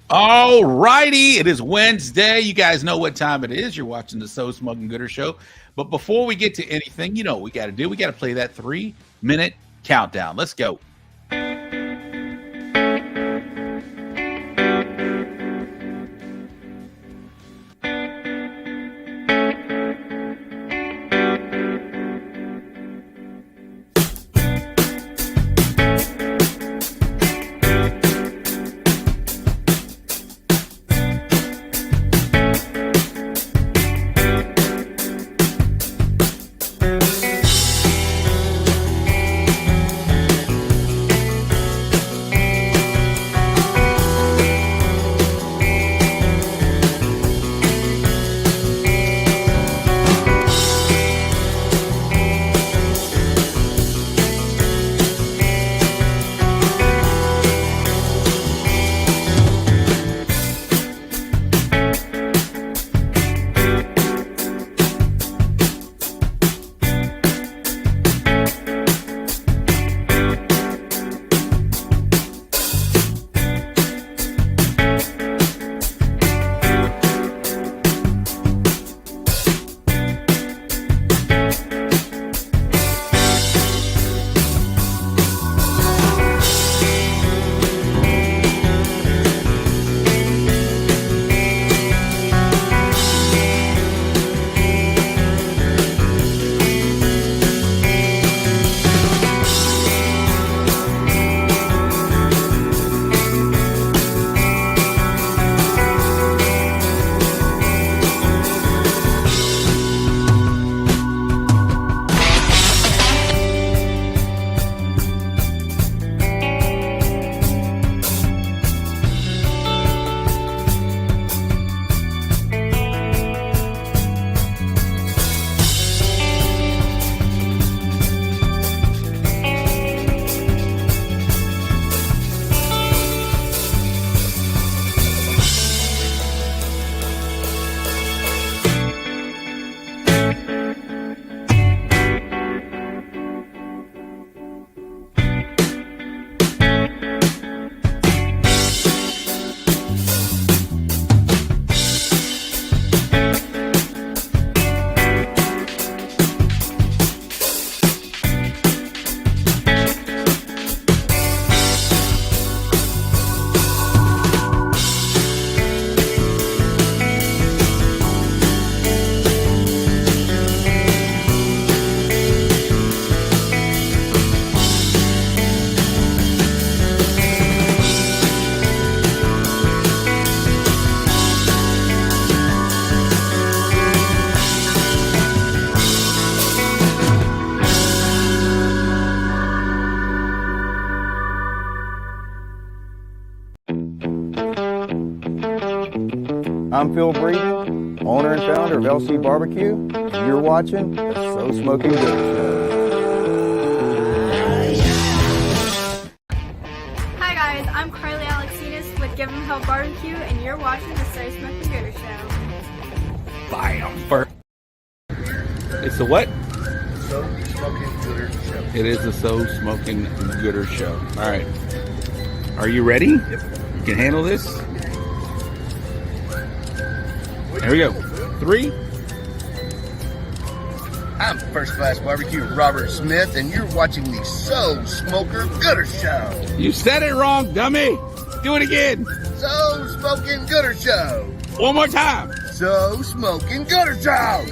All righty. It is Wednesday. You guys know what time it is. You're watching the So Smoking Gooder Show. But before we get to anything, you know what we got to do. We got to play that 3-minute countdown. Let's go. I'm Phil Breeden, owner and founder of LC Barbecue, and you're watching the So Smoking Gooder Show. Hi guys, I'm Carly Alexinas with Give 'em Hell Barbecue, and you're watching the So Smoking Gooder Show. Bam. First. It's the what? So Smoking Gooder Show. It is the So Smoking Gooder Show. All right. Are you ready? Yep. You can handle this? Here we go. 3. I'm First Class Barbecue Robert Smith, and you're watching the So Smoker Gooder Show. You said it wrong, dummy. Do it again. So Smoking Gooder Show. One more time. So Smoking Gooder Show.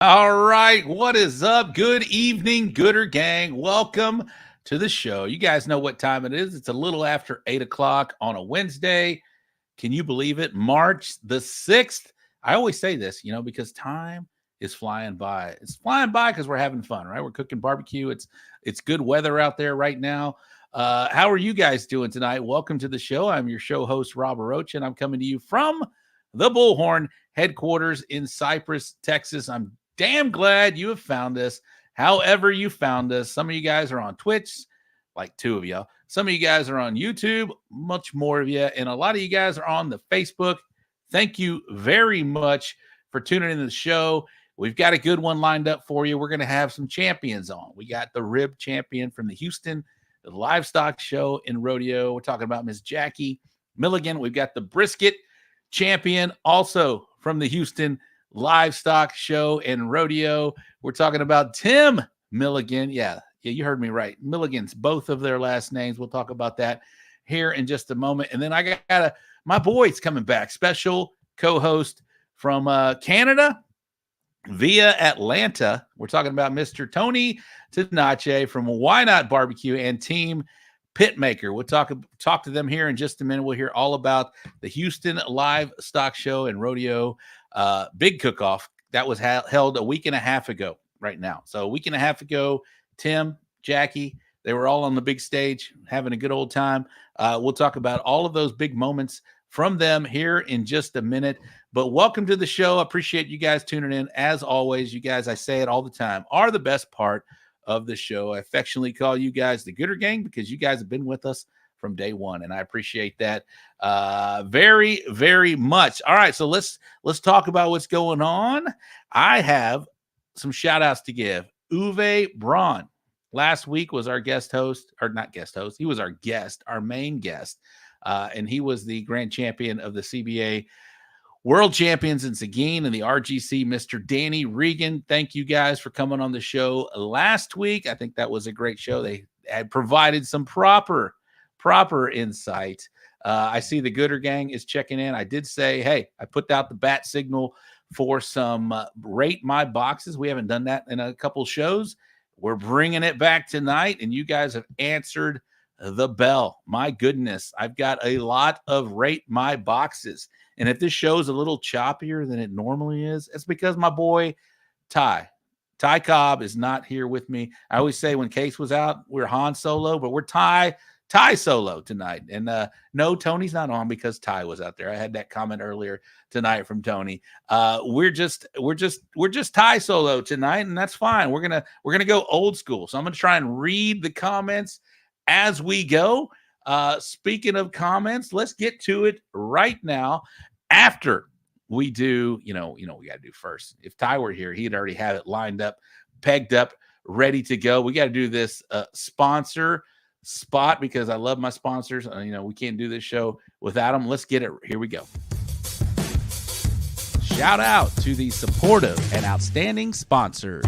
All right. What is up? Good evening, Gooder Gang. Welcome to the show. You guys know what time it is. It's a little after 8 o'clock on a Wednesday. Can you believe it? March the 6th. I always say this, because time is flying by. It's flying by because we're having fun, right? We're cooking barbecue. It's good weather out there right now. How are you guys doing tonight? Welcome to the show. I'm your show host, Robert Roach, and I'm coming to you from the Bullhorn headquarters in Cypress, Texas. I'm damn glad you have found us. However you found us. Some of you guys are on Twitch, like 2 of y'all. Some of you guys are on YouTube, much more of you. And a lot of you guys are on the Facebook. Thank you very much for tuning into the show. We've got a good one lined up for you. We're going to have some champions on. We got the rib champion from the Houston, the livestock show in Rodeo. We're talking about Mrs Jackie Milligan. We've got the Brisket champion also from the Houston livestock show and rodeo. We're talking about Tim Milligan. Yeah, you heard me right. Milligans, both of their last names. We'll talk about that here in just a moment. And then I got my boy's coming back, special co-host from Canada via Atlanta. We're talking about Mr. Tony Tenace from YNOT BBQ and Team Pitmaster. We'll talk to them here in just a minute. We'll hear all about the Houston livestock show and rodeo big cook-off that was held a week and a half ago right now. So a week and a half ago, Tim, Jackie, they were all on the big stage having a good old time. We'll talk about all of those big moments from them here in just a minute. But welcome to the show. I appreciate you guys tuning in. As always, you guys, I say it all the time, are the best part of the show. I affectionately call you guys the Gooder Gang because you guys have been with us from day one, and I appreciate that very, very much. All right, so let's talk about what's going on. I have some shout outs to give. Uwe Braun last week was our guest host, or not guest host. He was our guest, our main guest, and he was the grand champion of the CBA World Champions in Seguin and the RGC, Mr. Danny Regan. Thank you guys for coming on the show last week. I think that was a great show. They had provided some proper insight. I see the Gooder Gang is checking in. I did say, hey, I put out the bat signal for some rate my boxes. We haven't done that in a couple shows. We're bringing it back tonight, and you guys have answered the bell. My goodness, I've got a lot of rate my boxes. And if this show's a little choppier than it normally is, it's because my boy Ty Cobb is not here with me. I always say when Case was out, we're Han Solo, but we're Ty Solo tonight. And no, Tony's not on because Ty was out there. I had that comment earlier tonight from Tony. We're just Ty Solo tonight, and that's fine. We're gonna go old school. So I'm gonna try and read the comments as we go. Speaking of comments, let's get to it right now. After we do, we got to do first. If Ty were here, he'd already have it lined up, pegged up, ready to go. We got to do this sponsor spot because I love my sponsors. We can't do this show without them. Let's get it. Here we go. Shout out to the supportive and outstanding sponsors.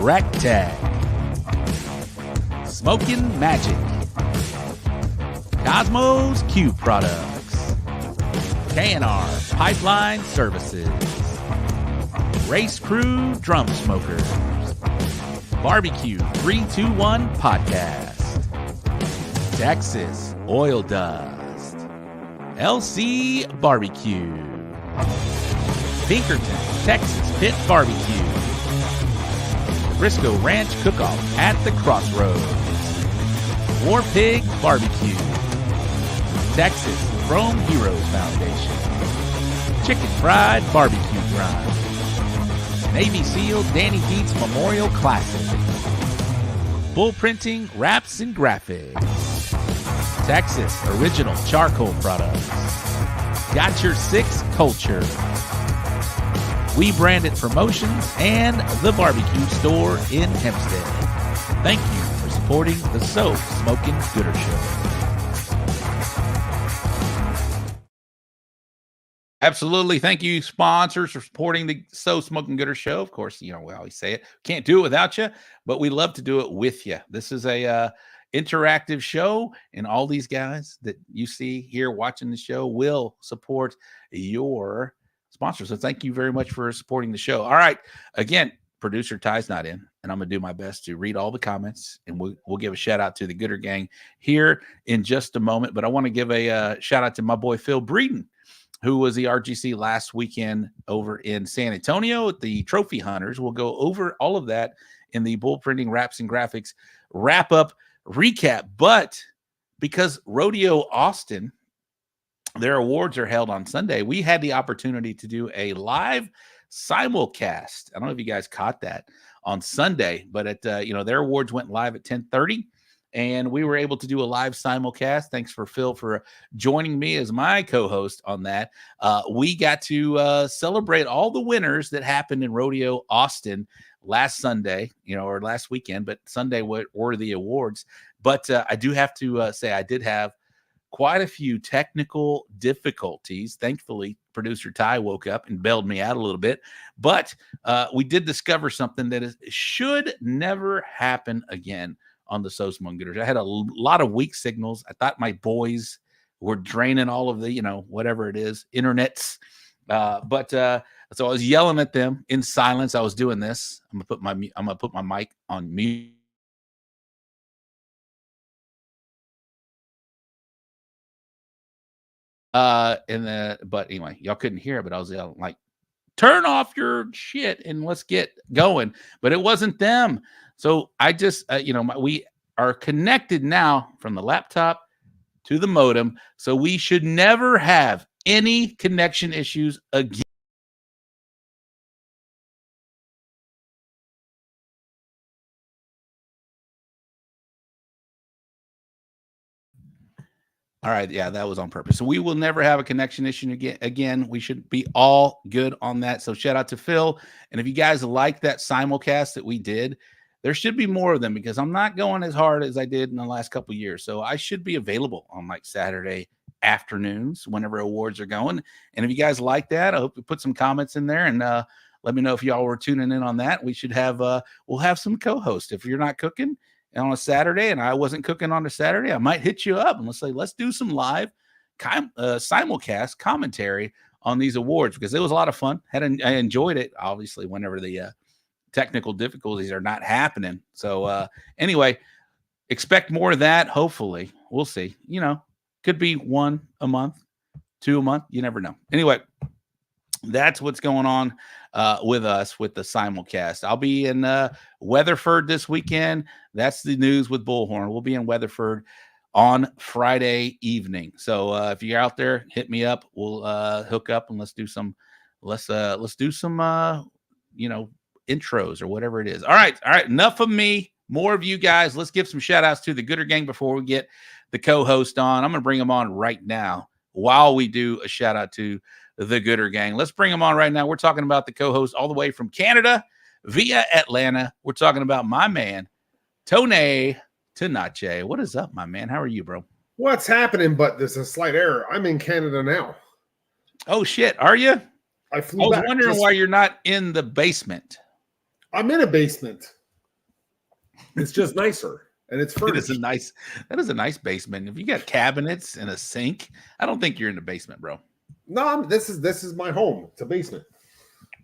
Rectag, Smoking Magic, Cosmos Q Products, KNR Pipeline Services, Race Crew Drum Smokers, Barbecue 321 Podcast, Texas Oil Dust, LC Barbecue, Pinkerton Texas Pit Barbecue, Briscoe Ranch Cook-Off at the Crossroads, War Pig Barbecue, Texas Chrome Heroes Foundation, Chicken Fried Barbecue Grind, Navy SEAL Danny Dietz Memorial Classic, Bull Printing Wraps and Graphics, Texas Original Charcoal Products, Got Your Six Culture, We Branded Promotions, and The Barbecue Store in Hempstead. Thank you for supporting the So Smokin' Gooder Show. Absolutely. Thank you, sponsors, for supporting the So Smokin' Gooder Show. Of course, we always say it. Can't do it without you, but we love to do it with you. This is a interactive show, and all these guys that you see here watching the show will support your sponsors. So thank you very much for supporting the show. All right. Again, producer Ty's not in, and I'm going to do my best to read all the comments, and we'll give a shout out to the Gooder Gang here in just a moment. But I want to give a shout out to my boy Phil Breeden, who was the RGC last weekend over in San Antonio at the Trophy Hunters. We'll go over all of that in the Bull Printing Wraps and Graphics wrap-up recap. But because Rodeo Austin, their awards are held on Sunday, we had the opportunity to do a live simulcast. I don't know if you guys caught that on Sunday, but at their awards went live at 10:30. And we were able to do a live simulcast. Thanks for Phil for joining me as my co-host on that. We got to celebrate all the winners that happened in Rodeo Austin last Sunday, or last weekend, but Sunday were the awards. But I do have to say I did have quite a few technical difficulties. Thankfully, producer Ty woke up and bailed me out a little bit. But we did discover something that should never happen again on the So Smoke Gooders. I had a lot of weak signals. I thought my boys were draining all of the, whatever it is, internets. But so I was yelling at them in silence. I was doing this. I'm gonna put my mic on mute. But anyway, y'all couldn't hear it, but I was yelling like, turn off your shit and let's get going. But it wasn't them. So I just, we are connected now from the laptop to the modem. So we should never have any connection issues again. All right. Yeah, that was on purpose. So we will never have a connection issue again. We should be all good on that. So shout out to Phil. And if you guys like that simulcast that we did, there should be more of them because I'm not going as hard as I did in the last couple of years. So I should be available on like Saturday afternoons whenever awards are going. And if you guys like that, I hope you put some comments in there and let me know if y'all were tuning in on that. We should have, we'll have some co-hosts. If you're not cooking on a Saturday and I wasn't cooking on a Saturday, I might hit you up and let's do some live simulcast commentary on these awards because it was a lot of fun. I enjoyed it, obviously, whenever the technical difficulties are not happening. So anyway, expect more of that. Hopefully, we'll see. Could be 1 a month, 2 a month. You never know. Anyway, that's what's going on with us with the simulcast. I'll be in Weatherford this weekend. That's the news with Bullhorn. We'll be in Weatherford on Friday evening. So if you're out there, hit me up. We'll hook up and let's do some intros or whatever it is. All right. Enough of me. More of you guys. Let's give some shout outs to the Gooder Gang before we get the co-host on. I'm going to bring them on right now while we do a shout out to the Gooder Gang. Let's bring them on right now. We're talking about the co-host all the way from Canada via Atlanta. We're talking about my man, Tony Tenace. What is up, my man? How are you, bro? What's happening? But there's a slight error. I'm in Canada now. Oh, shit. Are you? I flew I was back wondering why you're not in the basement. I'm in a basement. It's just nicer. And it's furnished. That is a nice basement. If you got cabinets and a sink, I don't think you're in the basement, bro. No, this is my home. It's a basement.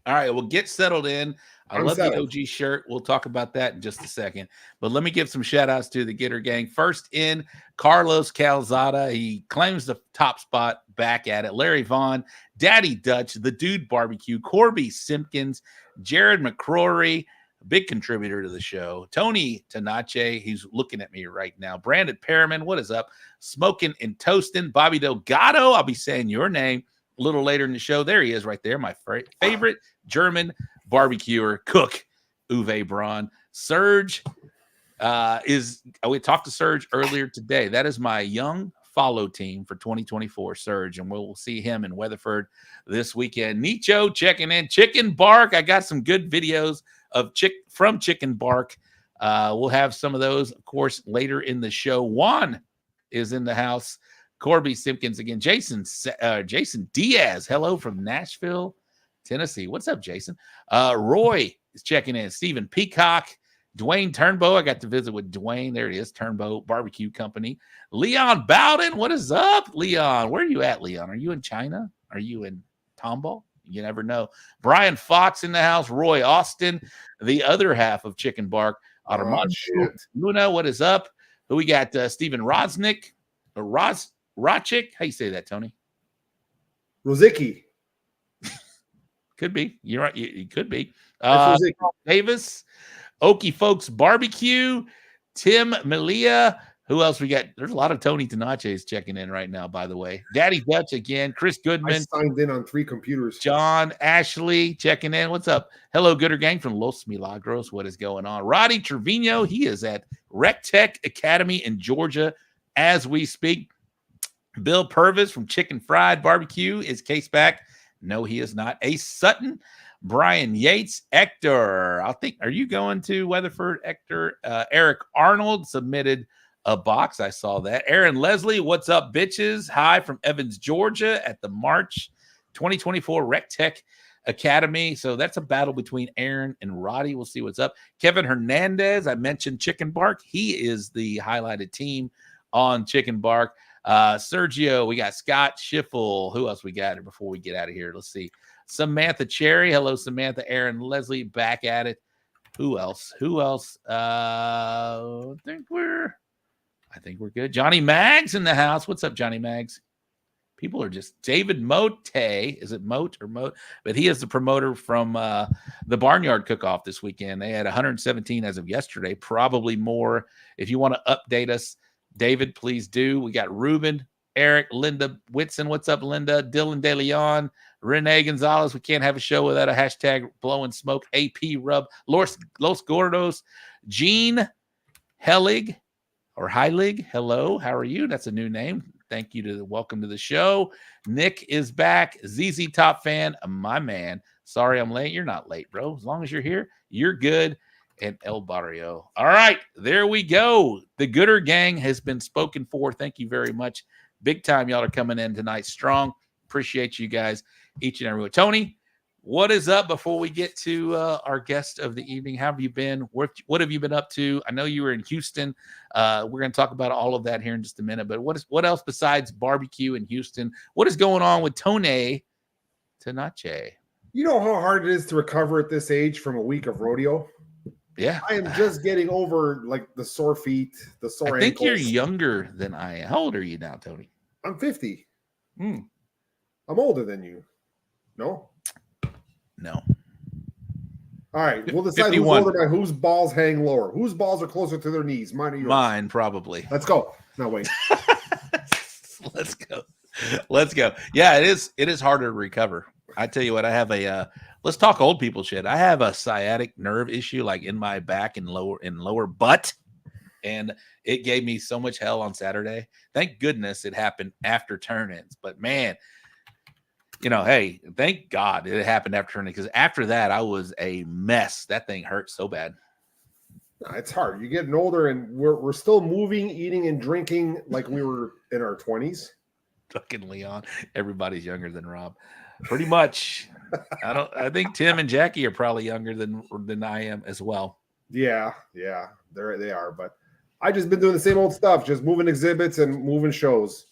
All right, well, get settled in. I love settled. the OG shirt. We'll talk about that in just a second. But let me give some shout outs to the Gooder Gang. First in, Carlos Calzada. He claims the top spot, back at it. Larry Vaughn, Daddy Dutch, The Dude Barbecue, Corby Simpkins, Jared McCrory, a big contributor to the show. Tony Tenace, he's looking at me right now. Brandon Perriman, what is up? Smoking and Toasting. Bobby Delgado, I'll be saying your name a little later in the show. There he is right there, my favorite German barbecuer, cook, Uwe Braun. Serge we talked to Serge earlier today. That is my young follow team for 2024, Serge, and we'll see him in Weatherford this weekend. Nicho checking in. Chicken Bark, I got some good videos of Chicken Bark. We'll have some of those, of course, later in the show. Juan is in the house. Corby Simpkins again. Jason Diaz, hello from Nashville, Tennessee. What's up, Jason? Roy is checking in. Stephen Peacock. Dwayne Turnbow. I got to visit with Dwayne. There he is, Turnbow Barbecue Company. Leon Bowden. What is up, Leon? Where are you at, Leon? Are you in China? Are you in Tomball? You never know. Brian Fox in the house. Roy Austin, the other half of Chicken Bark. Armando Luna, what is up? Who we got? Stephen Rosnick. Rochik. How you say that, Tony? Rozicki. Could be. You're right. You could be. Rozicki. Davis. Okie Folks Barbecue. Tim Malia. Who else we got? There's a lot of Tony Tenaces checking in right now, by the way. Daddy Dutch again. Chris Goodman. I signed in on 3 computers. John Ashley checking in. What's up? Hello, Gooder Gang from Los Milagros. What is going on? Roddy Trevino. He is at Rec Tech Academy in Georgia as we speak. Bill Purvis from Chicken Fried Barbecue. Is Case back? No, he is not. Ace Sutton. Brian Yates, Hector. Are you going to Weatherford, Hector? Eric Arnold submitted a box. I saw that. Aaron Leslie, what's up, bitches? Hi from Evans, Georgia at the March 2024 Rec Tech Academy. So that's a battle between Aaron and Roddy. We'll see what's up. Kevin Hernandez, I mentioned Chicken Bark. He is the highlighted team on Chicken Bark. Sergio, we got Scott Schiffel. Who else we got here before we get out of here? Let's see. Samantha Cherry. Hello, Samantha. Aaron Leslie back at it. Who else? I think we're good. Johnny Maggs in the house. What's up, Johnny Maggs? People are just David Mote. Is it Mote or Mote? But he is the promoter from the Barnyard Cook-Off this weekend. They had 117 as of yesterday, probably more. If you want to update us, David, please do. We got Ruben, Eric, Linda Whitson. What's up, Linda? Dylan De Leon, Renee Gonzalez. We can't have a show without a hashtag blowing smoke. AP Rub, Los Gordos, Gene Hellig or Heilig. Hello, how are you? That's a new name. Thank you to welcome to the show. Nick is back. ZZ Top fan, my man. Sorry I'm late. You're not late, bro. As long as you're here, you're good. And El Barrio. All right, there we go. The Gooder Gang has been spoken for. Thank you very much. Big time. Y'all are coming in tonight strong. Appreciate you guys, each and every one. Tony, what is up before we get to our guest of the evening? How have you been? What have you been up to? I know you were in Houston. We're going to talk about all of that here in just a minute. But what else besides barbecue in Houston? What is going on with Tony Tenace? You know how hard it is to recover at this age from a week of rodeo? Yeah. I am just getting over like the sore feet, the sore I think ankles. you're younger than I am. How old are you now, Tony? I'm 50. Hmm. I'm older than you. No? No. All right. We'll decide 51. who's older by whose balls hang lower. Whose balls are closer to their knees? Mine or yours? Mine, probably. Let's go. No, wait. Let's go. Yeah, it is harder to recover. I tell you what, I have a let's talk old people shit. I have a sciatic nerve issue like in my back and lower butt. And it gave me so much hell on Saturday. Thank goodness it happened after turn-ins. But man, hey, thank God it happened after turn-in, because after that I was a mess. That thing hurt so bad. It's hard. You're getting older, and we're still moving, eating, and drinking like we were in our 20s. Fucking Leon. Everybody's younger than Rob. Pretty much. I think Tim and Jackie are probably younger than I am as well. Yeah, they are. But I just been doing the same old stuff, just moving exhibits and moving shows.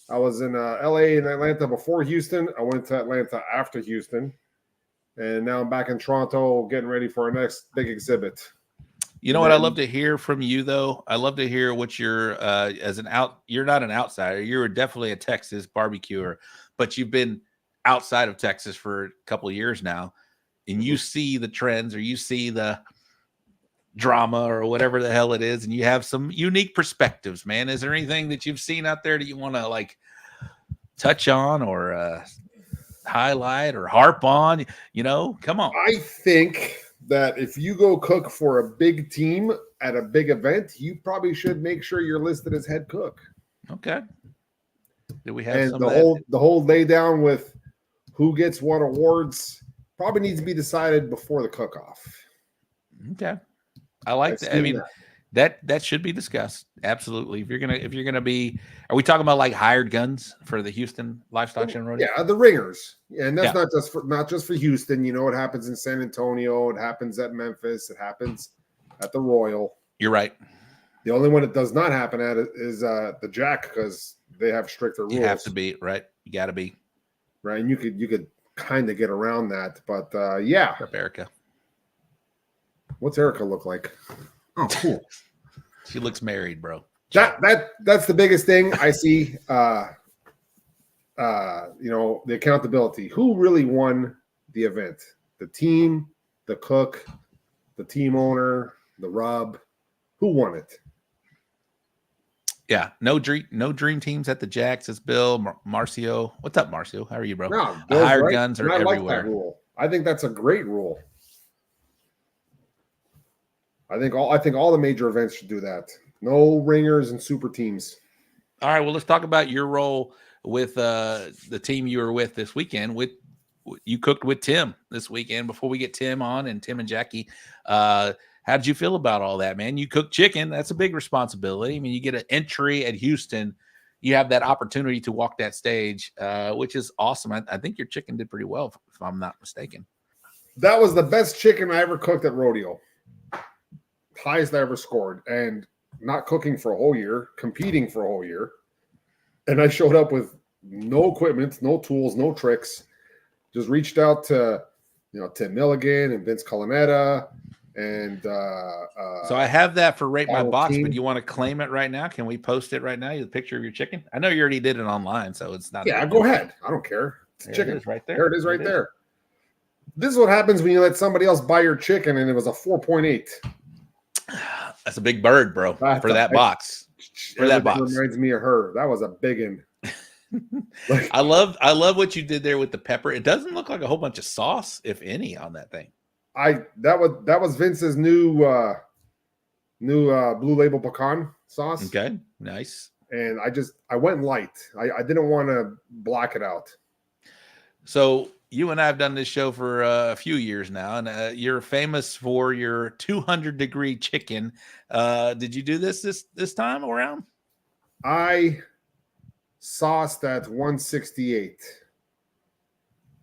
I was in LA and Atlanta before Houston. I went to Atlanta after Houston, and now I'm back in Toronto getting ready for our next big exhibit. You know what I love to hear from you, though? I love to hear what you're you're not an outsider. You're definitely a Texas BBQ'er, but you've been outside of Texas for a couple of years now, and you see the trends, or you see the drama, or whatever the hell it is, and you have some unique perspectives, man. Is there anything that you've seen out there that you want to like touch on or highlight or harp on? Come on. I think that if you go cook for a big team at a big event, you probably should make sure you're listed as head cook. Okay. Do we have and some the whole lay down with who gets what awards probably needs to be decided before the cook-off. Okay. I like that. I mean, that should be discussed. Absolutely. If you're gonna be, are we talking about like hired guns for the Houston Livestock Show and Rodeo? Yeah, the ringers. And that's not just for Houston. It happens in San Antonio, it happens at Memphis, it happens at the Royal. You're right. The only one it does not happen at is the Jack, because they have stricter rules. You have to be, right? You gotta be. Right. And you could kind of get around that. But yeah. Up Erica. What's Erica look like? Oh, cool. She looks married, bro. That's the biggest thing I see. The accountability. Who really won the event? The team, the cook, the team owner, the rub. Who won it? Yeah, no dream teams at the Jacks. It's Bill, Marcio. What's up, Marcio? How are you, bro? No, hired right. guns are I like everywhere. that rule. I think that's a great rule. I think all the major events should do that. No ringers and super teams. All right, well, let's talk about your role with the team you were with this weekend with you cooked with Tim this weekend. Before we get Tim on and Tim and Jackie, how did you feel about all that, man? You cook chicken. That's a big responsibility. I mean, you get an entry at Houston. You have that opportunity to walk that stage, which is awesome. I think your chicken did pretty well, if I'm not mistaken. That was the best chicken I ever cooked at Rodeo. Highest I ever scored. And not cooking for a whole year, competing for a whole year. And I showed up with no equipment, no tools, no tricks. Just reached out to, Tim Milligan and Vince Colonetta. And so I have that for Rate My Box, but you want to claim it right now? Can we post it right now? The picture of your chicken? I know you already did it online, so it's not. Yeah, go ahead. I don't care. It's chicken. It is right there. There it is right there. This is what happens when you let somebody else buy your chicken and it was a 4.8. That's a big bird, bro, for that box. For that box. Reminds me of her. That was a big one. I love what you did there with the pepper. It doesn't look like a whole bunch of sauce, if any, on that thing. That was Vince's new Blue Label pecan sauce. Okay, nice. And I went light. I didn't want to block it out. So you and I have done this show for a few years now, and you're famous for your 200-degree chicken. Did you do this time around? I sauced at 168.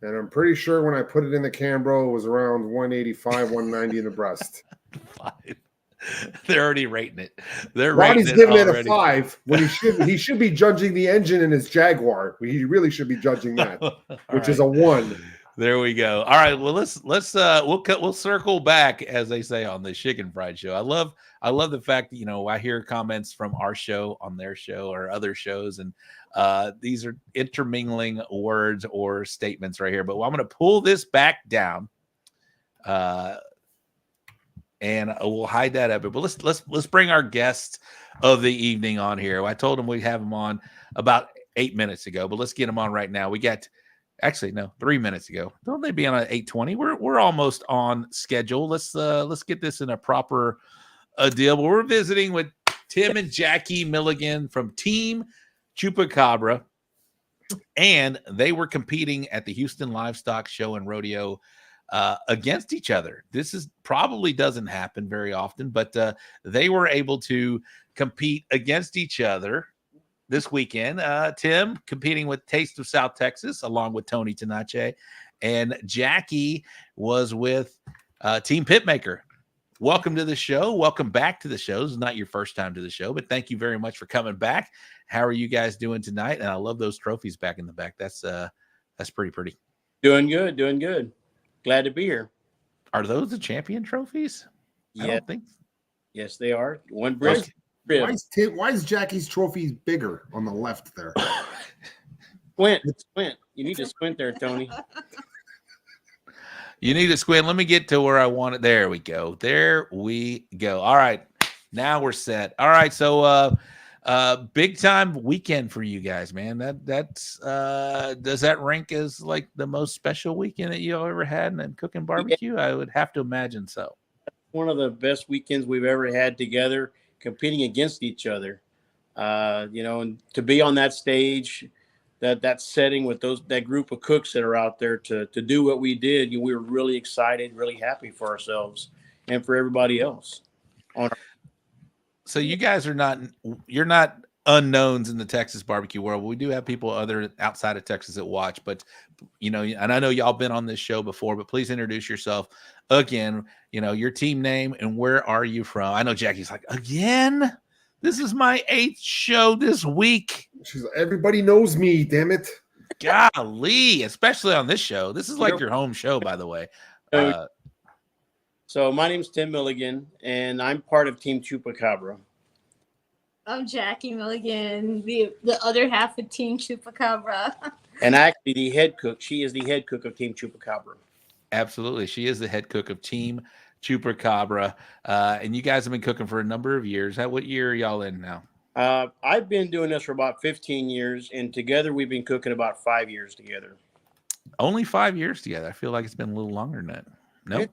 And I'm pretty sure when I put it in the Cambro, it was around 185, 190 in the breast. 5. They're already rating it. Roddy's giving it a 5 when he should be judging the engine in his Jaguar. He really should be judging that, which is a 1. There we go. All right. Well, we'll circle back, as they say on the Chicken Fried Show. I love the fact that, I hear comments from our show on their show or other shows, and these are intermingling words or statements right here. But I'm going to pull this back down, and we'll hide that up. But let's bring our guest of the evening on here. I told him we'd have him on about 8 minutes ago, but let's get him on right now. We got. Actually, no, 3 minutes ago. Don't they be on at 8:20? We're almost on schedule. Let's get this in a proper deal. But we're visiting with Tim and Jackie Milligan from Team Chupacabra, and they were competing at the Houston Livestock Show and Rodeo against each other. This probably doesn't happen very often, but they were able to compete against each other this weekend. Tim competing with Taste of South Texas along with Tony Tenace, and Jackie was with Team Pitmaker. Welcome to the show. Welcome back to the show. This is not your first time to the show, but thank you very much for coming back. How are you guys doing tonight? And I love those trophies back in the back. That's pretty. Doing good. Glad to be here. Are those the champion trophies? Yeah. I don't think. Yes, they are. One brisket. Why is Jackie's trophy bigger on the left there? Squint. You need to squint there, Tony. You need to squint. Let me get to where I want it. There we go. All right. Now we're set. All right. So big time weekend for you guys, man. That's does that rank as like the most special weekend that you ever had in cooking barbecue? Yeah. I would have to imagine so. One of the best weekends we've ever had together, competing against each other, and to be on that stage, that setting with that group of cooks that are out there to do what we did, we were really excited, really happy for ourselves and for everybody else. So you guys you're not unknowns in the Texas barbecue world. We do have people outside of Texas that watch, but and I know y'all been on this show before, but please introduce yourself again, your team name and where are you from? I know Jackie's like, again, this is my 8th show this week. She's like, everybody knows me, damn it. Golly, especially on this show. This is like your home show, by the way. So my name's Tim Milligan, and I'm part of Team Chupacabra. I'm Jackie Milligan, the other half of Team Chupacabra. And actually the head cook. She is the head cook of Team Chupacabra. Absolutely. She is the head cook of Team Chupacabra. And you guys have been cooking for a number of years. What year are y'all in now? I've been doing this for about 15 years, and together we've been cooking about 5 years together. Only 5 years together. I feel like it's been a little longer than that. Nope.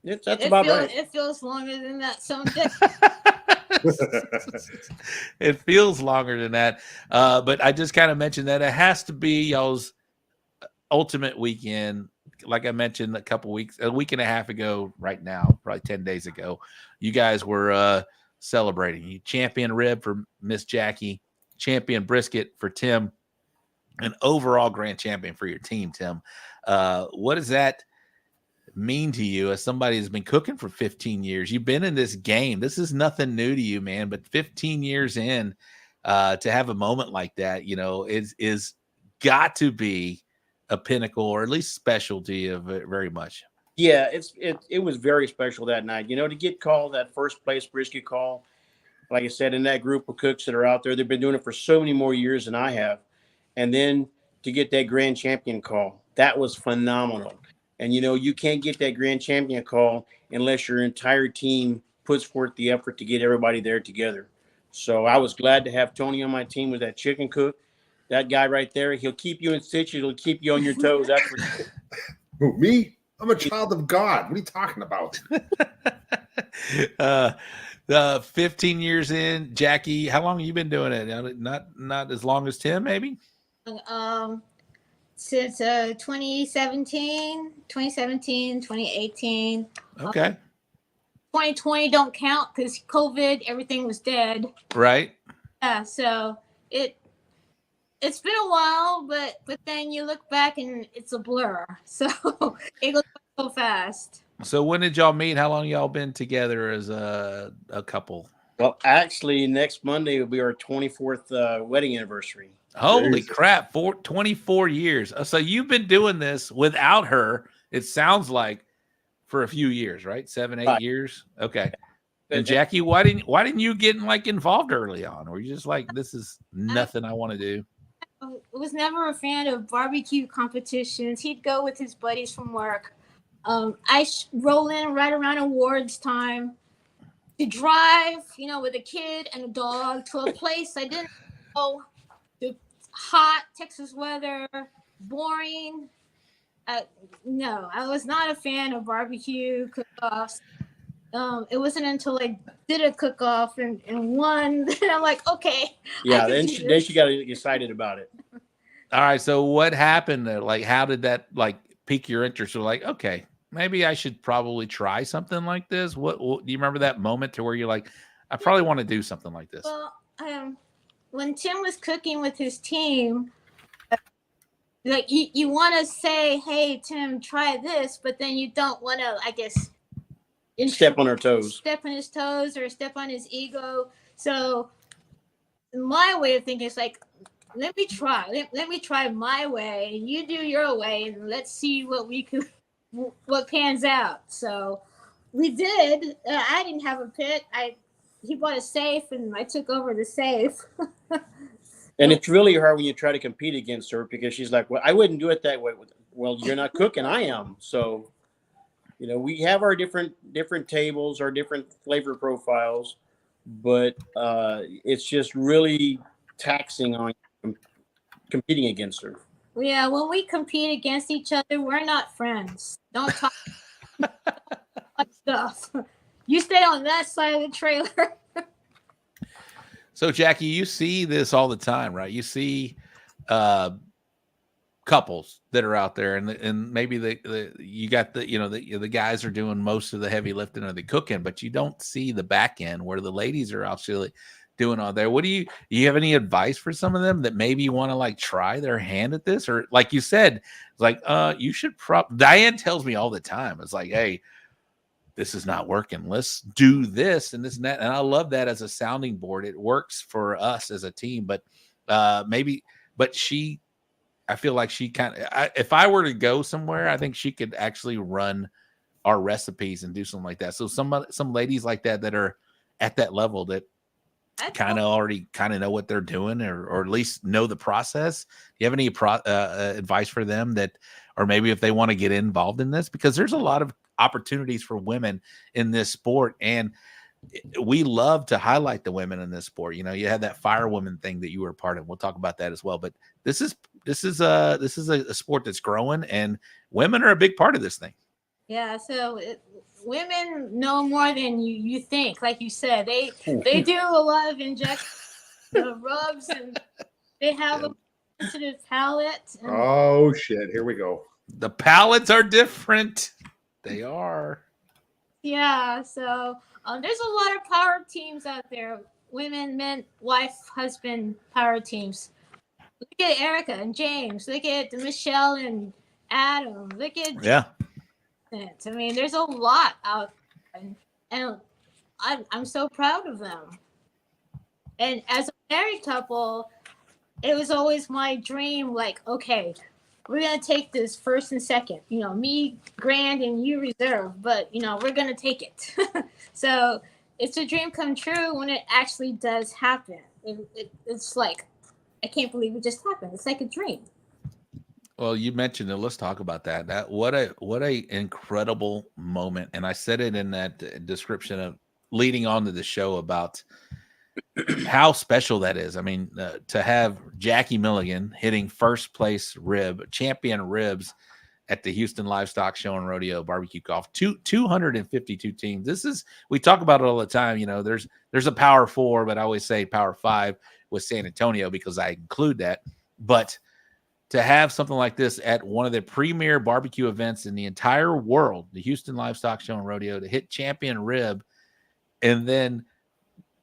That's about right. It feels longer than that someday. It feels longer than that. But I just kind of mentioned that it has to be y'all's ultimate weekend like I mentioned a week and a half ago, right now, probably 10 days ago, you guys were celebrating. You champion rib for Miss Jackie, champion brisket for Tim, an overall grand champion for your team, Tim. What does that mean to you as somebody who's been cooking for 15 years? You've been in this game. This is nothing new to you, man, but 15 years in, to have a moment like that, is got to be a pinnacle, or at least special to you very much. Yeah, it was very special that night. To get called that first place brisket call, like I said, in that group of cooks that are out there, they've been doing it for so many more years than I have. And then to get that grand champion call, that was phenomenal. And, you can't get that grand champion call unless your entire team puts forth the effort to get everybody there together. So I was glad to have Tony on my team with that chicken cook. That guy right there, he'll keep you in stitches. He'll keep you on your toes. That's for sure. Who, me? I'm a child of God. What are you talking about? 15 years in, Jackie, how long have you been doing it? Not as long as Tim, maybe? Since 2017, 2018. Okay. 2020 don't count because COVID, everything was dead. Right. Yeah, so it's been a while, but then you look back and it's a blur. So it goes so fast. So when did y'all meet? How long y'all been together as a couple? Well, actually, next Monday will be our 24th wedding anniversary. Holy crap, 24 years. So you've been doing this without her, it sounds like, for a few years, right? 7-8 years. Okay. And Jackie, why didn't you get involved early on? Or you just like, this is nothing I want to do? I was never a fan of barbecue competitions. He'd go with his buddies from work. I roll in right around awards time to drive, with a kid and a dog to a place I didn't know. Hot Texas weather, boring. No, I was not a fan of barbecue cook-offs. It wasn't until I did a cook-off and won that I'm like, okay. Yeah, then she got excited about it. All right, so what happened? How did that pique your interest? Or okay, maybe I should probably try something like this. What do you remember that moment to where you're like, I probably want to do something like this? Well, when Tim was cooking with his team, you want to say, hey, Tim, try this, but then you don't want to, I guess, step on her toes. Step on his toes or step on his ego. So my way of thinking is let me try. Let me try my way. You do your way, and let's see what pans out. So we did. I didn't have a pit. He bought a safe, and I took over the safe. And it's really hard when you try to compete against her because she's like, well, I wouldn't do it that way. Well, you're not cooking. I am. So, we have our different tables, our different flavor profiles, but it's just really taxing on competing against her. Yeah, when we compete against each other, we're not friends. Don't talk stuff. You stay on that side of the trailer. So, Jackie, you see this all the time, right? You see couples that are out there, and maybe you got the guys are doing most of the heavy lifting or the cooking, but you don't see the back end where the ladies are actually doing all there. What do you have any advice for some of them that maybe want to try their hand at this? Or like you said, it's you should Diane tells me all the time. It's like, hey, this is not working. Let's do this and this and that. And I love that as a sounding board. It works for us as a team, but I feel like she if I were to go somewhere, I think she could actually run our recipes and do something like that. So some ladies like that are at that level that already know what they're doing or at least know the process. Do you have any advice for them that, or maybe if they want to get involved in this, because there's a lot of opportunities for women in this sport, and we love to highlight the women in this sport. You had that firewoman thing that you were a part of. We'll talk about that as well. But this is a sport that's growing, and women are a big part of this thing. Yeah, so women know more than you think. Like you said, they do a lot of injections, rubs, and they have a sensitive palate. Oh shit! Here we go. The palates are different. They are. Yeah, so there's a lot of power teams out there. Women, men, wife, husband, power teams. Look at Erica and James. Look at Michelle and Adam. Look at Yeah. I mean, there's a lot out there, and I'm so proud of them. And as a married couple, it was always my dream, like, okay, we're going to take this first and second, you know, me grand and you reserve, but, you know, we're going to take it. So it's a dream come true when it actually does happen. It's like, I can't believe it just happened. It's like a dream. Well, you mentioned it. Let's talk about that. What a incredible moment. And I said it in that description of leading on to the show about how special that is. I mean, to have Jackie Milligan hitting first place champion ribs at the Houston Livestock Show and Rodeo Barbecue Golf, 252 teams. We talk about it all the time. You know, there's a power 4, but I always say power 5 with San Antonio because I include that. But to have something like this at one of the premier barbecue events in the entire world, the Houston Livestock Show and Rodeo, to hit champion rib, and then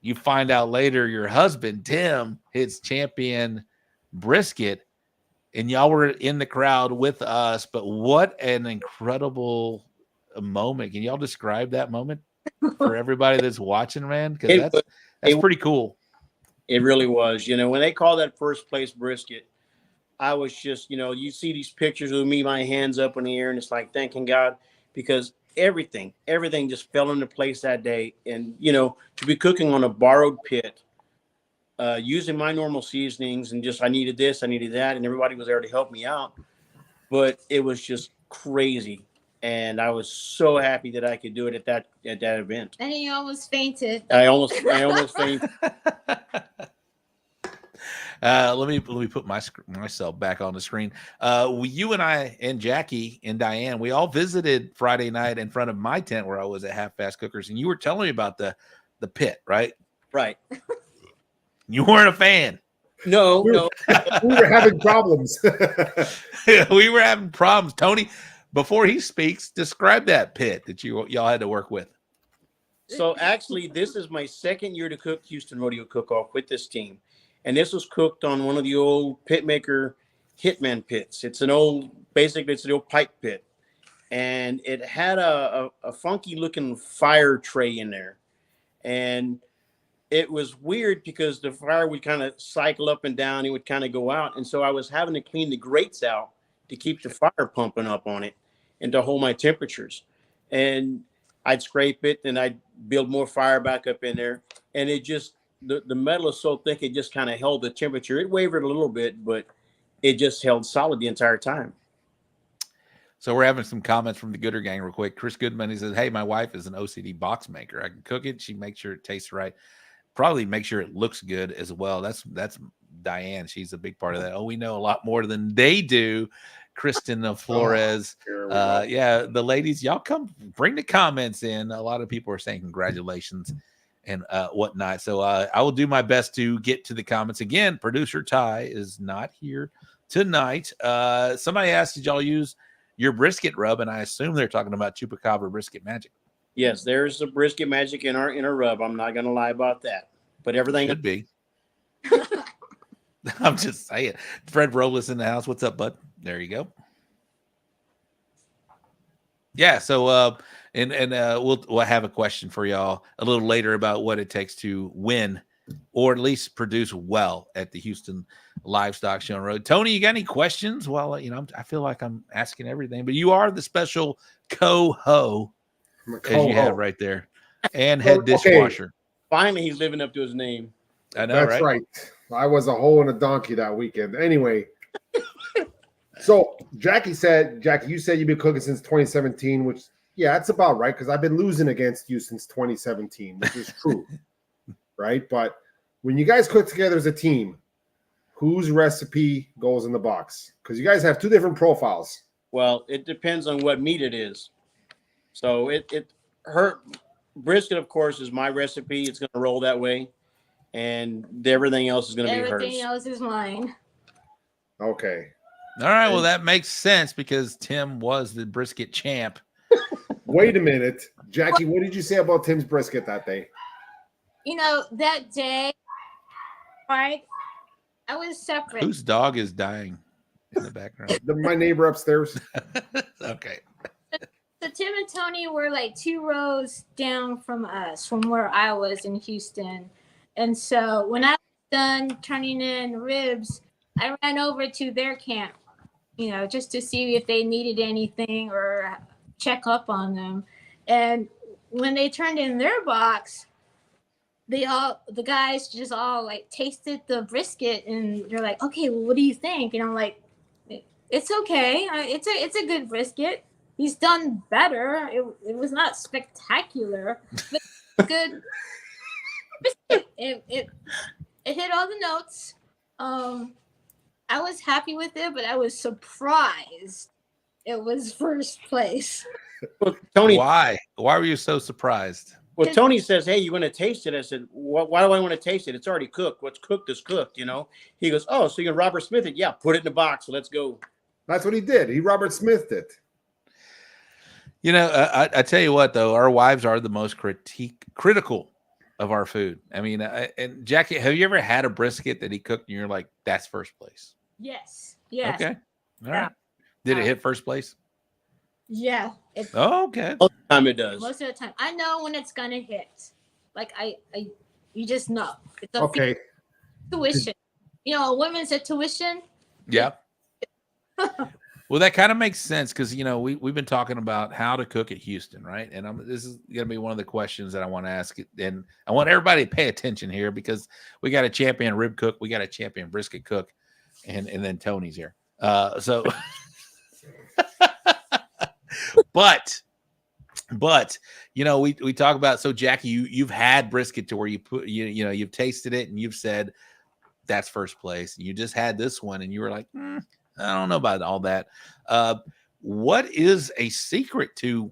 you find out later your husband, Tim, hits champion brisket, and y'all were in the crowd with us. But what an incredible moment. Can y'all describe that moment for everybody that's watching, man? Because that's pretty cool. It really was. You know, when they called that first place brisket, I was just, you know, you see these pictures of me, my hands up in the air, and it's like thanking God, because everything just fell into place that day. And, you know, to be cooking on a borrowed pit, using my normal seasonings, and just, I needed this, I needed that, and everybody was there to help me out. But it was just crazy. And I was so happy that I could do it at that event. And you almost fainted. I almost fainted. Let me put myself back on the screen. You and I and Jackie and Diane, we all visited Friday night in front of my tent where I was at Half Fast Cookers, and you were telling me about the pit, right? Right. You weren't a fan. No. We were having problems. We were having problems. Tony, before he speaks, describe that pit that y'all had to work with. So actually, this is my second year to cook Houston Rodeo Cook-Off with this team. And this was cooked on one of the old Pitmaker Hitman pits. It's an old pipe pit. And it had a funky looking fire tray in there. And it was weird because the fire would kind of cycle up and down. It would kind of go out. And so I was having to clean the grates out to keep the fire pumping up on it and to hold my temperatures. And I'd scrape it and I'd build more fire back up in there. And it just, the metal is so thick, it just kind of held the temperature. It wavered a little bit, but it just held solid the entire time. So we're having some comments from the Gooder gang real quick. Chris Goodman, he says, hey, my wife is an OCD box maker. I can cook it. She makes sure it tastes right. Probably make sure it looks good as well. That's Diane. She's a big part of that. Oh, we know a lot more than they do. Kristen Flores. Yeah, the ladies, y'all come bring the comments in. A lot of people are saying congratulations and whatnot. So I will do my best to get to the comments. Again, producer Ty is not here tonight. Somebody asked, did y'all use your brisket rub? And I assume they're talking about Chupacabra Brisket Magic. Yes, there's a brisket magic in our rub. I'm not going to lie about that. But everything could be. I'm just saying. Fred Robles in the house. What's up, bud? There you go. Yeah. So, we'll have a question for y'all a little later about what it takes to win or at least produce well at the Houston Livestock Show and Road. Tony, you got any questions? Well, I feel like I'm asking everything, but you are the special co-ho as you have right there, and head dishwasher. Finally, he's living up to his name. I know, that's right. I was a hole in a donkey that weekend. Anyway, so Jackie, you said you've been cooking since 2017, which, yeah, that's about right, because I've been losing against you since 2017, which is true, right? But when you guys cook together as a team, whose recipe goes in the box? Because you guys have two different profiles. Well, it depends on what meat it is. So her brisket, of course, is my recipe. It's going to roll that way. And everything else is going to be hers. Everything else is mine. Okay. All right. Well, that makes sense because Tim was the brisket champ. Wait a minute. Jackie, what did you say about Tim's brisket that day? You know, that day, right? I was separate. Whose dog is dying in the background? My neighbor upstairs. Okay. So Tim and Tony were like 2 rows down from us, from where I was in Houston. And so when I was done turning in ribs, I ran over to their camp, you know, just to see if they needed anything or check up on them. And when they turned in their box, the guys just all like tasted the brisket and they're like, okay, well, what do you think? And I'm like, it's okay. It's a good brisket. He's done better. It was not spectacular, but good. It hit all the notes. I was happy with it, but I was surprised it was first place. Well, Tony, why were you so surprised? Well, Tony says, hey, you want to taste it? I said, why do I want to taste it? It's already cooked. What's cooked is cooked, you know? He goes, oh, so you're Robert Smith it? Yeah, put it in the box. Let's go. That's what he did. He Robert Smithed it. You know, I tell you what, though, our wives are the most critical of our food. I mean, and Jackie, have you ever had a brisket that he cooked and you're like, that's first place? Yes. Yes. Okay. All right. Did it hit first place? Yeah. Okay. Most of the time it does. Most of the time. I know when it's going to hit. Like, you just know. It's a Okay. tuition. You know, a woman's a tuition. Yeah. Well, that kind of makes sense because, you know, we've been talking about how to cook at Houston, right? And this is going to be one of the questions that I want to ask. And I want everybody to pay attention here because we got a champion rib cook. We got a champion brisket cook. And then Tony's here. But, you know, we talk about, so Jackie, you've had brisket to where you know, you've tasted it and you've said that's first place. You just had this one and you were like, I don't know about all that. What is a secret to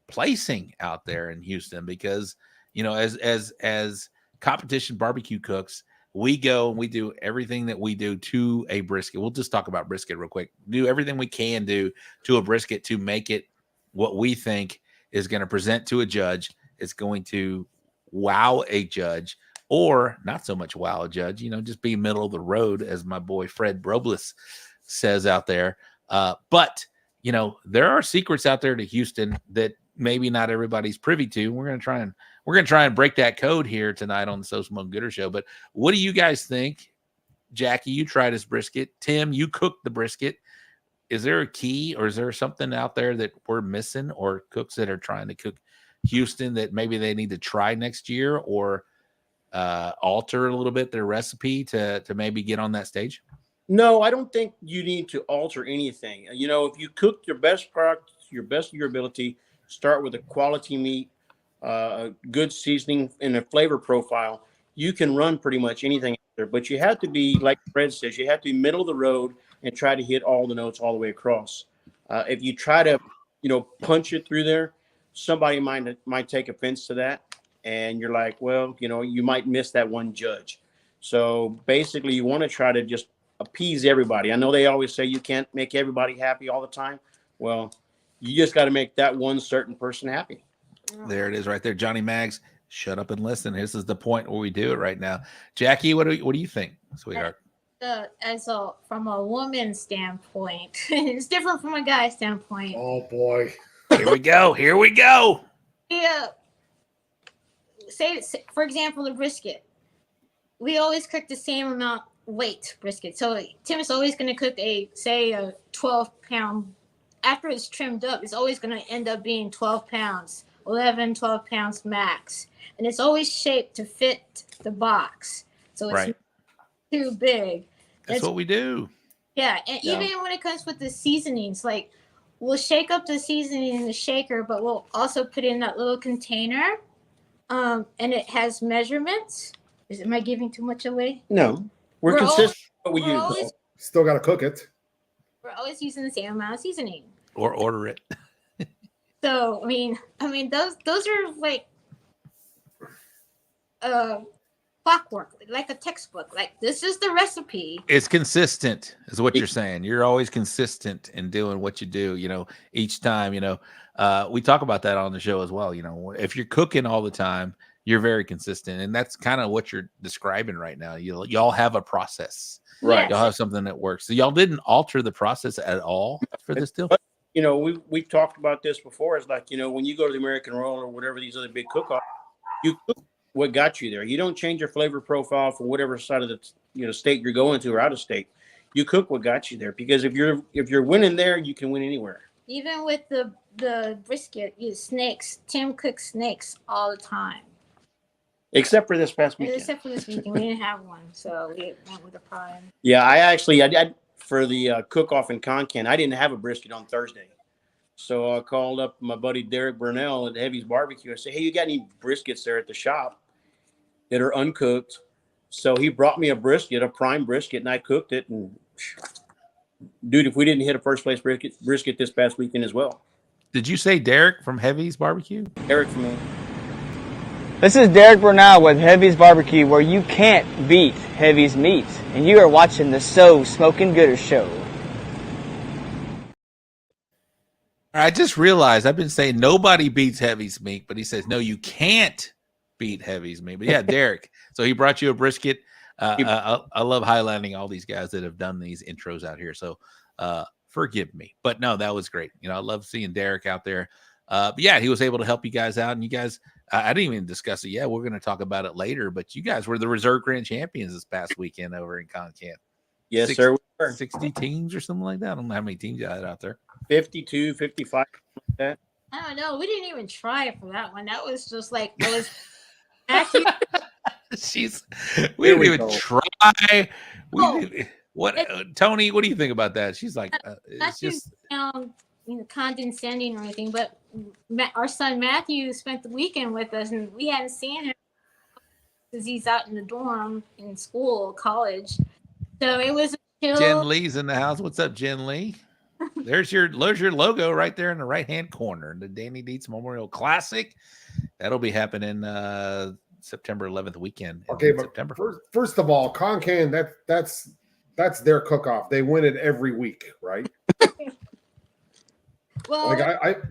placing out there in Houston? Because, you know, as competition barbecue cooks, we go and we do everything that we do to a brisket. We'll just talk about brisket real quick. Do everything we can do to a brisket to make it what we think is going to present to a judge. It's going to wow a judge, or not so much wow a judge, you know, just be middle of the road, as my boy Fred Robles says out there. But, you know, there are secrets out there to Houston that maybe not everybody's privy to. We're going to try and break that code here tonight on the So Smoke Gooder Show. But what do you guys think? Jackie, you tried this brisket. Tim, you cooked the brisket. Is there a key, or is there something out there that we're missing, or cooks that are trying to cook Houston that maybe they need to try next year, or alter a little bit their recipe to maybe get on that stage? No, I don't think you need to alter anything. You know, if you cook your best product, your best of your ability, start with a quality meat, a good seasoning, and a flavor profile, you can run pretty much anything out there. But you have to be, like Fred says, you have to be middle of the road and try to hit all the notes all the way across. If you try to, you know, punch it through there, somebody might take offense to that. And you're like, well, you know, you might miss that one judge. So basically you want to try to just appease everybody. I know they always say you can't make everybody happy all the time. Well, you just got to make that one certain person happy. There it is right there. Johnny Maggs, shut up and listen. This is the point where we do it right now. Jackie, what do you think, sweetheart? From a woman's standpoint, it's different from a guy's standpoint. Oh boy. Here we go. Here we go. Yeah. Say, for example, the brisket. We always cook the same amount weight brisket. So Tim is always going to cook a 12-pound. After it's trimmed up, it's always going to end up being 12 pounds, 12 pounds max. And it's always shaped to fit the box. So it's not too big. That's what we do. Yeah. And even when it comes with the seasonings, like we'll shake up the seasoning in the shaker, but we'll also put in that little container. And it has measurements. Am I giving too much away? No. We're consistent with what we use. Still got to cook it. We're always using the same amount of seasoning. Or order it. So I mean, those are like, clockwork, like a textbook. Like, this is the recipe. It's consistent, is what you're saying. You're always consistent in doing what you do, each time, we talk about that on the show as well. If you're cooking all the time, you're very consistent. And that's kind of what you're describing right now. Y'all have a process, Right. Y'all have something that works. So y'all didn't alter the process at all for this deal? We talked about this before. It's like, when you go to the American Royal or whatever these other big cook-offs, you cook what got you there. You don't change your flavor profile for whatever side of the state you're going to or out of state. You cook what got you there, because if you're winning there, you can win anywhere. Even with the brisket, you snakes. Tim cooks snakes all the time. Except for this past weekend. Except for this weekend, we didn't have one, so we went with a prime. Yeah, I for the cook-off in Concan, I didn't have a brisket on Thursday. So I called up my buddy Derek Burnell at Heavy's Barbecue. I said, hey, you got any briskets there at the shop that are uncooked? So he brought me a prime brisket, and I cooked it. And dude, if we didn't hit a first place brisket this past weekend as well. Did you say Derek from Heavy's Barbecue? Derek from This is Derek Burnell with Heavy's Barbecue, where you can't beat Heavy's meat. And you are watching the So Smoking Gooder Show. I just realized I've been saying nobody beats Heavy's meat, but he says, no, you can't beat Heavy's meat. But yeah, Derek. So he brought you a brisket. I love highlighting all these guys that have done these intros out here. So forgive me. But no, that was great. I love seeing Derek out there. But yeah, he was able to help you guys out. And you guys, I didn't even discuss it. Yeah, we're going to talk about it later. But you guys were the reserve grand champions this past weekend over in Concan. Yes, sir. We were. 60 teams or something like that. I don't know how many teams you had out there. 52, 55, like that. I don't know. We didn't even try for that one. That was just like, it was actually. We didn't even try. Tony, what do you think about that? She's like, it's just condescending or anything, but our son Matthew spent the weekend with us, and we hadn't seen him because he's out in the dorm in school, college. So it was a chill. Jen Lee's in the house. What's up, Jen Lee? There's your logo right there in the right-hand corner. The Danny Dietz Memorial Classic. That'll be happening September 11th weekend. Okay, but September. First of all, Concan, that's their cook-off. They win it every week, right? Well, like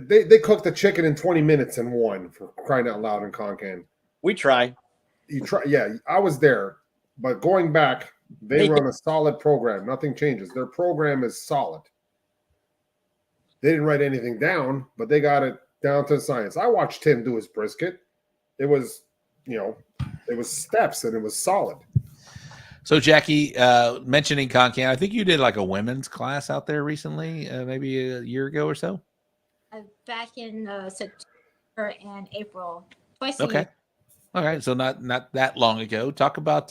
they cooked the chicken in 20 minutes and won, for crying out loud in Concan. We try. You try, yeah. I was there, but going back, they run a solid program. Nothing changes. Their program is solid. They didn't write anything down, but they got it down to science. I watched Tim do his brisket. It was, it was steps and it was solid. So Jackie, mentioning Concan, I think you did like a women's class out there recently, maybe a year ago or so. Back in September and April, twice a Okay. year. All right. So not that long ago. Talk about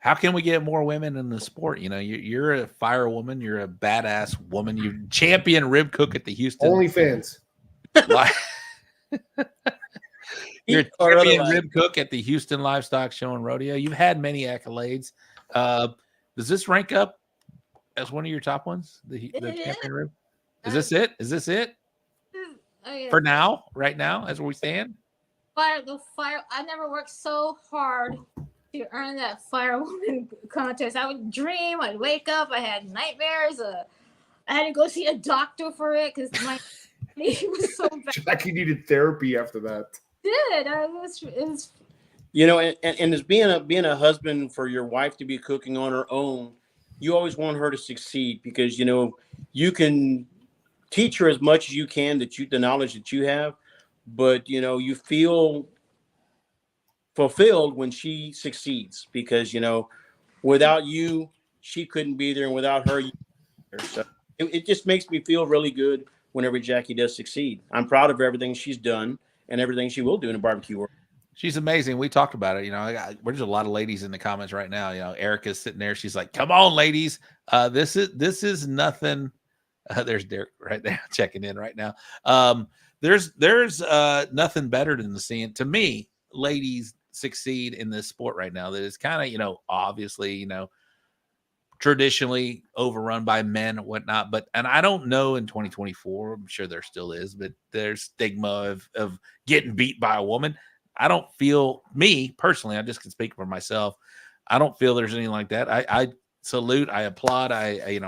how can we get more women in the sport? You're a fire woman. You're a badass woman. You champion rib cook at the Houston. OnlyFans. You're a champion rib cook at the Houston Livestock Show and Rodeo. You've had many accolades. Does this rank up as one of your top ones? The champion rib? Is this it? Is this it? Oh, yeah. For now, right now, as we stand? The fire. I never worked so hard to earn that firewoman contest. I would dream. I'd wake up. I had nightmares. I had to go see a doctor for it because my knee was so bad. Jackie needed therapy after that. It was and as being a husband, for your wife to be cooking on her own, you always want her to succeed, because you can teach her as much as you can, the knowledge that you have, but you feel fulfilled when she succeeds, because without you she couldn't be there, and without her so it just makes me feel really good whenever Jackie does succeed. I'm proud of everything she's done and everything she will do in the barbecue world. She's amazing. We talked about it. There's a lot of ladies in the comments right now. Erica's sitting there. She's like, "Come on, ladies. This is nothing." There's Derek right there checking in right now. There's nothing better than seeing, to me, ladies succeed in this sport right now. That is kind of obviously traditionally overrun by men and whatnot. And I don't know in 2024. I'm sure there still is, but there's stigma of getting beat by a woman. I don't feel, me personally, I just can speak for myself. I don't feel there's anything like that. I salute, I applaud, I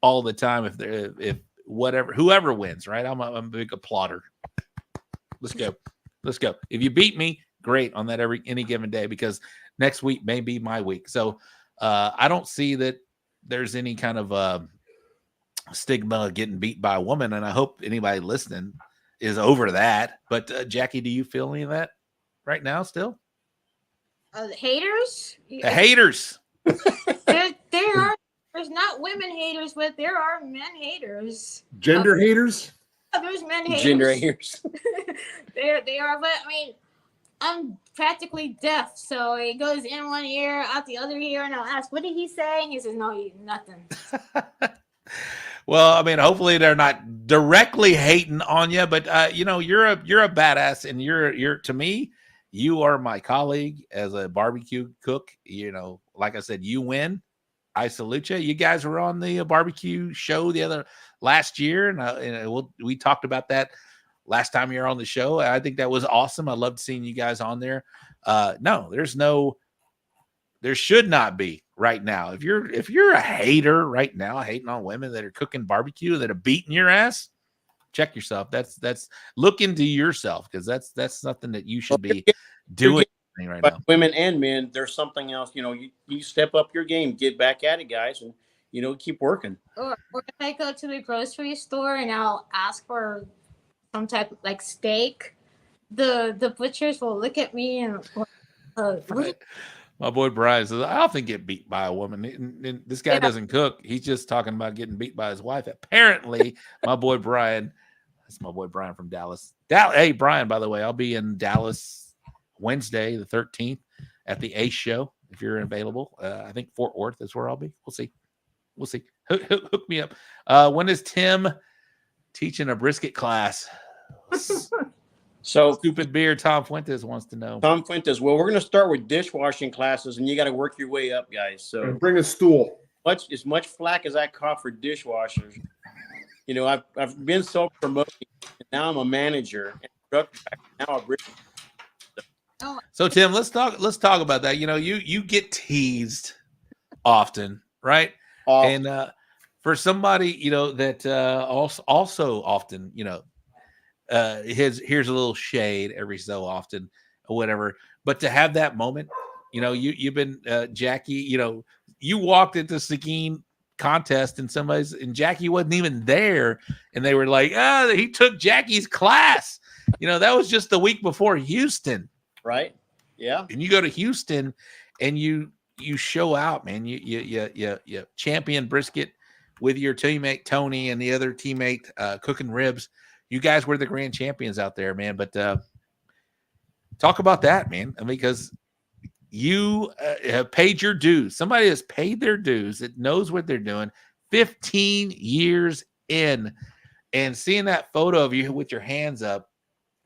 all the time. If whoever wins, right? I'm a big applauder. Let's go. Let's go. If you beat me, great on that any given day, because next week may be my week. So I don't see that there's any kind of stigma getting beat by a woman, and I hope anybody listening is over that. But Jackie, do you feel any of that right now still? The haters? The haters. There are. There's not women haters, but there are men haters. Gender haters? There's men haters. Gender haters. They are, but I mean, I'm practically deaf, so it goes in one ear, out the other ear, and I'll ask, "What did he say?" And he says, "No, nothing." Well, I mean, hopefully they're not directly hating on you, but you're a badass, and you're to me, you are my colleague as a barbecue cook. Like I said, you win. I salute you. You guys were on the barbecue show last year, and we talked about that last time you were on the show. I think that was awesome. I loved seeing you guys on there. There should not be right now. If you're a hater right now, hating on women that are cooking barbecue, that are beating your ass, check yourself. That's look into yourself, because that's something that you should be doing right now. Women and men, there's something else. You step up your game, get back at it, guys, and keep working. Or if I go to the grocery store and I'll ask for some type of like steak, the butchers will look at me and right. My boy Brian says, I often get beat by a woman. And this guy doesn't cook. He's just talking about getting beat by his wife. Apparently, my boy Brian, that's my boy Brian from Dallas. Hey, Brian, by the way, I'll be in Dallas Wednesday, the 13th, at the Ace Show, if you're available. I think Fort Worth is where I'll be. We'll see. Hook me up. When is Tim teaching a brisket class? So stupid beer. Tom Fuentes wants to know. Tom Fuentes. Well, we're going to start with dishwashing classes, and you got to work your way up, guys. So bring a stool. As much flack as I caught for dishwashers, I've been self-promoting, and now I'm a manager, and now a brisket. So Tim, let's talk about that. You get teased often, right? And for somebody that also often here's a little shade every so often or whatever, but to have that moment, you've been Jackie, you walked into Seguin contest and Jackie wasn't even there, and they were like, he took Jackie's class. That was just the week before Houston. Right. Yeah. And you go to Houston and you show out, man. You champion brisket with your teammate Tony and the other teammate cooking ribs. You guys were the grand champions out there, man. But talk about that, man. Because you have paid your dues. Somebody has paid their dues. It knows what they're doing. 15 years in, and seeing that photo of you with your hands up.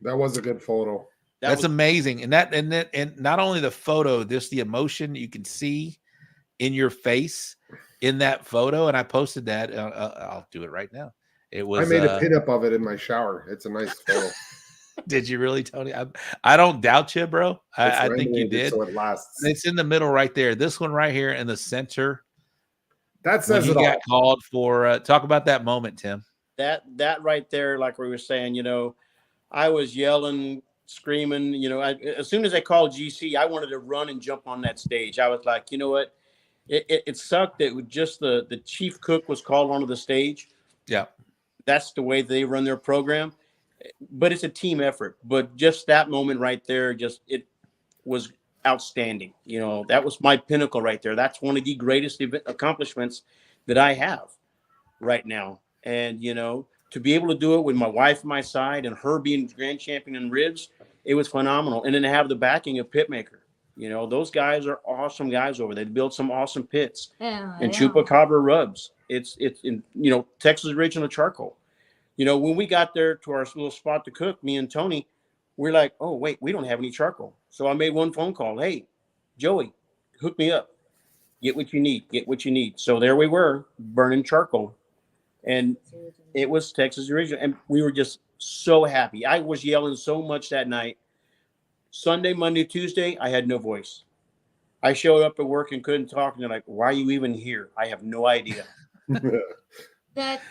That was a good photo. That's amazing. And not only the photo, just the emotion you can see in your face in that photo. And I posted that. I'll do it right now. It was. I made a pin up of it in my shower. It's a nice photo. Did you really, Tony? I don't doubt you, bro. I think you did. So it lasts. It's in the middle right there. This one right here in the center. That says it all. Got called for. Talk about that moment, Tim. That right there, like we were saying, I was yelling, screaming, as soon as I called GC, I wanted to run and jump on that stage. I was like, you know what? It sucked that just the chief cook was called onto the stage. Yeah. That's the way they run their program, but it's a team effort. But just that moment right there, it was outstanding. That was my pinnacle right there. That's one of the greatest accomplishments that I have right now. And, to be able to do it with my wife on my side and her being grand champion in ribs, it was phenomenal. And then to have the backing of Pitmaster. Those guys are awesome guys over there. They build some awesome pits and chupacabra rubs. It's in, Texas original charcoal. When we got there to our little spot to cook, me and Tony, we're like, oh, wait, we don't have any charcoal. So I made one phone call. Hey, Joey, hook me up. Get what you need. So there we were, burning charcoal. And it was Texas original. And we were just so happy. I was yelling so much that night. Sunday, Monday, Tuesday, I had no voice. I showed up at work and couldn't talk, and they're like, "Why are you even here?" I have no idea. That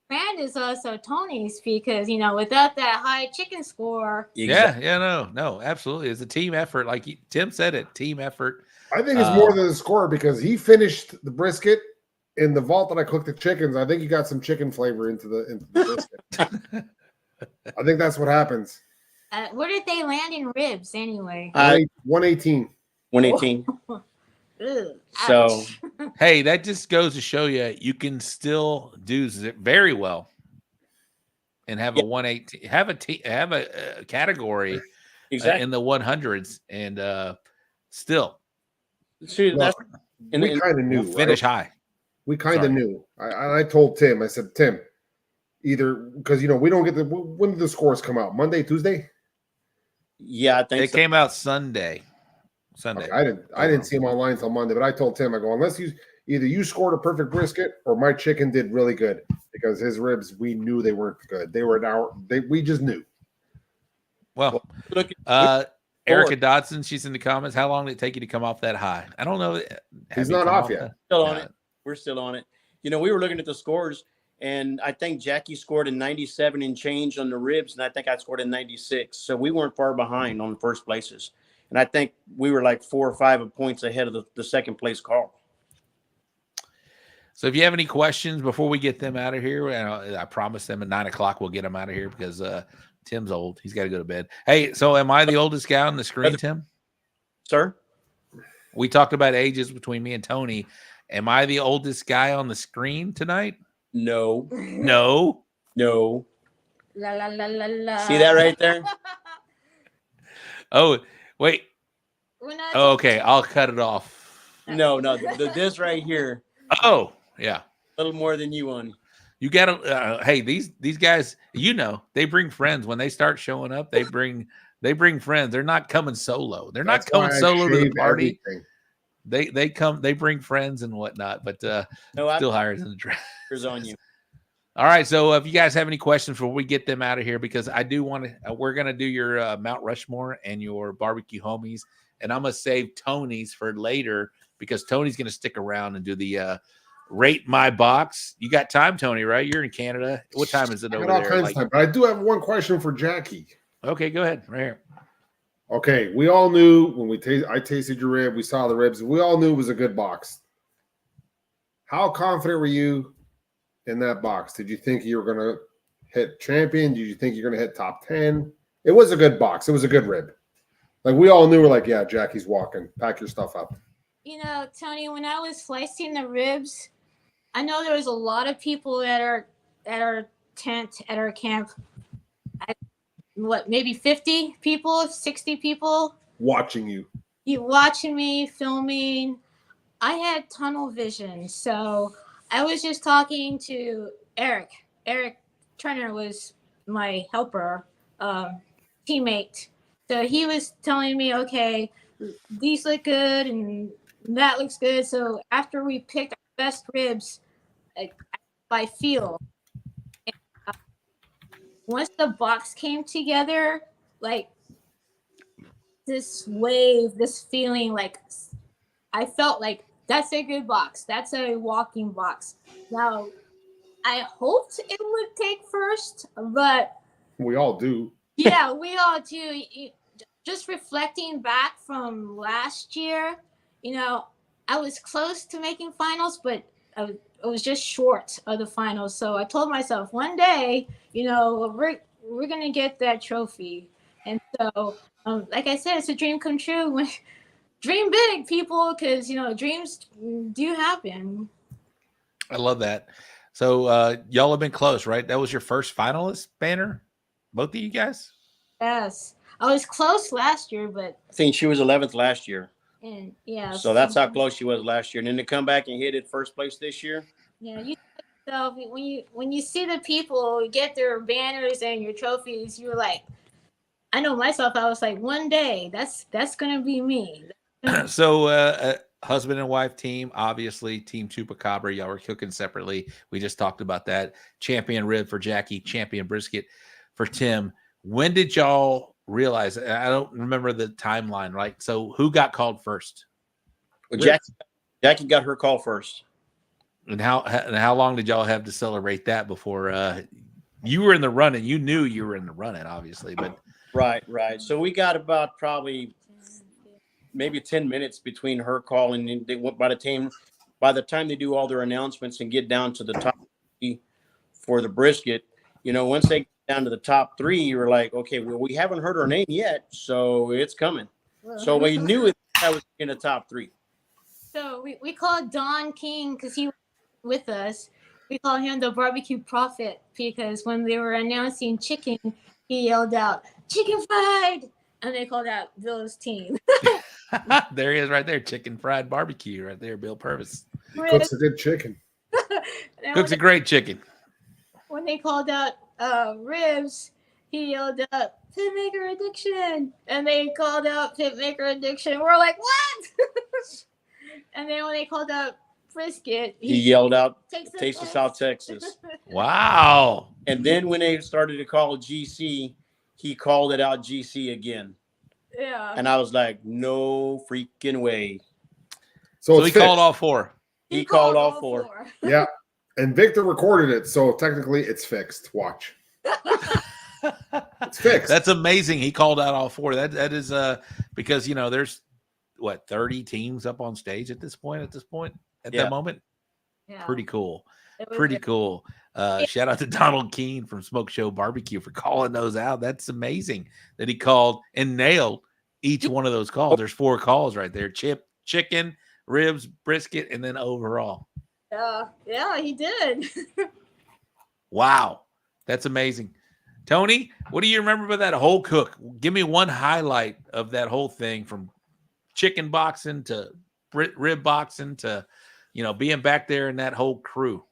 brand is also Tony's because without that high chicken score. Yeah, no, absolutely. It's a team effort, like Tim said it, team effort. I think it's more than the score because he finished the brisket in the vault that I cooked the chickens. I think he got some chicken flavor into the brisket. I think that's what happens. Where did they land in ribs anyway? 118. 118. Ugh, So, hey, that just goes to show you can still do very well and have a 118, have a category exactly in the 100s, and still. See, that's we kind of knew. Finish high. We kind of knew. I told Tim. I said, Tim, either because we don't get when did the scores come out? Monday, Tuesday? Yeah, I think it came out Sunday. Okay, I didn't see him online until Monday, but I told Tim, I go, unless either you scored a perfect brisket or my chicken did really good, because his ribs, we knew they weren't good. They were we just knew. Well, Erica Dodson, she's in the comments. How long did it take you to come off that high? I don't know. He's not off yet. Still on it. We're still on it. We were looking at the scores, and I think Jackie scored a 97 and change on the ribs, and I think I scored a 96. So we weren't far behind on the first places. And I think we were like 4 or 5 points ahead of the second place call. So if you have any questions before we get them out of here, I promise them at 9 o'clock we'll get them out of here because Tim's old. He's got to go to bed. Hey, so am I the oldest guy on the screen, Tim? Sir? We talked about ages between me and Tony. Am I the oldest guy on the screen tonight? No. No? No. La la la la la. See that right there? Oh, wait. Oh, okay. I'll cut it off. No. This right here. Oh, yeah. A little more than you on. You got to. Hey, these guys. They bring friends when they start showing up. They bring friends. They're not coming solo. They're not coming solo to the party. Everything. They come. They bring friends and whatnot. But still higher than the draft. On you. All right. So if you guys have any questions before we get them out of here, because I do want to, we're going to do your Mount Rushmore and your barbecue homies. And I'm going to save Tony's for later because Tony's going to stick around and do the rate my box. You got time, Tony, right? You're in Canada. What time is it over there? All kinds of time. But I do have one question for Jackie. Okay, go ahead. Right here. Okay. We all knew when I tasted your rib, we saw the ribs. We all knew it was a good box. How confident were you in that box? Did you think you were going to hit champion? Did you think you're going to hit top 10? It was a good box. It was a good rib. Like we all knew, we're like, yeah, Jackie's walking. Pack your stuff up. Tony, when I was slicing the ribs, I know there was a lot of people at our tent, at our camp. Maybe 50 people, 60 people? Watching you. You watching me, filming. I had tunnel vision, so I was just talking to Eric. Eric Turner was my helper, teammate. So he was telling me, okay, these look good and that looks good. So after we picked our best ribs by feel, once the box came together, like this wave, this feeling, like I felt like that's a good box. That's a walking box. Now, I hoped it would take first, but we all do. Yeah, we all do. Just reflecting back from last year, I was close to making finals, but I was just short of the finals. So I told myself one day, we're gonna get that trophy. And so, like I said, it's a dream come true. Dream big, people, because dreams do happen. I love that. So y'all have been close, right? That was your first finalist banner, both of you guys. Yes, I was close last year, but I think she was 11th last year. And yeah, so that's how close she was last year. And then to come back and hit it first place this year. Yeah, so when you see the people get their banners and your trophies, you're like, I know myself. I was like, one day that's gonna be me. So husband and wife team, obviously Team Chupacabra. Y'all were cooking separately. We just talked about that. Champion rib for Jackie, champion brisket for Tim. When did y'all realize. I don't remember the timeline, right? So who got called first? Well, Jackie got her call first. And how long did y'all have to celebrate that before you were in the running? You knew you were in the running, obviously, but Right. So we got about probably maybe 10 minutes between her call and they went by the time they do all their announcements and get down to the top 3 for the brisket. Once they get down to the top 3, you were like, okay, well, we haven't heard her name yet, so it's coming. So we knew that was in the top 3. So we called Don King because he was with us. We call him the barbecue prophet because when they were announcing chicken, he yelled out, "Chicken fried!" And they called out Bill's team. there he is right there. Chicken fried barbecue right there, Bill Purvis. He cooks a good chicken. Cooks a great chicken. When they called out ribs, he yelled out, "Pitmaker addiction!" And they called out Pitmaker addiction. We're like, what? And then when they called out brisket, he yelled out, "Taste of South Texas." Wow. And then when they started to call GC, he called it out GC again. Yeah. And I was like, no freaking way. So he called all 4. He called all 4. Yeah. And Victor recorded it, so technically it's fixed. Watch. It's fixed. That's amazing. He called out all 4. That is because there's 30 teams up on stage at this point at that moment. Yeah. Pretty cool. Cool. Shout out to Donald Keene from Smoke Show Barbecue for calling those out. That's amazing that he called and nailed each one of those calls. There's 4 calls right there: chicken, ribs, brisket, and then overall. Yeah, he did. Wow, that's amazing. Tony, what do you remember about that whole cook? Give me one highlight of that whole thing, from chicken boxing to rib boxing to being back there in that whole crew.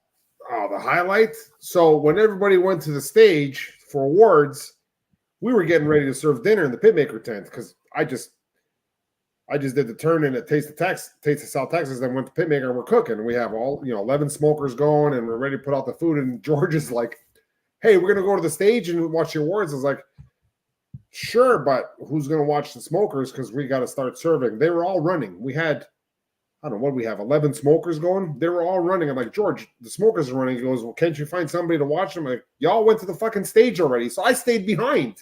Oh, the highlight. So when everybody went to the stage for awards, we were getting ready to serve dinner in the Pitmaker tent because I just did the turn in at Taste of South Texas, then went to Pitmaker and we're cooking. And we have all 11 smokers going and we're ready to put out the food. And George is like, "Hey, we're gonna go to the stage and watch the awards." I was like, "Sure, but who's gonna watch the smokers? Because we got to start serving." They were all running. We had, I don't know what we have, 11 smokers going. They were all running. I'm like, "George, the smokers are running." He goes, "Well, can't you find somebody to watch them?" I'm like, "Y'all went to the fucking stage already." So I stayed behind.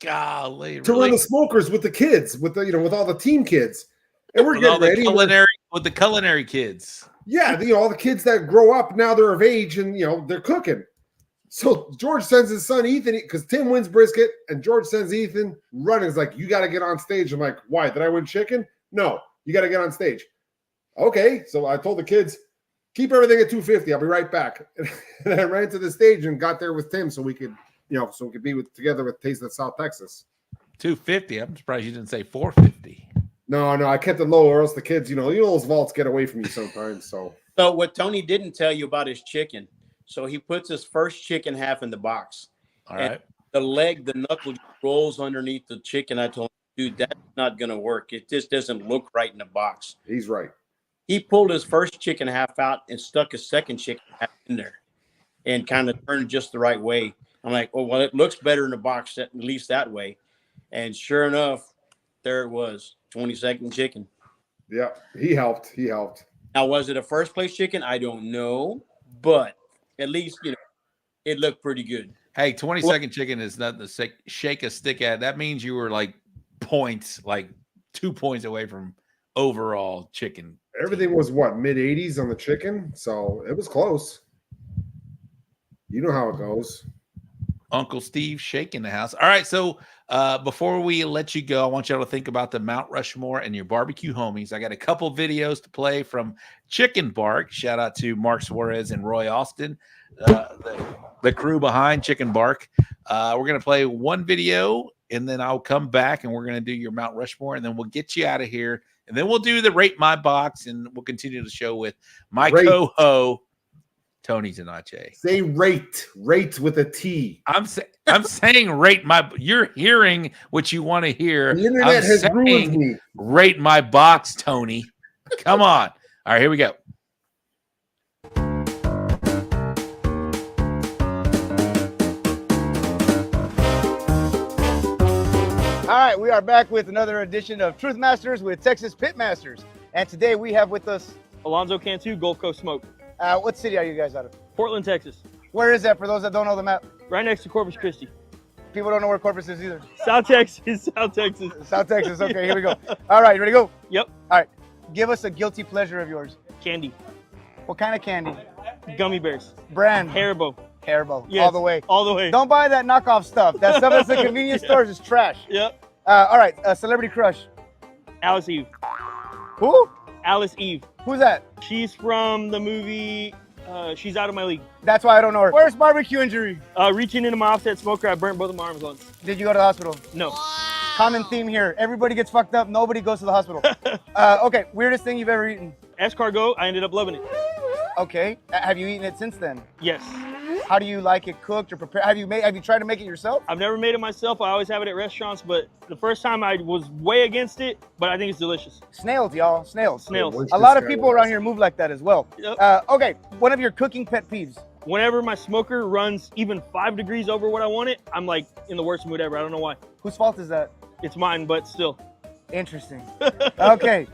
Golly, to run the smokers with the kids, with all the team kids. And we're getting ready. With the culinary kids. Yeah, all the kids that grow up now, they're of age and they're cooking. So George sends his son Ethan, because Tim wins brisket, and George sends Ethan running. He's like, "You got to get on stage." I'm like, "Why? Did I win chicken?" "No, you got to get on stage." Okay, so I told the kids, "Keep everything at 250. I'll be right back." And I ran to the stage and got there with Tim so we could, be together with Taste of South Texas. 250. I'm surprised you didn't say 450. No, I kept it low, or else the kids, those vaults get away from you sometimes. So what Tony didn't tell you about his chicken. So he puts his first chicken half in the box. All right. The knuckle rolls underneath the chicken. I told him, "Dude, that's not going to work. It just doesn't look right in the box." He's right. He pulled his first chicken half out and stuck his second chicken half in there and kind of turned it just the right way. I'm like, "Oh, well, it looks better in the box, at least that way." And sure enough, there it was, 22nd chicken. Yeah, he helped. Now, was it a first place chicken? I don't know, but at least, it looked pretty good. Hey, 22nd chicken is nothing to shake a stick at. That means you were like 2 points away from overall chicken. Everything was mid 80s on the chicken, so it was close. You know how it goes. Uncle Steve shaking the house. All right, so before we let you go, I want y'all to think about the Mount Rushmore and your barbecue homies. I got a couple videos to play from Chicken Bark. Shout out to Mark Suarez and Roy Austin, the crew behind Chicken Bark. We're going to play one video, and then I'll come back, and we're going to do your Mount Rushmore, and then we'll get you out of here, and then we'll do the Rate My Box, and we'll continue the show with my co-ho, Tony Tanache. Say rate with a T. I'm saying rate my. You're hearing what you want to hear. The internet has ruined me. Rate my box, Tony. Come on. All right, here we go. All right, we are back with another edition of Truth Masters with Texas Pitmasters. And today we have with us Alonzo Cantu, Gulf Coast Smoke. What city are you guys out of? Portland, Texas. Where is that for those that don't know the map? Right next to Corpus Christi. People don't know where Corpus is either. South Texas, South Texas. South Texas, okay, here we go. All right, ready to go? Yep. All right, give us a guilty pleasure of yours. Candy. What kind of candy? Gummy bears. Brand? Haribo. Haribo, Yes, all the way. all the way. Don't buy that knockoff stuff. That stuff that's at convenience stores is trash. Yep. All right, celebrity crush. Alice Eve. Who? Alice Eve. Who's that? She's from the movie She's Out of My League. That's why I don't know her. Worst barbecue injury? Reaching into my offset smoker, I burnt both of my arms once. Did you go to the hospital? No. Common theme here. Everybody gets fucked up. Nobody goes to the hospital. Okay, weirdest thing you've ever eaten? Escargot, I ended up loving it. Okay, have you eaten it since then? Yes. How do you like it cooked or prepared? Have you tried to make it yourself? I've never made it myself. I always have it at restaurants, but the first time I was way against it, but I think it's delicious. Snails, y'all. Snails. Snails. A lot of people around here move like that as well. Yep. Okay, one of your cooking pet peeves? Whenever my smoker runs even 5 degrees over what I want it, I'm like in the worst mood ever. I don't know why. Whose fault is that? It's mine, but still. Interesting. Okay,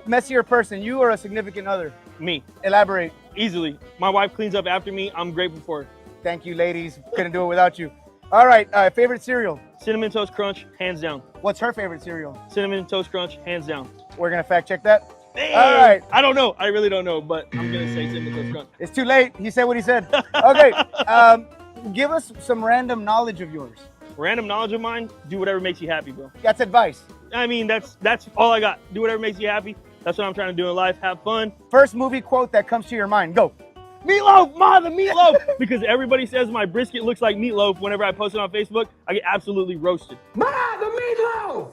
messier person, you or a significant other? Me. Elaborate. Easily. My wife cleans up after me. I'm grateful for her. Thank you, ladies. Couldn't do it without you. All right, favorite cereal? Cinnamon Toast Crunch, hands down. What's her favorite cereal? Cinnamon Toast Crunch, hands down. We're gonna fact check that. Hey, all right. I don't know. I really don't know, but I'm gonna say Cinnamon Toast Crunch. It's too late. He said what he said. Okay, give us some random knowledge of yours. Random knowledge of mine, do whatever makes you happy, bro. That's advice. I mean, that's all I got. Do whatever makes you happy. That's what I'm trying to do in life. Have fun. First movie quote that comes to your mind. Go. Meatloaf, Ma, the meatloaf. Because everybody says my brisket looks like meatloaf whenever I post it on Facebook. I get absolutely roasted. Ma, the meatloaf.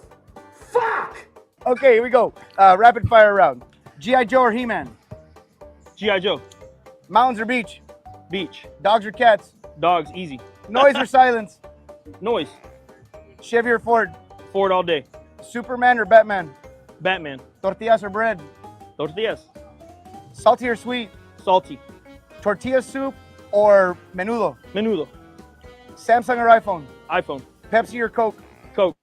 Fuck. Okay, here we go. Rapid fire round. G.I. Joe or He-Man? G.I. Joe. Mountains or beach? Beach. Dogs or cats? Dogs, easy. Noise or silence? Noise. Chevy or Ford? Ford all day. Superman or Batman? Batman. Tortillas or bread? Tortillas. Salty or sweet? Salty. Tortilla soup or menudo? Menudo. Samsung or iPhone? iPhone. Pepsi or Coke? Coke.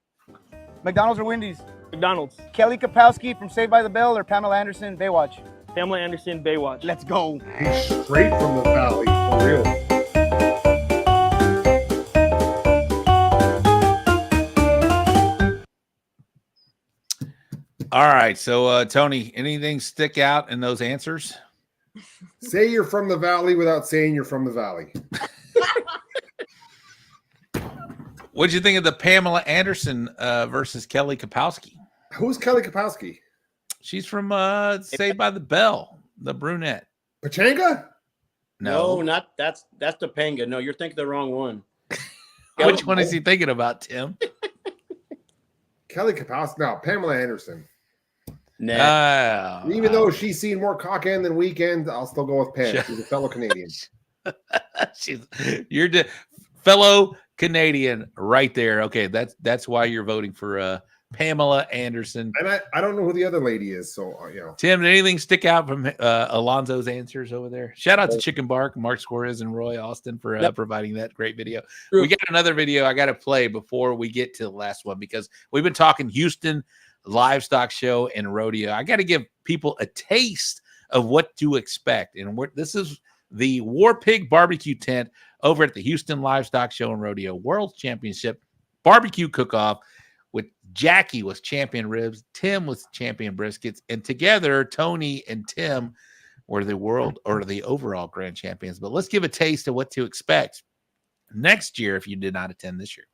McDonald's or Wendy's? McDonald's. Kelly Kapowski from Saved by the Bell or Pamela Anderson, Baywatch? Pamela Anderson, Baywatch. Let's go. Straight from the valley, for real. All right. So, Tony, anything stick out in those answers? Say you're from the valley without saying you're from the valley. What'd you think of the Pamela Anderson versus Kelly Kapowski? Who's Kelly Kapowski? She's from Saved by the Bell, the brunette. Pachanga? No, not that's Topanga. No, you're thinking the wrong one. Which one is he thinking about, Tim? Kelly Kapowski. No, Pamela Anderson. Nah. Even though she's seen more cock end than weekend, I'll still go with Pam. She's a fellow Canadian. You're the fellow Canadian right there. Okay, that's why you're voting for Pamela Anderson. And I don't know who the other lady is, so Tim, did anything stick out from Alonzo's answers over there? Shout out to Chicken Bark, Mark Suarez, and Roy Austin for providing that great video. We got another video I got to play before we get to the last one because we've been talking Houston Livestock Show and Rodeo. I got to give people a taste of what to expect. And this is the War Pig Barbecue Tent over at the Houston Livestock Show and Rodeo World Championship Barbecue Cook-Off with Jackie was champion ribs, Tim was champion briskets, and together Tony and Tim were the world or the overall grand champions. But let's give a taste of what to expect next year if you did not attend this year.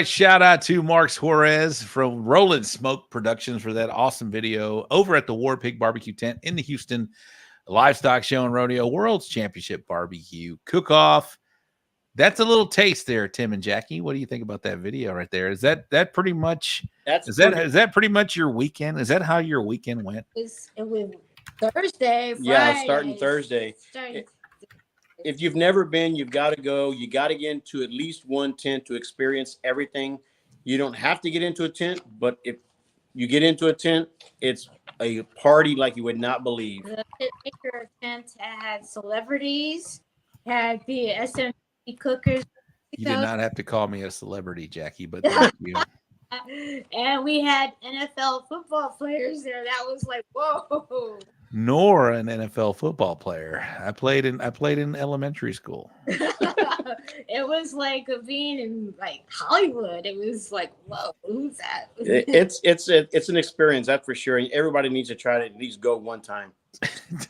right. Shout out to Mark Juarez from Rollin' Smoke Productions for that awesome video over at the War Pig Barbecue Tent in the Houston Livestock Show and Rodeo World's Championship Barbecue Cook-Off. That's a little taste there, Tim and Jackie. What do you think about that video right there? Is that pretty much is that pretty much your weekend? Is that how your weekend went? It was Thursday, Friday. Yeah, starting Thursday. If you've never been, you've got to go. You got to get into at least one tent to experience everything. You don't have to get into a tent, but if you get into a tent, it's a party like you would not believe. The Pitmaster tent had celebrities, had the SMC cookers. You did not have to call me a celebrity, Jackie, but thank you. And we had NFL football players there. That was like, whoa. Nor an NFL football player. I played in elementary school. It was like being in like Hollywood. It was like, whoa, who's that? It's an experience, that's for sure. And everybody needs to try to at least go one time.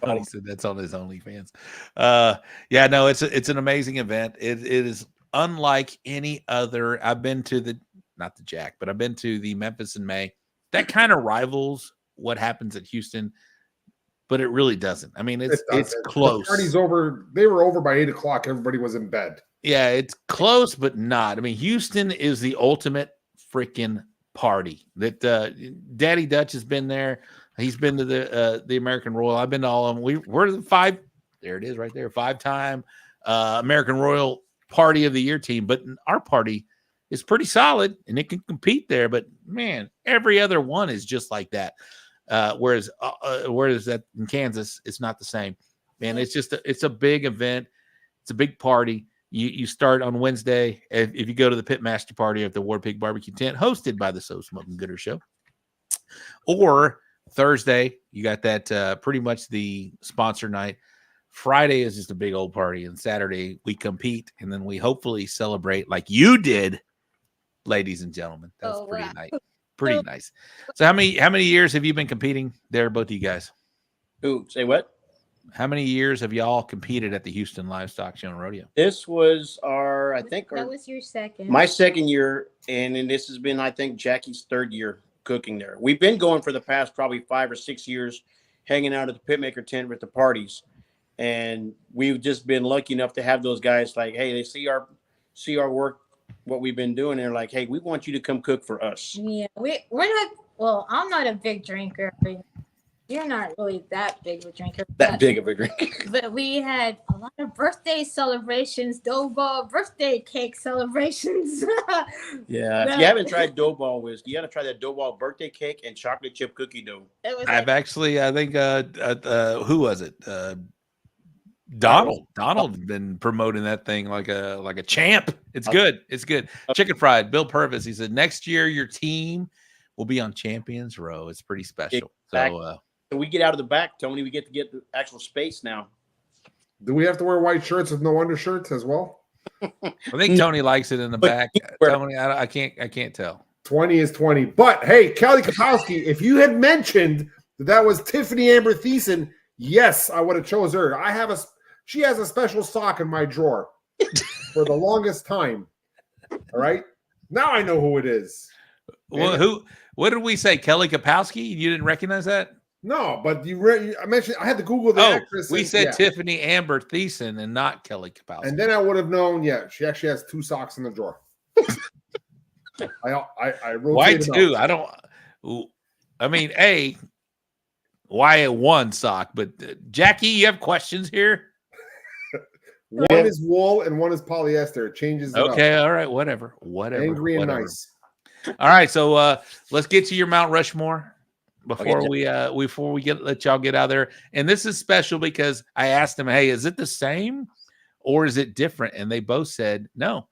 Tony said that's on his OnlyFans. Yeah, no, it's an amazing event. It is unlike any other. I've been to not the Jack, but I've been to the Memphis in May. That kind of rivals what happens at Houston, but it really doesn't. I mean, it's close. The party's over. They were over by 8 o'clock. Everybody was in bed. Yeah, it's close, but not. I mean, Houston is the ultimate freaking party. That Daddy Dutch has been there. He's been to the American Royal. I've been to all of them. We're the five. There it is, right there. 5-time American Royal Party of the Year team. But our party is pretty solid, and it can compete there. But man, every other one is just like that. Whereas that in Kansas, it's not the same. Man, it's a big event. It's a big party. You start on Wednesday if you go to the Pitmaster party at the War Pig Barbecue Tent, hosted by the So Smoking Gooder Show, or Thursday you got that pretty much the sponsor night. Friday is just a big old party, and Saturday we compete, and then we hopefully celebrate like you did, ladies and gentlemen. That's pretty nice. Pretty nice. So how many years have you been competing there, both of you guys? Ooh, say what? How many years have y'all competed at the Houston Livestock Show and Rodeo? This was that was your second. My second year, and this has been, I think, Jackie's third year cooking there. We've been going for the past probably 5 or 6 years, hanging out at the Pitmaker tent with the parties, and we've just been lucky enough to have those guys like, hey, they see our work, what we've been doing, and they're like, hey, we want you to come cook for us. Yeah, we're not. Well, I'm not a big drinker. You're not really that big of a drinker. Big of a drinker. But we had a lot of birthday celebrations, dough ball birthday cake celebrations. Yeah, if you haven't tried dough ball whiskey, you got to try that dough ball birthday cake and chocolate chip cookie dough. I've actually, I think, who was it? Donald's been promoting that thing like a champ. It's good. It's good. Chicken fried. Bill Purvis. He said next year your team will be on Champions Row. It's pretty special. So we get out of the back, Tony. We get to get the actual space now. Do we have to wear white shirts with no undershirts as well? I think Tony likes it in the back. Tony, I can't tell. 20 is 20. But hey, Kelly Kapowski, if you had mentioned that was Tiffany Amber Thiessen, yes, I would have chose her. She has a special sock in my drawer for the longest time. All right. Now I know who it is. Well, what did we say? Kelly Kapowski? You didn't recognize that? No, but I mentioned I had to Google the actress. We said Tiffany Amber Thiessen and not Kelly Kapowski. And then I would have known. Yeah, she actually has 2 socks in the drawer. I why 2? I don't. I mean, why 1 sock? But Jackie, you have questions here. One is wool and one is polyester. It changes. Okay, all right, whatever. Angry and nice. All right, so let's get to your Mount Rushmore before we let y'all get out of there. And this is special because I asked them, hey, is it the same or is it different? And they both said, no,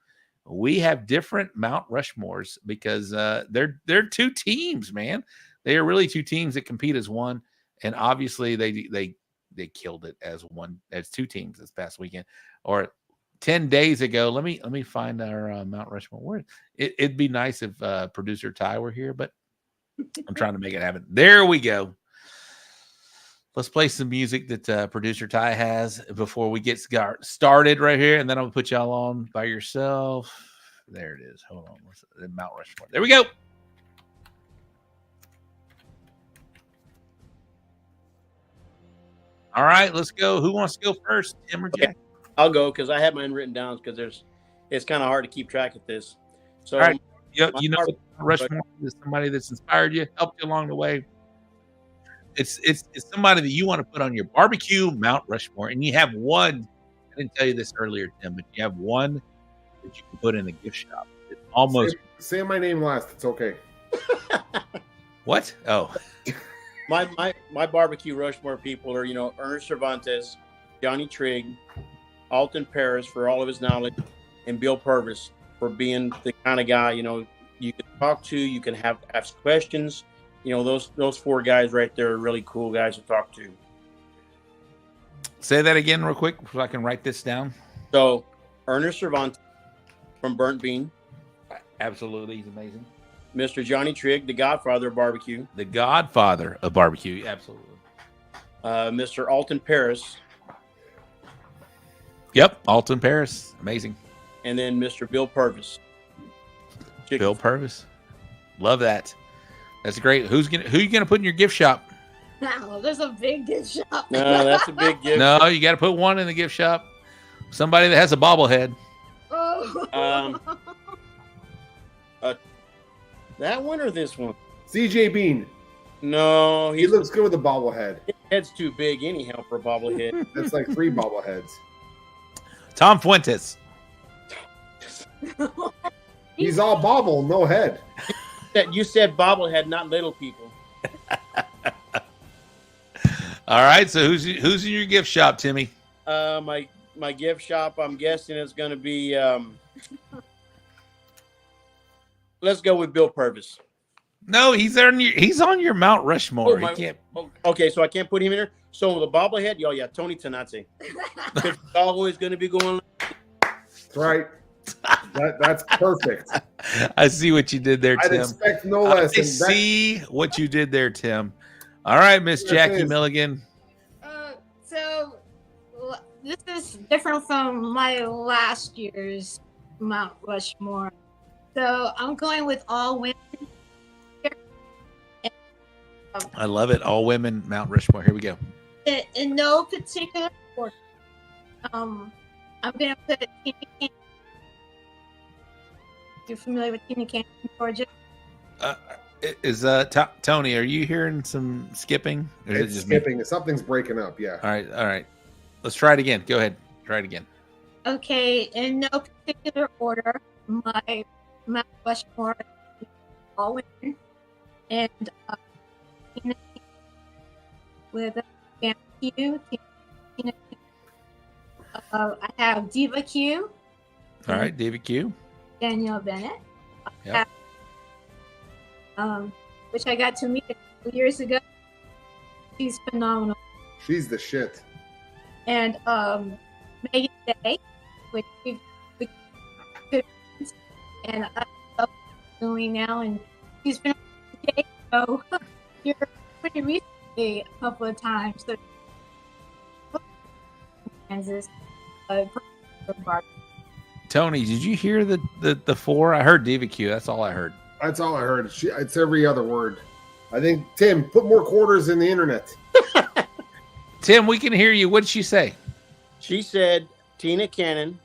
we have different Mount Rushmores because they're 2 teams, man. They are really 2 teams that compete as one, and obviously they killed it as 2 teams this past weekend or 10 days ago. Let me find our Mount Rushmore. It'd be nice if producer Ty were here, but I'm trying to make it happen. There we go. Let's play some music that producer Ty has before we get started right here, and then I'll put y'all on by yourself. There it is. Hold on. What's the Mount Rushmore? There we go. All right, let's go. Who wants to go first, Tim or Jack? I'll go because I have mine written down because it's kind of hard to keep track of this. So, all right. You know, Rushmore is somebody that's inspired you, helped you along the way. It's somebody that you want to put on your barbecue Mount Rushmore, and you have one. I didn't tell you this earlier, Tim, but you have one that you can put in the gift shop. It's almost say my name last. It's okay. What? Oh, my barbecue Rushmore people are Ernest Cervantes, Johnny Trigg, Alton Paris for all of his knowledge, and Bill Purvis for being the kind of guy you can talk to, you can ask questions. Those four guys right there are really cool guys to talk to. Say that again real quick so I can write this down. So, Ernest Cervantes from Burnt Bean. Absolutely. He's amazing. Mr. Johnny Trigg, the godfather of barbecue. The godfather of barbecue. Absolutely. Mr. Alton Paris. Yep. Alton Paris. Amazing. And then Mr. Bill Purvis. Bill Purvis. Love that. That's great. Who you gonna put in your gift shop? No, there's a big gift shop. No, that's a big gift. No, you got to put one in the gift shop. Somebody that has a bobblehead. Oh. That one or this one? CJ Bean. No, he looks good with a bobblehead. His head's too big anyhow for a bobblehead. That's like 3 bobbleheads. Tom Fuentes. He's all bobble, no head. You said bobblehead, not little people. All right, so who's in your gift shop, Timmy? My gift shop, I'm guessing is going to be. Let's go with Bill Purvis. No, he's on your Mount Rushmore. Okay, so I can't put him in there. So the bobblehead, yeah, Tony Tenace. It's always going to be going. That's right. That's perfect. I see what you did there, Tim. I'd expect no less. I see what you did there, Tim. All right, Miss Jackie Milligan. So this is different from my last year's Mount Rushmore. So I'm going with all women. I love it. All women Mount Rushmore. Here we go. In no particular order. I'm going to put Tina Cannon. You're familiar with Tina Cannon, Georgia? Is Tony, are you hearing some skipping? Or is it's it just skipping. Me? Something's breaking up, yeah. All right. Let's try it again. Go ahead. Try it again. Okay, in no particular order, my Mount Rushmore is all women. And Tina with BBQ. I have Diva Q. All right, Diva Q. Danielle Bennett. Yep. Which I got to meet a couple years ago. She's phenomenal. She's the shit. And Megan Day, which we've and I love doing now, and she's been on the show here pretty recently a couple of times. So Kansas, Tony, did you hear the four? I heard Diva Q. That's all I heard. That's all I heard. It's every other word. I think, Tim, put more quarters in the internet. Tim, we can hear you. What did she say? She said Tina Cannon.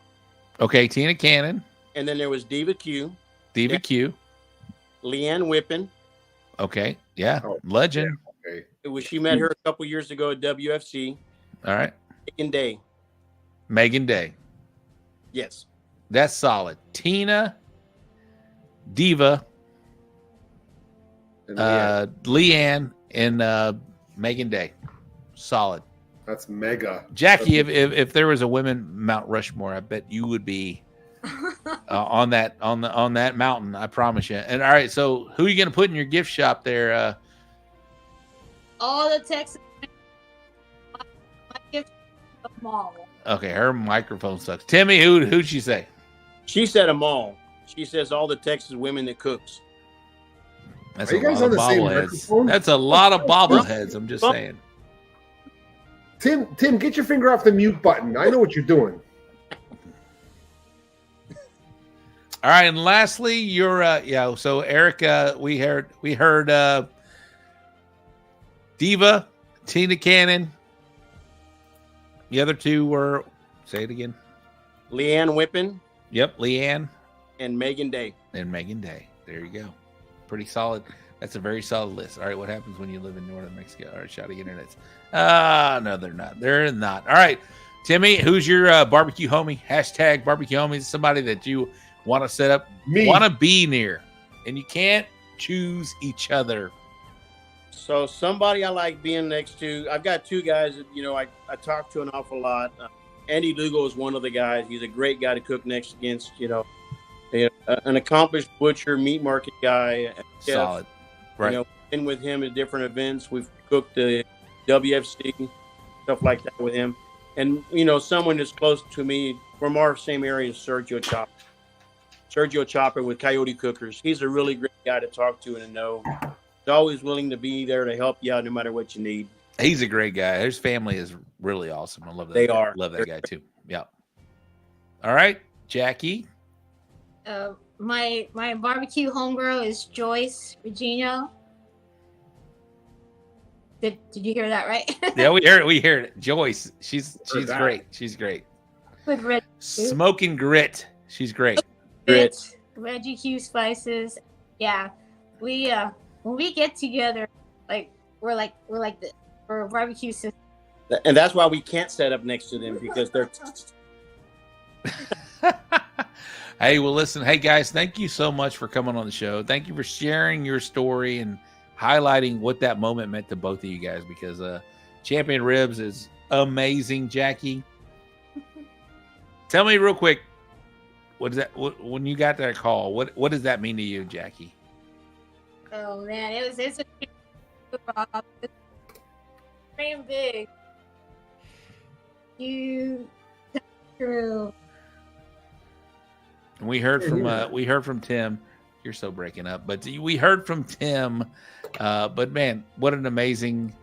Okay, Tina Cannon. And then there was Diva Q. Diva Q. Leanne Whippen. Okay, yeah, legend. Yeah. Okay. She met her a couple years ago at WFC. All right. Megan Day. Megan Day. Yes. That's solid. Tina, Diva, Leanne, and Megan Day. Solid. That's mega. Jackie, if there was a women Mount Rushmore, I bet you would be on that mountain. I promise you. And all right, so who are you going to put in your gift shop there? All the Texas. My gift mall. Okay, her microphone sucks. Timmy, who'd she say? She said them all. She says all the Texas women that cooks. That's Are a you guys lot on of the same bobbleheads. microphone? That's a lot of bobbleheads. I'm just saying. Tim, get your finger off the mute button. I know what you're doing. All right, and lastly, you're so Eric, we heard Diva, Tina Cannon. The other two were, say it again. Leanne Whippen. Yep, Leanne. And Megan Day. And Megan Day. There you go. Pretty solid. That's a very solid list. All right, what happens when you live in northern Mexico? All right, shouting internets. No, they're not. They're not. All right, Timmy, who's your barbecue homie? Hashtag barbecue homie. Somebody that you want to set up, want to be near, and you can't choose each other. So somebody I like being next to, I've got two guys that, I talk to an awful lot. Andy Lugo is one of the guys. He's a great guy to cook next against, an accomplished butcher, meat market guy. Solid. Right. Been with him at different events. We've cooked the WFC, stuff like that with him. And, someone that's close to me from our same area is Sergio Chopper. Sergio Chopper with Coyote Cookers. He's a really great guy to talk to and to know. He's always willing to be there to help you out no matter what you need. He's a great guy. His family is really awesome. I love that. They are. Love that guy too. Yeah. All right, Jackie. My barbecue homegirl is Joyce Regino. Did you hear that right? Yeah, we heard it. We heard it. Joyce. She's great. She's great. With red smoking grit. She's great. Grit. Reggie Q spices. Yeah. We when we get together, we're like this. We're a barbecue system. And that's why we can't set up next to them, because they're Hey, well, listen. Hey, guys, thank you so much for coming on the show. Thank you for sharing your story and highlighting what that moment meant to both of you guys, because Champion Ribs is amazing. Jackie, tell me real quick, what is that? When you got that call, what does that mean to you, Jackie? Oh man, it's a dream big. You true. And we heard from Tim. You're so breaking up, but we heard from Tim. But man, what an amazing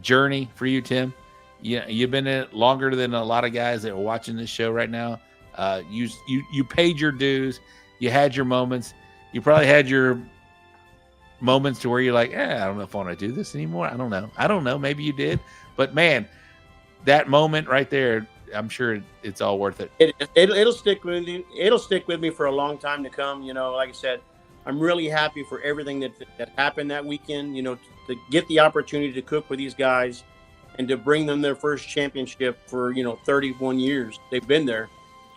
journey for you, Tim. You've been in it longer than a lot of guys that are watching this show right now. You paid your dues. You had your moments. You probably had your moments to where you're like, I don't know if I want to do this anymore. I don't know. Maybe you did, but man, that moment right there, I'm sure it's all worth it. It'll stick with you. It'll stick with me for a long time to come. Like I said, I'm really happy for everything that happened that weekend. To get the opportunity to cook with these guys and to bring them their first championship for 31 years. They've been there.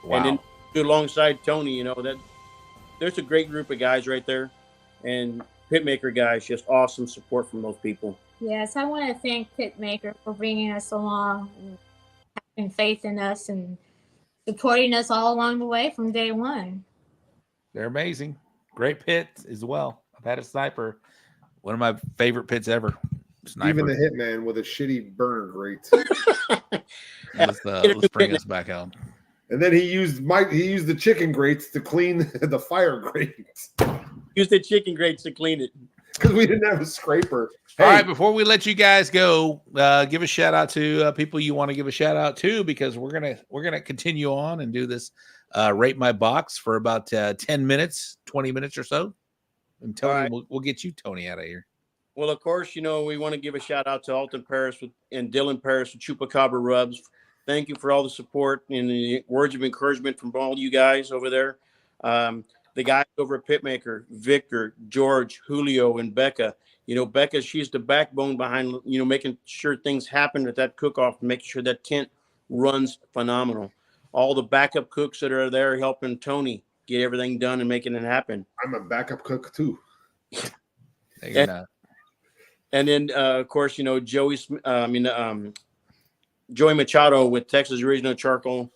Wow. And then do alongside Tony, that there's a great group of guys right there, and Pitmaker guys, just awesome support from those people. Yes, I want to thank Pitmaker for bringing us along and having faith in us and supporting us all along the way from day one. They're amazing. Great pits as well. I've had a sniper, one of my favorite pits ever. Sniper. Even the Hitman with a shitty burner grate. Let's bring us back on. And then he used the chicken grates to clean the fire grates. Use the chicken grates to clean it because we didn't have a scraper. Hey. All right, before we let you guys go, give a shout out to people you want to give a shout out to, because we're gonna continue on and do this rate my box for about 10 minutes, 20 minutes or so. And Tony, right. we'll get you Tony out of here. Well, of course, we want to give a shout out to Alton Paris and Dylan Paris with Chupacabra Rubs. Thank you for all the support and the words of encouragement from all you guys over there. The guys over at Pitmaker, Victor, George, Julio, and Becca. Becca, she's the backbone behind, making sure things happen at that cook-off and making sure that tent runs phenomenal. All the backup cooks that are there helping Tony get everything done and making it happen. I'm a backup cook too. And then, of course, Joey Machado with Texas Original Charcoal,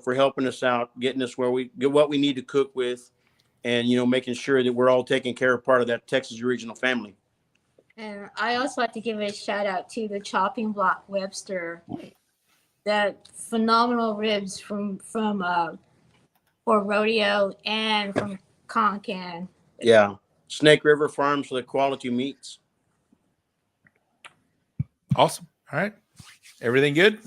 for helping us out, getting us where we get what we need to cook with, and, making sure that we're all taking care of part of that Texas Regional family. And I also like to give a shout out to the Chopping Block Webster. That phenomenal ribs from for Rodeo and from Concan. Yeah. Snake River Farms for the quality meats. Awesome. All right. Everything good?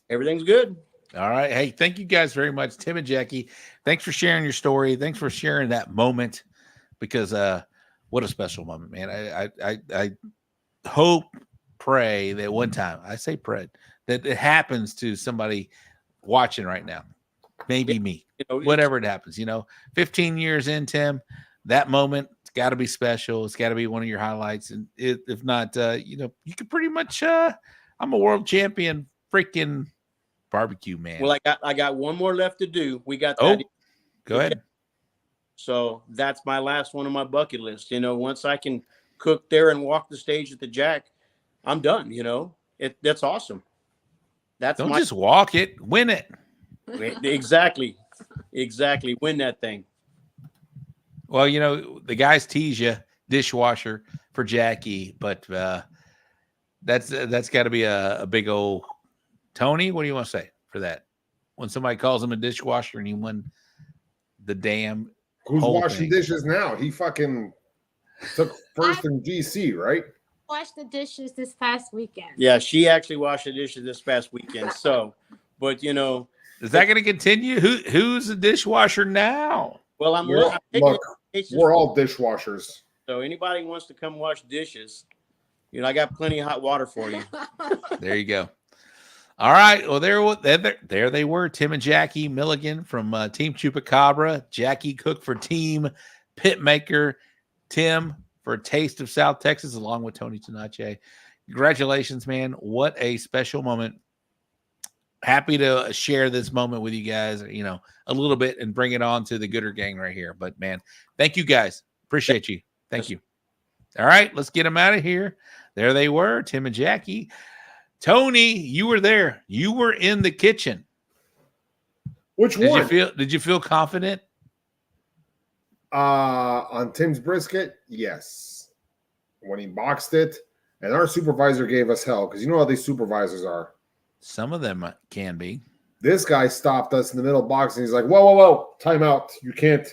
Everything's good. All right. Hey, thank you guys very much, Tim and Jackie. Thanks for sharing your story. Thanks for sharing that moment, because what a special moment, man. I hope, pray that one time, I say pray, that it happens to somebody watching right now. Maybe me. Whatever it happens, 15 years in, Tim, that moment, it's got to be special. It's got to be one of your highlights. And if not, you could pretty much, I'm a world champion freaking barbecue man. Well, I got one more left to do. We got Oh, that. go ahead. So that's my last one on my bucket list. Once I can cook there and walk the stage at the Jack, I'm done. That's awesome. Don't just walk it, win it. Exactly. Win that thing. Well, the guys tease you, dishwasher for Jackie, but that's got to be a big old Tony. What do you want to say for that? When somebody calls him a dishwasher and he won the damn who's whole washing thing. dishes now? He fucking took first in GC, right? Washed the dishes this past weekend. Yeah, she actually washed the dishes this past weekend. So, but is that going to continue? Who's the dishwasher now? Well, we're all dishwashers. So anybody who wants to come wash dishes, I got plenty of hot water for you. There you go. All right. Well, there they were, Tim and Jackie Milligan from Team Chupacabra, Jackie Cook for Team Pitmaker, Tim for Taste of South Texas, along with Tony Tenace. Congratulations, man. What a special moment. Happy to share this moment with you guys, a little bit and bring it on to the Gooder gang right here. But, man, thank you guys. Appreciate you. Thank you. All right, let's get them out of here. There they were, Tim and Jackie. Tony, you were there. You were in the kitchen. Which one? Did you feel confident? On Tim's brisket, yes. When he boxed it, and our supervisor gave us hell, because you know how these supervisors are. Some of them can be. This guy stopped us in the middle of boxing. He's like, whoa, time out. You can't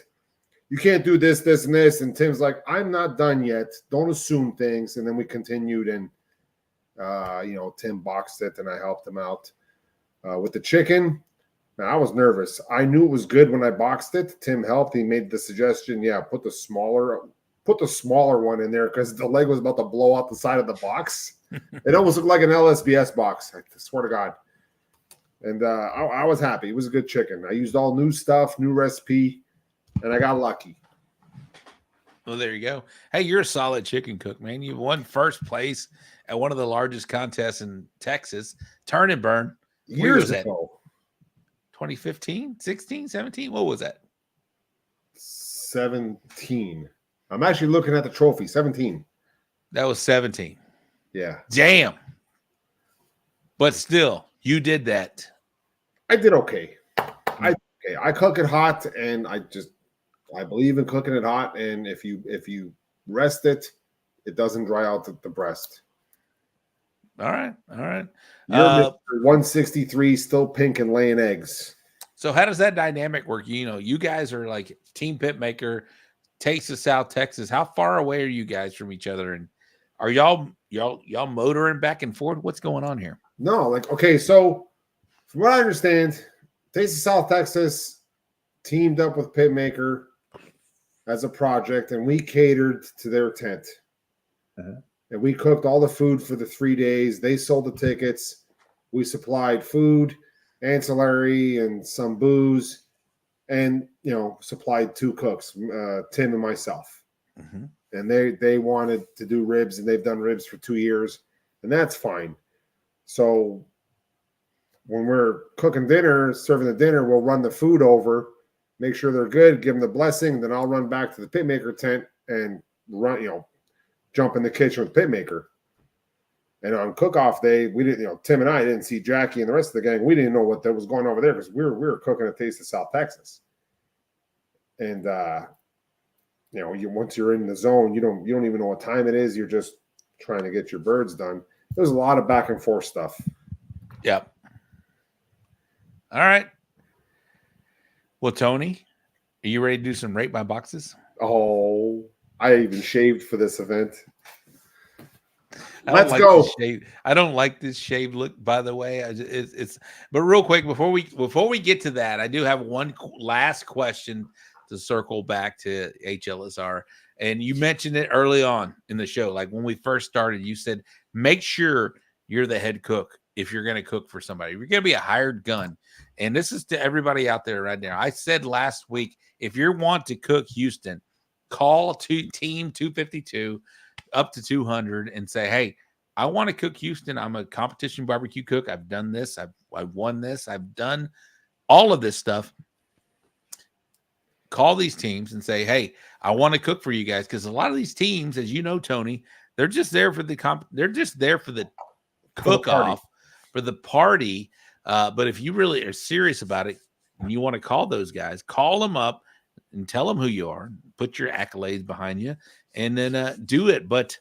do this, this, and this. And Tim's like, I'm not done yet. Don't assume things. And then we continued, and Tim boxed it, and I helped him out. With the chicken, now, I was nervous. I knew it was good when I boxed it. Tim helped. He made the suggestion, put the smaller one in there, because the leg was about to blow out the side of the box. It almost looked like an LSBS box, I swear to God. And I was happy. It was a good chicken. I used all new stuff, new recipe, and I got lucky. Well, there you go. Hey, you're a solid chicken cook, man. You won first place at one of the largest contests in Texas, Turn and Burn. Years ago. 2015, 16, 17? What was that? 17. I'm actually looking at the trophy. 17. That was 17. Yeah. Damn. But still, you did that. I did okay. I cook it hot, and I believe in cooking it hot. And if you rest it, it doesn't dry out the breast. All right. You're Mr. 163, still pink and laying eggs. So how does that dynamic work? You guys are like Team Pitmaker, Taste of South Texas. How far away are you guys from each other? And are y'all motoring back and forth? What's going on here? No, okay, so from what I understand, Taste of South Texas teamed up with Pitmaker as a project, and we catered to their tent. Uh-huh. And we cooked all the food for the 3 days. They sold the tickets. We supplied food, ancillary, and some booze, and supplied 2 cooks, Tim and myself. Mm-hmm. And they wanted to do ribs, and they've done ribs for 2 years, and that's fine. So when we're cooking dinner, serving the dinner, we'll run the food over, make sure they're good, give them the blessing, then I'll run back to the Pitmaker tent and run, jump in the kitchen with Pitmaker. And on cook-off day, we didn't, Tim and I didn't see Jackie and the rest of the gang. We didn't know what was going on over there, because we were cooking a Taste of South Texas. And once you're in the zone, you don't even know what time it is. You're just trying to get your birds done. There's a lot of back and forth stuff. Yep. All right. Well, Tony, are you ready to do some rate my boxes? Oh, I even shaved for this event. Let's go. I don't like this shaved look, by the way. But real quick before we get to that, I do have one last question to circle back to HLSR. And you mentioned it early on in the show, like when we first started. You said make sure you're the head cook if you're going to cook for somebody. You're going to be a hired gun, and this is to everybody out there right now. I said last week, if you want to cook Houston, call Team 252 up to 200 and say, hey, I want to cook Houston. I'm a competition barbecue cook. I've done this. I've won this. I've done all of this stuff. Call these teams and say, hey, I want to cook for you guys. Because a lot of these teams, as you know, Tony, they're just there for they're just there for the cook-off, for the party. But if you really are serious about it and you want to call those guys, call them up and tell them who you are, put your accolades behind you, and then do it. But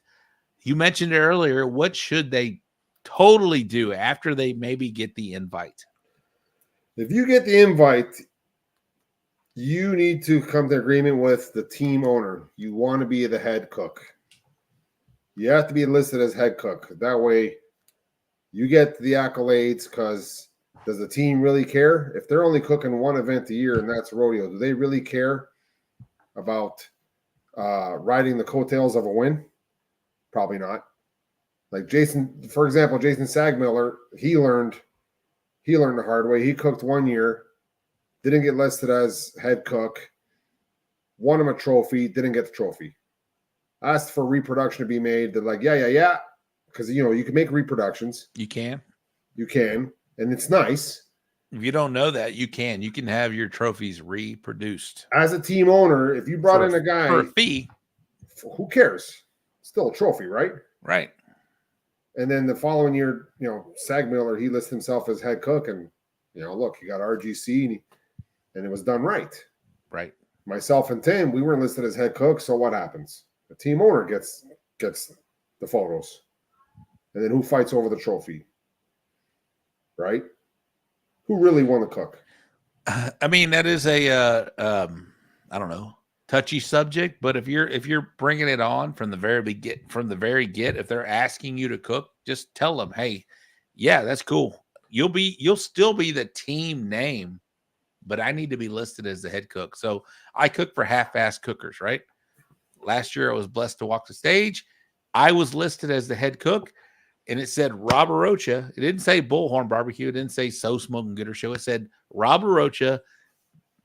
you mentioned it earlier. What should they totally do after they maybe get the invite? If you get the invite, you need to come to agreement with the team owner. You want to be the head cook. You have to be listed as head cook. That way you get the accolades, because does the team really care? If they're only cooking one event a year and that's rodeo, do they really care about riding the coattails of a win? Probably not. Like Jason, for example, Jason Sagmiller, he learned the hard way. He cooked 1 year, didn't get listed as head cook, won him a trophy, didn't get the trophy. Asked for reproduction to be made. They're like, yeah. Because, you can make reproductions. You can. And it's nice. If you don't know that, you can. You can have your trophies reproduced. As a team owner, if you brought in a guy. For a fee. Who cares? Still a trophy, right? Right. And then the following year, Sagmiller, he lists himself as head cook. And, look, he got RGC and it was done right. Right. Myself and Tim, we weren't listed as head cook. So what happens? The team owner gets the photos. And then who fights over the trophy? Right? Who really won the cook? I mean, that is a I don't know, touchy subject. But if you're bringing it on from the very get, if they're asking you to cook, just tell them, hey, yeah, that's cool. You'll still be the team name, but I need to be listed as the head cook. So I cook for half-ass cookers, right? Last year I was blessed to walk the stage. I was listed as the head cook. And it said Rob Arocha. It didn't say Bullhorn Barbecue. It didn't say So Smoking Gooder Show. It said Rob Arocha,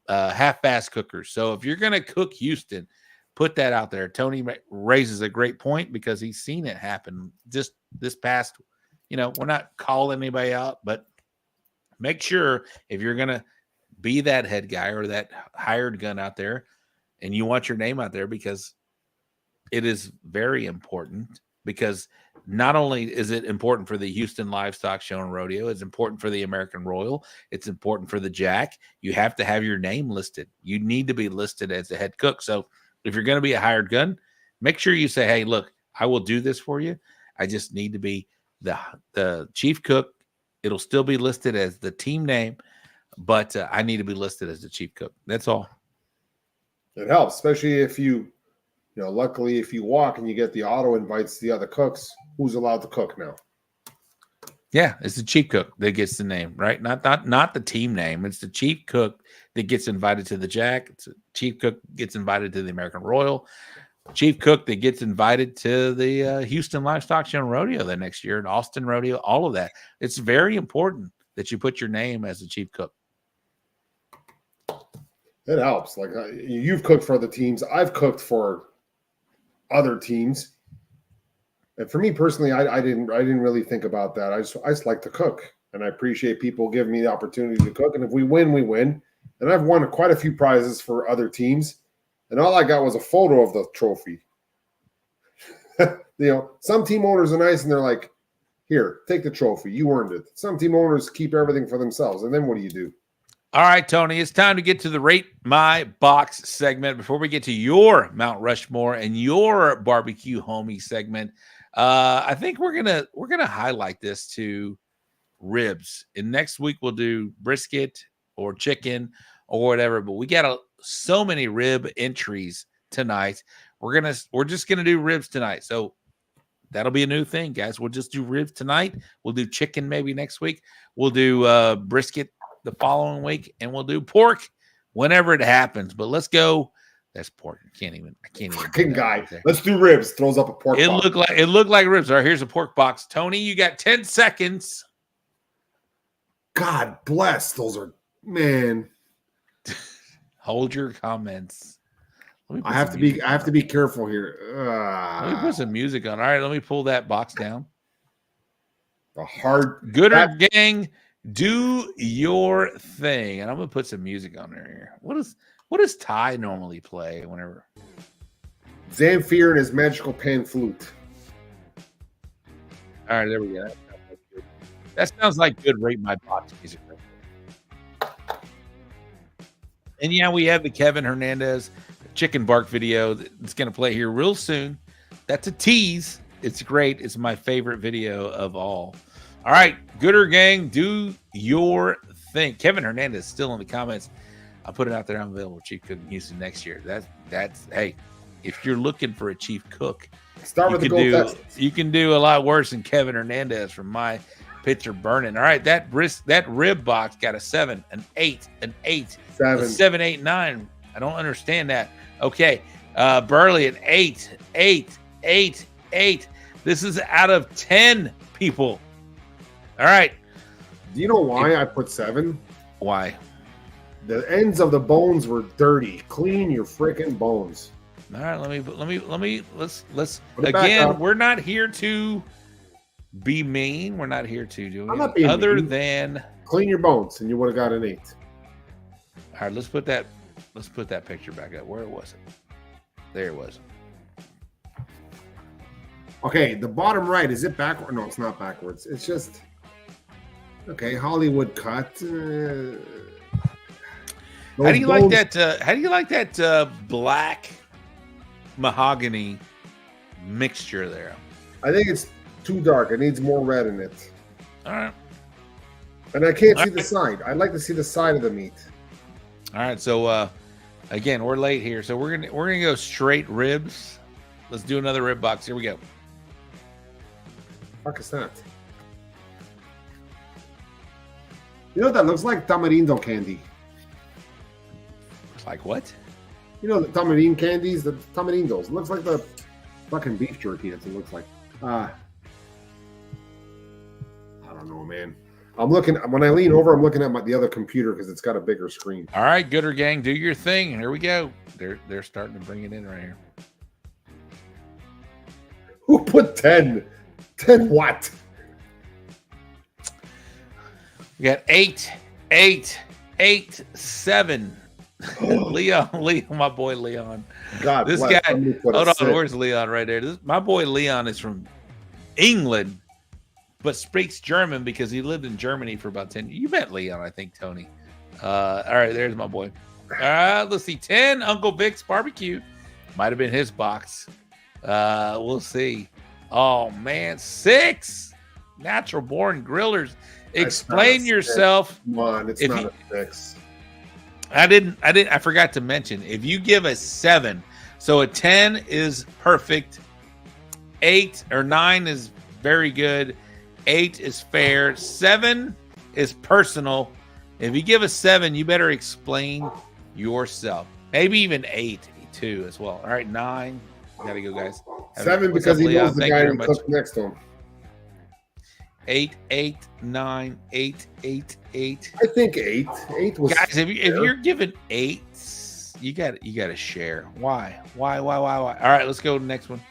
half-ass cookers. So if you're going to cook Houston, put that out there. Tony raises a great point because he's seen it happen just this past, we're not calling anybody out, but make sure if you're going to be that head guy or that hired gun out there and you want your name out there, because it is very important. Because not only is it important for the Houston Livestock Show and Rodeo, it's important for the American Royal, it's important for the Jack. You have to have your name listed. You need to be listed as a head cook. So if you're going to be a hired gun, make sure you say, hey, look, I will do this for you. I just need to be the chief cook. It'll still be listed as the team name, but I need to be listed as the chief cook. That's all. It helps, especially if luckily if you walk and you get the auto invites to the other cooks, who's allowed to cook now? Yeah, it's the chief cook that gets the name, right? Not the team name. It's the chief cook that gets invited to the Jack. It's the chief cook gets invited to the American Royal. Chief cook that gets invited to the Houston Livestock Show and Rodeo the next year, and Austin Rodeo, all of that. It's very important that you put your name as the chief cook. It helps. Like you've cooked for other teams. I've cooked for other teams. And for me personally, I didn't really think about that. I just like to cook, and I appreciate people giving me the opportunity to cook. And if we win, we win. And I've won quite a few prizes for other teams, and all I got was a photo of the trophy. Some team owners are nice, and they're like, "Here, take the trophy. You earned it." Some team owners keep everything for themselves, and then what do you do? All right, Tony, it's time to get to the Rate My Box segment. Before we get to your Mount Rushmore and your barbecue homie segment, I think we're gonna highlight this to ribs. And next week we'll do brisket or chicken or whatever. But we got so many rib entries tonight. We're just gonna do ribs tonight. So That'll be a new thing, guys. We'll just do ribs tonight. We'll do chicken maybe next week. We'll do brisket the following week, and we'll do pork whenever it happens. But let's go. That's pork. I can't even. Fucking guy. Let's do ribs. Throws up a pork box. It looked like ribs. All right, here's a pork box. Tony, you got 10 seconds. God bless. Those are, man. Hold your comments. I have to be careful here. Let me put some music on. All right, let me pull that box down. The hard Gooder gang, do your thing, and I'm gonna put some music on there here. What does Ty normally play whenever? Zamfir and his magical pan flute. All right, there we go. That sounds like good rate my box music. And yeah, we have the Kevin Hernandez chicken bark video that's going to play here real soon. That's a tease. It's great. It's my favorite video of all. All right, Gooder gang, do your thing. Kevin Hernandez is still in the comments. I'll put it out there. I'm available Chief Cook in Houston next year. That's hey, if you're looking for a chief cook, start with the gold test. You can do a lot worse than Kevin Hernandez from my picture burning. All right, that rib box got a 7, an 8, an 8, 7, a 7, 8, 9. I don't understand that. Okay, Burley an 8, 8, 8, 8. This is out of 10 people. All right. Do you know why I put 7? Why? The ends of the bones were dirty. Clean your freaking bones. All right, let's again. We're not here to be mean. We're not here to do anything other than clean your bones, and you would have got an 8. All right, let's put that picture back up. Where was it? There it was. Okay, the bottom right, is it backward? No, it's not backwards. It's just okay. Hollywood cut. How do you like that? How do you like that black mahogany mixture there? I think it's too dark. It needs more red in it. All right. And I can't see the side. I'd like to see the side of the meat. All right. So again, we're late here, so we're gonna go straight ribs. Let's do another rib box. Here we go. Fuck is that? You know what that looks like? Tamarindo candy. Like what? You know the tamarind candies, the tamarindos. It looks like the fucking beef jerky. That's what it looks like. I don't know, man. I'm looking when I lean over. I'm looking at the other computer because it's got a bigger screen. All right, Gooder gang, do your thing. Here we go. They're starting to bring it in right here. Who put 10? 10 what? We got 8, 8, 8, 7. Leon, my boy Leon. God, this guy. Hold on, where's Leon right there? My boy Leon is from England, but speaks German because he lived in Germany for about 10 years. You met Leon, I think, Tony. All right, there's my boy. Let's see. 10, Uncle Vic's barbecue. Might have been his box. We'll see. Oh, man. 6, Natural Born Grillers. Explain yourself. Come on, it's not a 6. I forgot to mention, if you give a 7, so a 10 is perfect, 8 or 9 is very good, 8 is fair, 7 is personal. If you give a 7, you better explain yourself. Maybe even 8 too as well. All right, 9. Gotta go, guys. 7 because he knows the guy who cooked next to him. 8, 8, 9, 8, 8, 8. I think 8. 8 was guys. If you're giving 8s, you got to share. Why? All right, let's go to the next one.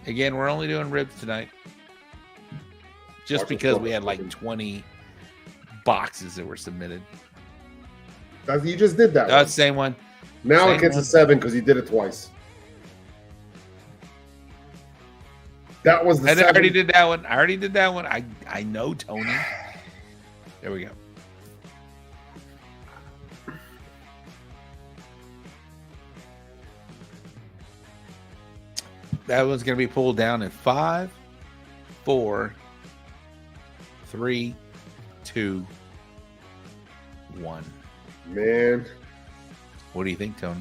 Again, we're only doing ribs tonight, just because we had like 20 boxes that were submitted. You just did that. That's the same one. Now it gets a 7 because you did it twice. That was the 7. I already did that one. I know, Tony. There we go. That one's going to be pulled down in 5, 4, 3, 2, 1. Man. What do you think, Tony?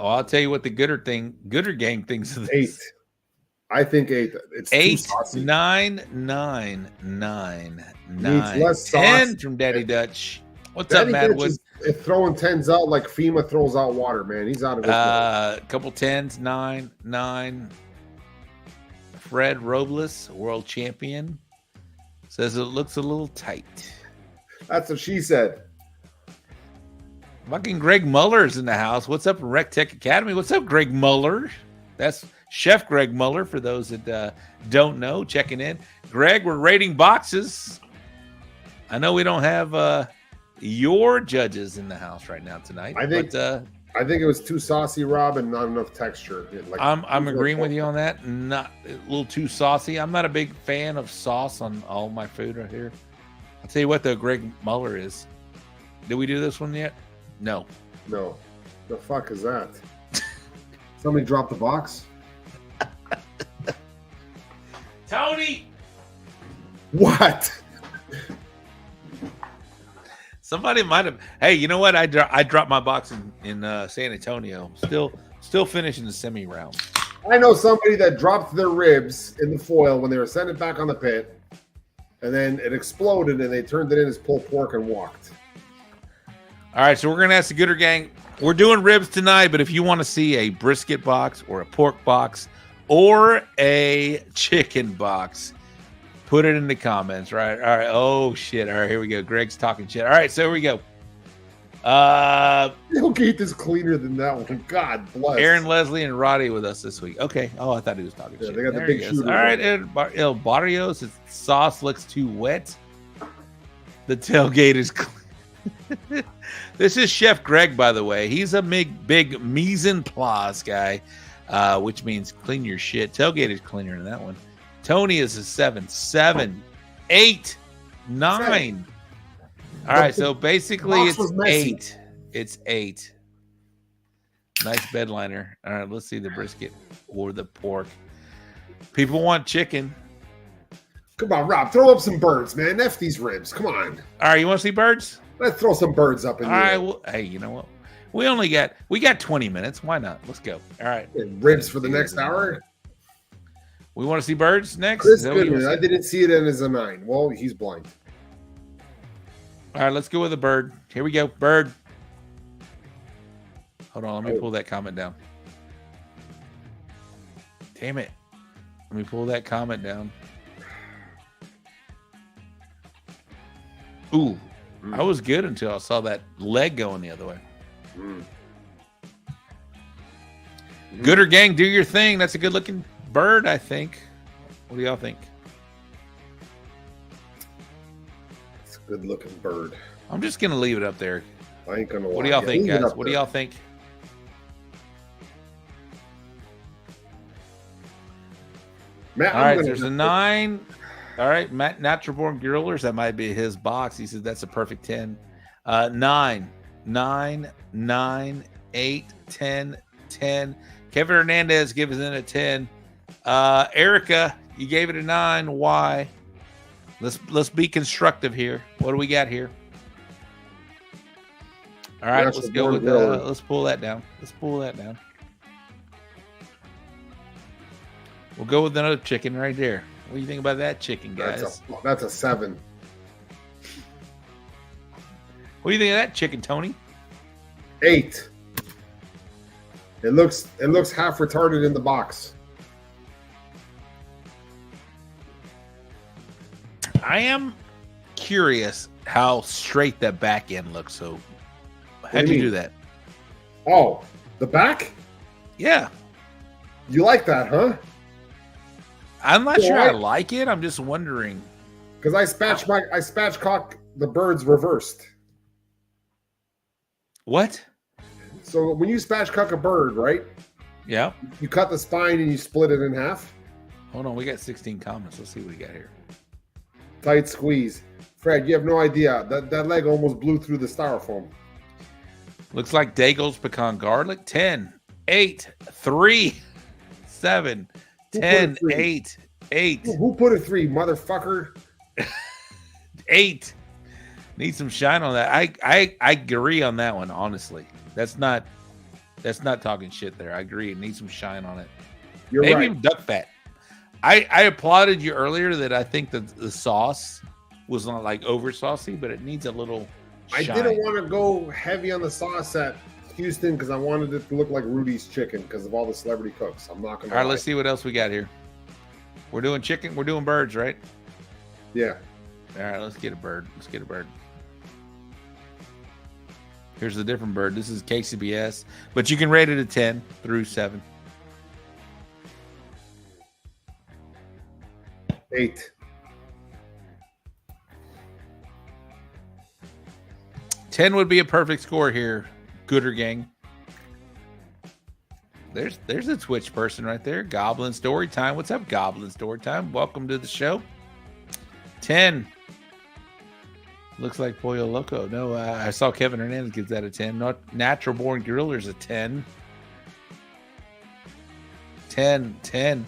I'll tell you what the Gooder gang thinks of this. 8. I think 8. It's too 8, saucy. 9, 9, 9, Needs 9, less 10 sauce. from Daddy Dutch. What's Daddy up, Dutch Madwood? is throwing 10s out like FEMA throws out water, man. He's out of his mind. A couple 10s, 9, 9. Fred Robles, world champion, says it looks a little tight. That's what she said. Fucking Greg Muller's in the house. What's up, Rec Tech Academy? What's up, Greg Muller? That's Chef Greg Muller, for those that don't know, checking in. Greg, we're rating boxes. I know we don't have your judges in the house right now tonight. I think it was too saucy, Rob, and not enough texture. I'm agreeing with you on that. Not a little too saucy. I'm not a big fan of sauce on all my food right here. I'll tell you what, though, Greg Muller is. Did we do this one yet? No. No. The fuck is that? Somebody dropped the box? Tony! What? Somebody might have. Hey, you know what? I dropped my box in San Antonio. Still finishing the semi round. I know somebody that dropped their ribs in the foil when they were sending it back on the pit, and then it exploded, and they turned it in as pulled pork and walked. All right, so we're gonna ask the Gooder gang. We're doing ribs tonight, but if you want to see a brisket box or a pork box or a chicken box, put it in the comments, right? All right. Oh, shit. All right, here we go. Greg's talking shit. All right, so here we go. Tailgate is cleaner than that one. God bless. Aaron, Leslie, and Roddy with us this week. Okay. Oh, I thought he was talking shit. They got There the he big is. shooter. All right, El Barrios, his sauce looks too wet. The tailgate is clean. This is Chef Greg, by the way. He's a big mise en place guy, which means clean your shit. Tailgate is cleaner than that one. Tony is a 7, 8, 9. All right, so basically it's 8. It's 8. Nice bed liner. All right, let's see the brisket or the pork. People want chicken. Come on, Rob, throw up some birds, man. F these ribs. Come on. All right, you want to see birds? Let's throw some birds up in All right, well, hey, you know what? We got 20 minutes. Why not? Let's go. All right. Ribs for the next hour? We want to see birds next? Chris Goodman, I didn't see it in as a 9. Well, he's blind. All right, let's go with a bird. Here we go. Bird. Hold on. Let me pull that comment down. Damn it. Let me pull that comment down. Ooh. I was good until I saw that leg going the other way. Gooder gang, do your thing. That's a good looking bird, I think. What do y'all think? It's a good looking bird. I'm just gonna leave it up there. I ain't gonna lie. What do y'all think, guys? What do y'all think? Matt, all right, there's a 9. All right, Matt, Natural Born Grillers. That might be his box. He says that's a perfect 10. 9, 9, 9, 8, 10, 10. Kevin Hernandez gives it a 10. Erica, you gave it a 9. Why? Let's be constructive here. What do we got here? All right, let's go with let's pull that down. Let's pull that down. We'll go with another chicken right there. What do you think about that chicken, guys? That's a 7. What do you think of that chicken, Tony? 8. It looks half retarded in the box. I am curious how straight that back end looks. So how'd you do that? Oh, the back? Yeah. You like that, huh? I'm not sure I like it. I'm just wondering. Because I spatchcock the birds reversed. What? So when you spatchcock a bird, right? Yeah. You cut the spine and you split it in half. Hold on, we got 16 comments. Let's see what we got here. Tight squeeze. Fred, you have no idea. That leg almost blew through the styrofoam. Looks like Daigle's pecan garlic. 10, 8, 3, 7, 10, 8, 8. Who put a 3, motherfucker? 8. Need some shine on that. I agree on that one, honestly. That's not That's not talking shit there. I agree. It needs some shine on it. You're Maybe right. even duck fat. I applauded you earlier that I think that the sauce was not like over saucy, but it needs a little I shine. didn't want to go heavy on the sauce at Houston because I wanted it to look like Rudy's chicken because of all the celebrity cooks. I'm not gonna. All right, let's see what else we got here. We're doing chicken. We're doing birds, right? Yeah. All right, let's get a bird. Let's get a bird. Here's a different bird. This is KCBS, but you can rate it a 10 through 7. 8. 10 would be a perfect score here, Gooder Gang. There's a Twitch person right there. Goblin Storytime. What's up, Goblin Storytime? Welcome to the show. 10. Looks like Pollo Loco. No, I saw Kevin Hernandez gives that a 10. Not Natural Born Griller's a 10. 10.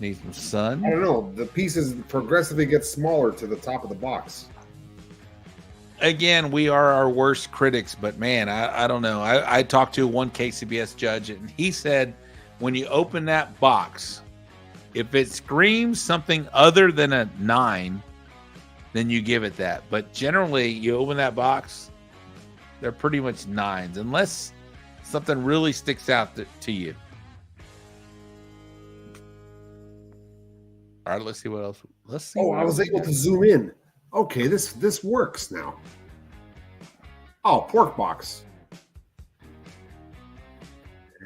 Need some sun. I don't know. The pieces progressively get smaller to the top of the box. Again, we are our worst critics, but man, I don't know. I talked to one KCBS judge, and he said when you open that box, if it screams something other than a 9, then you give it that. But generally, you open that box, they're pretty much 9s, unless something really sticks out to you. All right, let's see what else. Let's see. Oh, I was able to zoom in. Okay, this works now. Oh, pork box.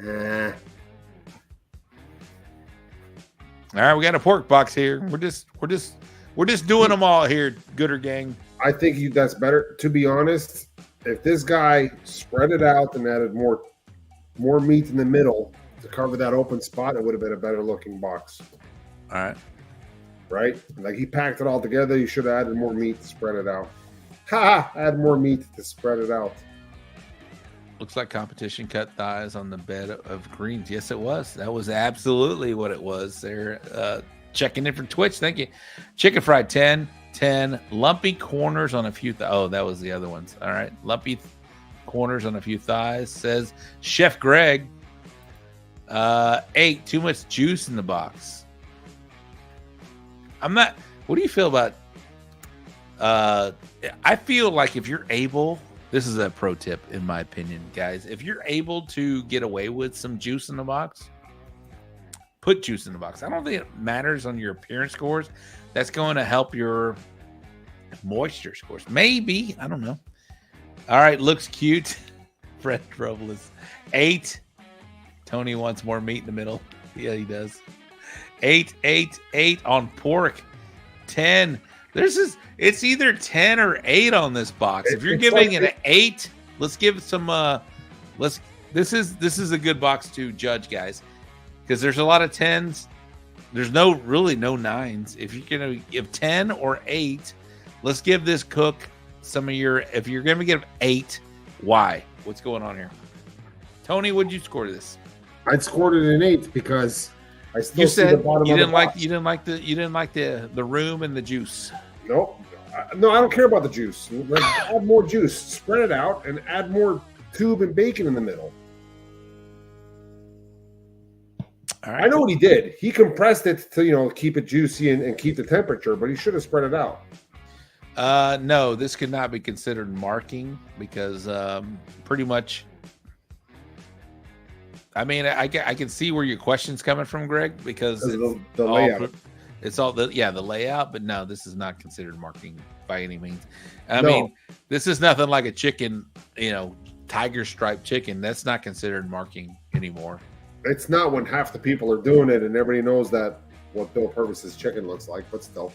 All right, we got a pork box here. We're just doing them all here, Gooder Gang. I think that's better. To be honest, if this guy spread it out and added more meat in the middle to cover that open spot, it would have been a better looking box. All right. Right? Like he packed it all together. You should have added more meat to spread it out. Ha! Add more meat to spread it out. Looks like competition cut thighs on the bed of greens. Yes, it was. That was absolutely what it was. They're checking in for Twitch. Thank you. Chicken fried 10. Lumpy corners on a few. Oh, that was the other ones. All right. Lumpy corners on a few thighs. Says Chef Greg. 8. Too much juice in the box. I'm not. What do you feel about? I feel like if you're able, this is a pro tip in my opinion, guys. If you're able to get away with some juice in the box, put juice in the box. I don't think it matters on your appearance scores. That's going to help your moisture scores. Maybe, I don't know. All right, looks cute. Fred Robles. 8. Tony wants more meat in the middle. Yeah, he does. 8 on pork. 10. It's either 10 or 8 on this box. If you're giving it an 8, let's give some this is a good box to judge, guys, because there's a lot of 10s. There's really no 9s. If you're gonna give 10 or 8, let's give this cook some of your. If you're gonna give 8, why? What's going on here? Tony, what'd you score this? I'd scored it an 8 because I still You see the said bottom you of didn't the box. you didn't like the room and the juice. Nope. No, I don't care about the juice. Add more juice, spread it out, and add more tube and bacon in the middle. All right. I know what he did. He compressed it to keep it juicy and keep the temperature, but he should have spread it out. No, this could not be considered marking because pretty much. I mean, I can see where your question's coming from, Greg, because the layout. It's all the layout, but no, this is not considered marking by any means. I No. mean, this is nothing like a chicken, tiger stripe chicken. That's not considered marking anymore. It's not when half the people are doing it and everybody knows that what Bill Purvis's chicken looks like, but still.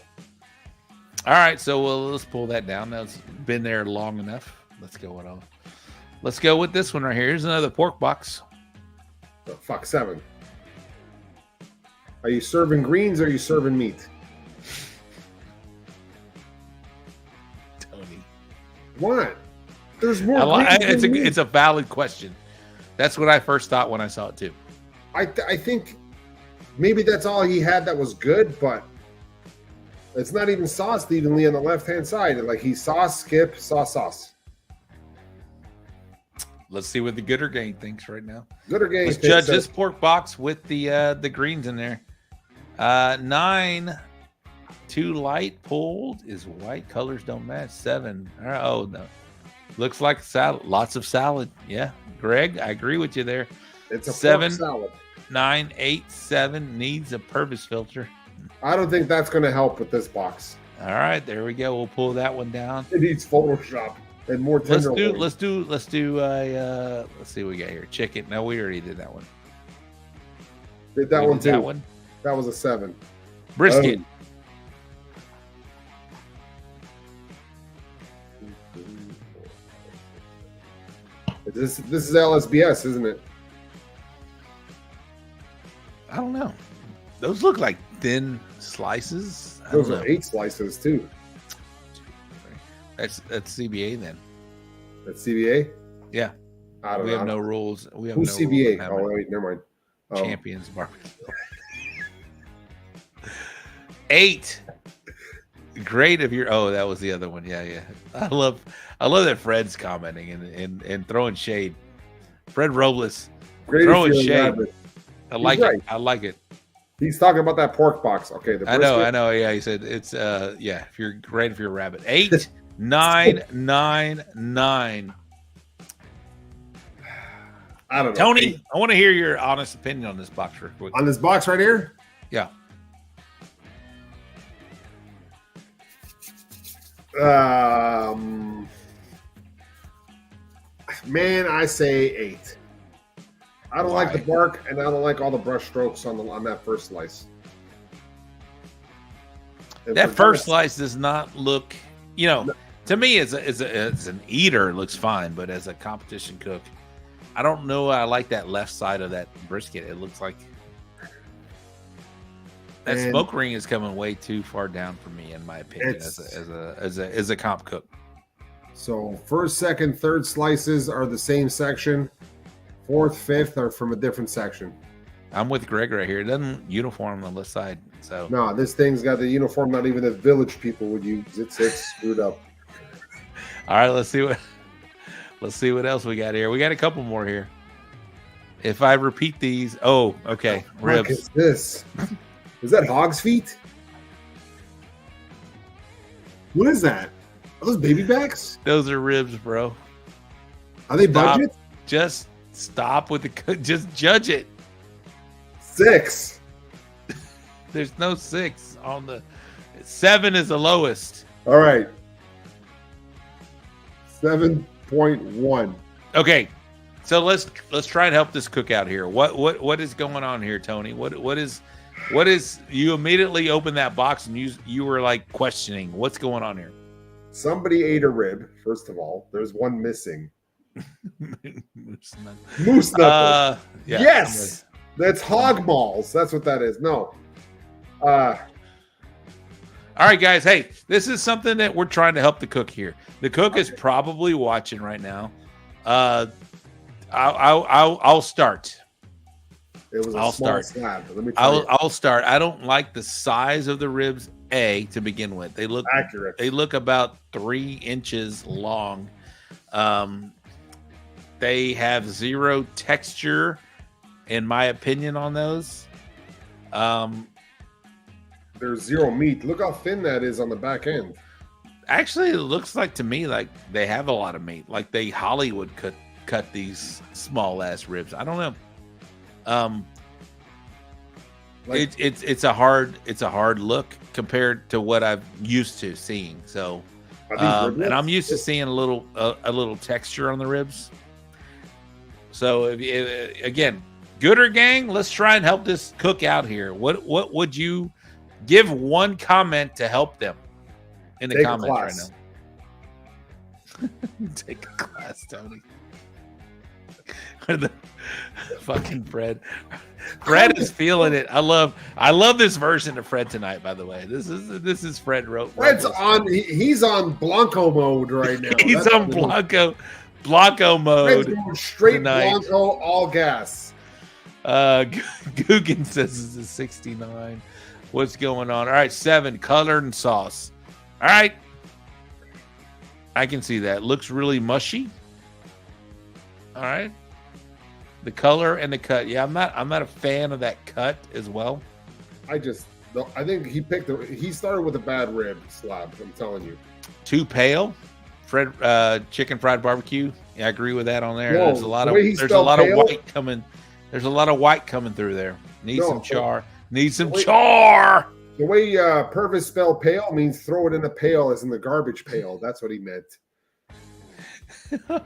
All right, so let's pull that down. That's been there long enough. Let's go on. Let's go with this one right here. Here's another pork box. The fuck, 7. Are you serving greens or are you serving meat? Tony. What? There's more. Greens than meat. It's a valid question. That's what I first thought when I saw it too. I think maybe that's all he had that was good, but it's not even sauced evenly on the left-hand side. Like he sauce, skip, sauce. let's see what the Gooder Gang thinks right now. Gooder Gang. Let's judge this pork box with the greens in there. 9, too light. Pulled is white. Colors don't match. 7. Oh no, looks like salad. Lots of salad. Yeah, Greg, I agree with you there. It's a 7, pork salad. 9, 8, 7 needs a purpose filter. I don't think that's going to help with this box. All right, there we go. We'll pull that one down. It needs Photoshop and more tenderloin. Let's do let's see what we got here. Chicken. No, we already did that one. Did that one too. That one. That was a 7. Brisket. This is LSBS, isn't it? I don't know. Those look like thin slices. Those are 8 slices too. That's CBA then. That's CBA? Yeah. I don't know. We have no rules. We have Who's no CBA? rules Oh wait, never mind. Champions barbecue. 8. Great of your. Oh, that was the other one. Yeah. I love that Fred's commenting and throwing shade. Fred Robles throwing shade. I like it. I like it. He's talking about that pork box. Okay, the brisket. I know. Yeah, he said it's yeah. If you're great, if you're a rabbit. 8, 9, 9, 9. I don't know. Tony, 8. I want to hear your honest opinion on this box real quick. On this box right here? Yeah. Man, I say 8. I don't like the bark, and I don't like all the brush strokes on that first slice. And that first slice does not look, to me as an eater, it looks fine, but as a competition cook, I don't know. I like that left side of that brisket. It looks like that smoke ring is coming way too far down for me, in my opinion, as a comp cook. So first, second, third slices are the same section. Fourth, fifth are from a different section. I'm with Greg right here. It doesn't uniform on the left side. So no, this thing's got the uniform not even the village people would use. It's screwed up. All right, let's see what else we got here. We got a couple more here. If I repeat these, okay, ribs. What is this? Is that hog's feet? What is that? Are those baby backs? Those are ribs, bro. Are they budget? Just stop with just judge it. 6. There's no 6 on the 7 is the lowest. All right. 7.1. Okay. So let's try and help this cook out here. What is going on here, Tony? What is you immediately opened that box and you were like questioning what's going on here? Somebody ate a rib, first of all. There's one missing. Moose knuckles. Yeah, yes. That's hog malls. That's what that is. No. All right, guys. Hey, this is something that we're trying to help the cook here. The cook is probably watching right now. I'll start. It was a small slab. Let me I'll start. I don't like the size of the ribs to begin with. They look accurate. They look about 3 inches long. They have zero texture, in my opinion, on those. There's zero meat. Look how thin that is on the back end. Actually, it looks like to me like they have a lot of meat. Like they Hollywood cut these small ass ribs. I don't know. It's a hard look compared to what I'm used to seeing. So, and I'm used to seeing a little texture on the ribs. So again, Gooder Gang, let's try and help this cook out here. What would you give one comment to help them in the comments right now? Take a class, Tony. The fucking Fred is feeling it. I love this version of Fred tonight, by the way. This is Fred wrote. Fred's on he's on Blanco mode right now. He's on Blanco mode. Fred's going straight tonight. Blanco, all gas. Guggen says it's a 69. What's going on? All right, 7, colored and sauce. All right. I can see that. Looks really mushy. All right. The color and the cut. Yeah, I'm not a fan of that cut as well. I think he started with a bad rib slab. I'm telling you. Too pale. Chicken fried barbecue. Yeah, I agree with that on there. Whoa, there's a lot of white coming. There's a lot of white coming through there. Needs some char. Needs some char. The way Purvis spelled pale means throw it in a pail, as in the garbage pail. That's what he meant.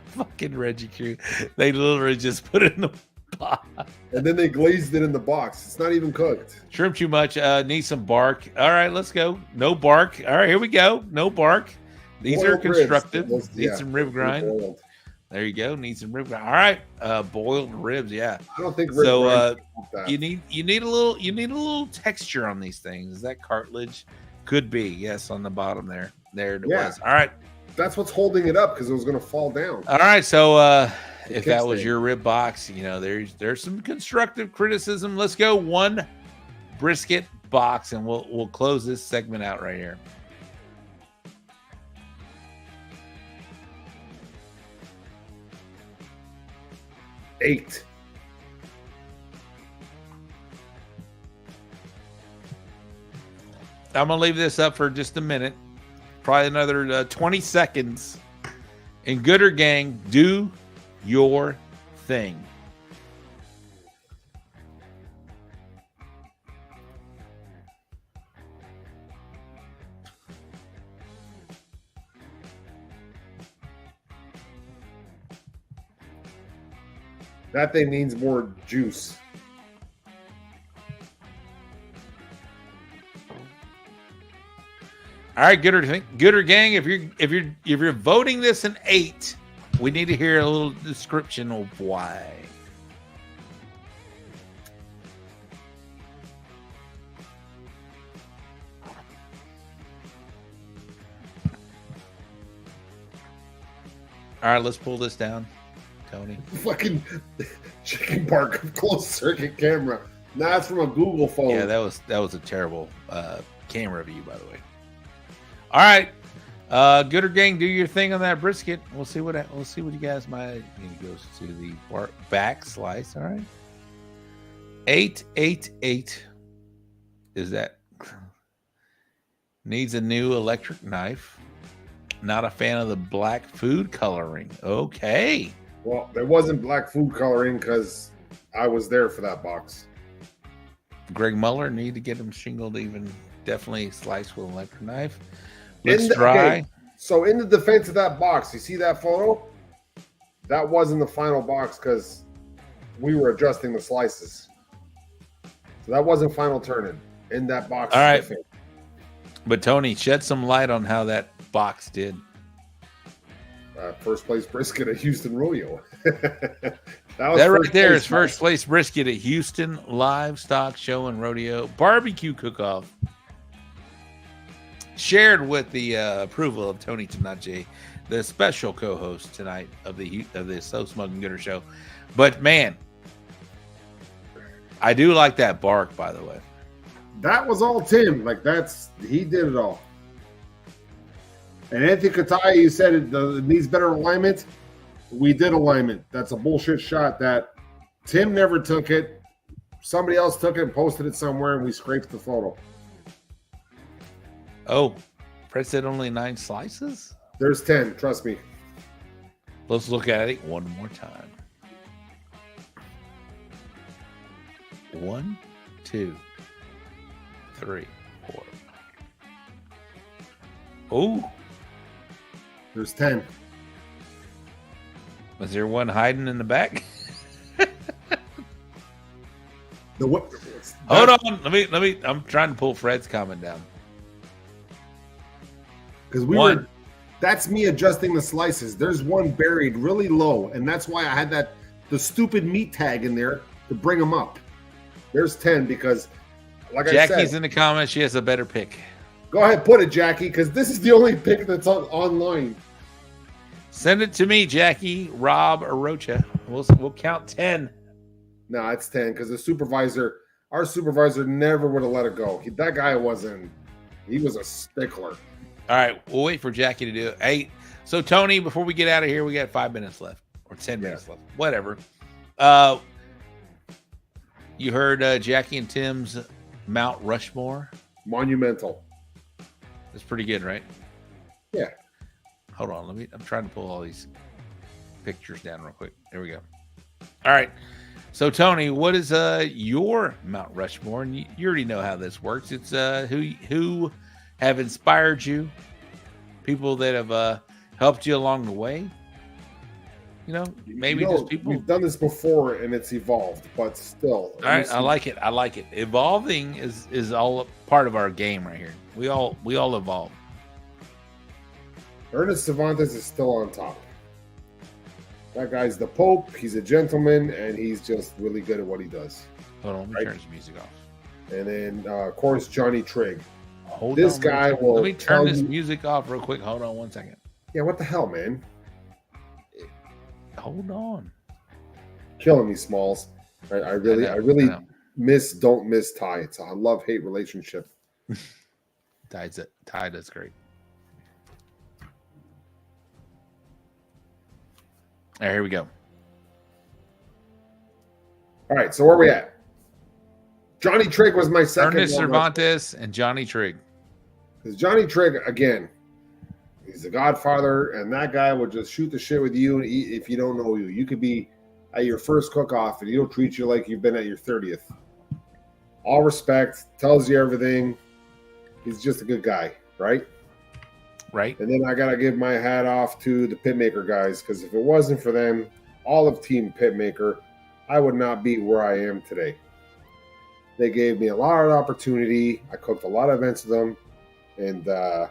Fucking Reggie Crew. They literally just put it in the box. And then they glazed it in the box. It's not even cooked. Shrimp too much. Need some bark. All right, let's go. No bark. All right, here we go. No bark. These Boiled are constructive. ribs. Need some rib grind. Boiled. There you go. Need some rib grind. All right. Boiled ribs. Yeah. I don't think so. That. You need a little texture on these things. Is that cartilage? Could be. Yes, on the bottom there. There it was. All right. That's what's holding it up because it was going to fall down. All right. So if that was your rib box, there's some constructive criticism. Let's go one brisket box, and we'll close this segment out right here. Eight. I'm gonna leave this up for just a minute, probably another 20 seconds. And Gooder Gang, do your thing. That thing needs more juice. All right, Gooder Gang, if you're voting this an 8, we need to hear a little description of why. All right, let's pull this down, Tony. Fucking chicken bark closed circuit camera. Nah, that's from a Google phone. Yeah, that was a terrible camera view, by the way. All right, Gooder Gang, do your thing on that brisket. We'll see what you guys might. It goes to the back slice. All right, 888. Is that needs a new electric knife? Not a fan of the black food coloring. Okay. Well, there wasn't black food coloring because I was there for that box. Greg Muller, need to get him shingled even. Definitely sliced with an electric knife. Looks dry. Okay. So in the defense of that box, you see that photo? That wasn't the final box because we were adjusting the slices. So that wasn't final turning in that box. All right. Defense. But Tony, shed some light on how that box did. First place brisket at Houston Rodeo. that right there is first place brisket at Houston Livestock Show and Rodeo Barbecue Cook-Off. Shared with the approval of Tony Tanache, the special co-host tonight of the So Smoking Gooder Show. But man, I do like that bark, by the way. That was all Tim. He did it all. And Anthony Kataya, you said it needs better alignment. We did alignment. That's a bullshit shot that Tim never took it. Somebody else took it and posted it somewhere, and we scraped the photo. Oh, Fred said only 9 slices? There's 10, trust me. Let's look at it one more time. 1, 2, 3, 4. Oh. There's 10. Was there one hiding in the back? Hold on. Let me. I'm trying to pull Fred's comment down. Because that's me adjusting the slices. There's one buried really low, and that's why I had the stupid meat tag in there to bring them up. There's 10 because, like Jackie's I said, in the comments. She has a better pick. Go ahead, put it, Jackie, because this is the only pick that's online. Send it to me, Jackie, Rob, or Rocha. We'll count 10. No, it's 10 because our supervisor never would have let it go. That guy he was a stickler. All right, we'll wait for Jackie to do it. Hey, so Tony, before we get out of here, we got 5 minutes left. or 10 minutes left. Whatever. You heard Jackie and Tim's Mount Rushmore? Monumental. That's pretty good, right? Yeah. Hold on. I'm trying to pull all these pictures down real quick. There we go. All right. So, Tony, what is your Mount Rushmore? And you already know how this works. It's who have inspired you, people that have helped you along the way. You know, maybe just people. We've done this before and it's evolved, but still. All right, I like it. I like it. Evolving is all a part of our game right here. We all evolve. Ernest Cervantes is still on top. That guy's the Pope. He's a gentleman, and he's just really good at what he does. Hold on, let me turn his music off. And then, of course, Johnny Trigg. This guy will. Let me turn this music off real quick. Hold on 1 second. Yeah, what the hell, man? Hold on. Killing me, Smalls. I really don't miss Ty. It's a love-hate relationship. Ty does great. All right, here we go. All right, so where are we at? Johnny Trigg was my second. Ernest Cervantes and Johnny Trigg. Because Johnny Trigg, again, he's the godfather, and that guy will just shoot the shit with you if you don't know you. You could be at your first cook-off, and he'll treat you like you've been at your 30th. All respect, tells you everything. He's just a good guy, right? Right. And then I got to give my hat off to the Pitmaker guys, because if it wasn't for them, all of Team Pitmaker, I would not be where I am today. They gave me a lot of opportunity. I cooked a lot of events with them, and they're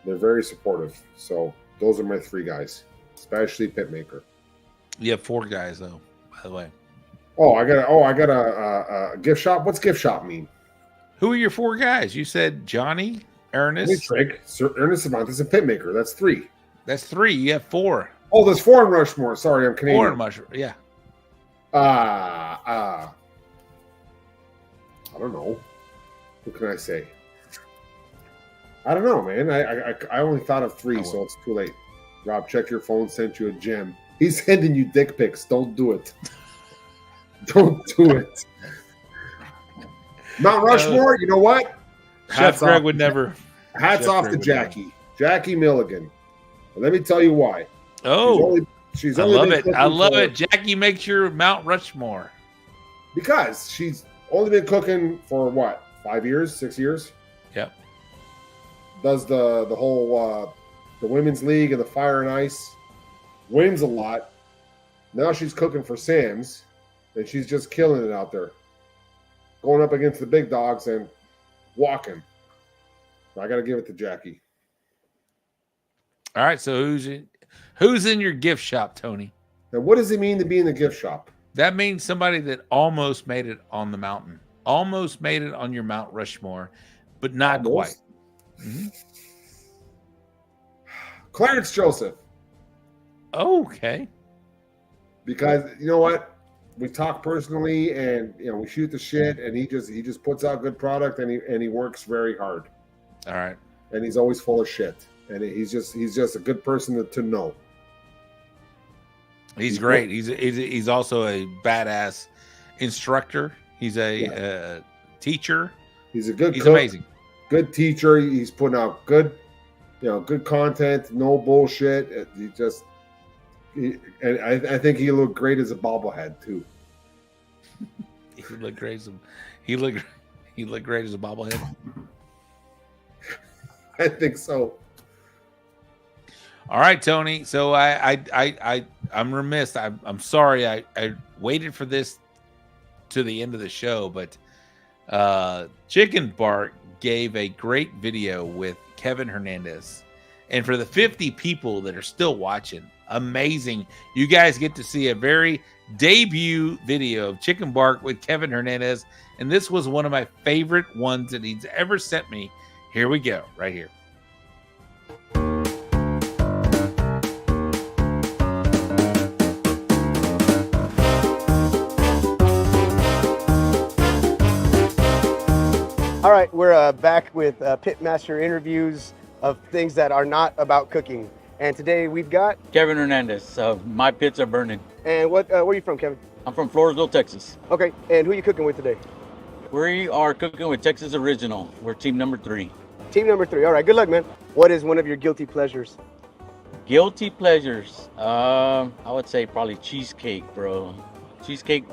very supportive. So those are my three guys, especially Pitmaker. You have 4 guys, though, by the way. I got a gift shop. What's gift shop mean? Who are your 4 guys? You said Johnny, Ernest, Trigg, Ernest Cervantes, and Pitmaker. That's 3. That's 3. You have 4. Oh, there's 4 in Rushmore. Sorry, I'm Canadian. 4 in Rushmore. Yeah. I don't know. What can I say? I don't know, man. I only thought of 3, so it's too late. Rob, check your phone. Sent you a gem. He's sending you dick pics. Don't do it. Don't do it. Mount Rushmore. You know what? Chef Greg would never. Hats off to Jackie. Jackie Milligan. And let me tell you why. Oh, she's I only love been it. I love for- it. Jackie makes your Mount Rushmore. Because she's only been cooking for what? 5 years, 6 years? Yep. Does the whole the women's league and the fire and ice. Wins a lot. Now she's cooking for Sam's, and she's just killing it out there. Going up against the big dogs and walking. I got to give it to Jackie. All right, so who's in your gift shop, Tony? Now, what does it mean to be in the gift shop? That means somebody that almost made it on the mountain, almost made it on your Mount Rushmore, but not quite. Mm-hmm. Clarence Joseph. Okay. Because you know what? We talk personally, and we shoot the shit, and he just puts out good product, and he works very hard. All right. And he's always full of shit, and he's just a good person to know. He's great. He's also a badass instructor. He's a teacher. He's a good. He's cook, amazing. Good teacher. He's putting out good content. No bullshit. And I think he looked great as a bobblehead too. He looked great as a bobblehead. I think so. All right, Tony. So I'm remiss. I'm sorry. I waited for this to the end of the show, but Chicken Bark gave a great video with Kevin Hernandez, and for the 50 people that are still watching, amazing. You guys get to see a very debut video of Chicken Bark with Kevin Hernandez, and this was one of my favorite ones that he's ever sent me. Here we go, right here. All right, we're back with Pitmaster interviews of things that are not about cooking. And today we've got Kevin Hernandez. My pits are burning. And where are you from, Kevin? I'm from Floresville, Texas. Okay, and who are you cooking with today? We are cooking with Texas Original. We're team number 3. Team number 3. All right, good luck, man. What is one of your guilty pleasures? Guilty pleasures. I would say probably cheesecake, bro. Cheesecake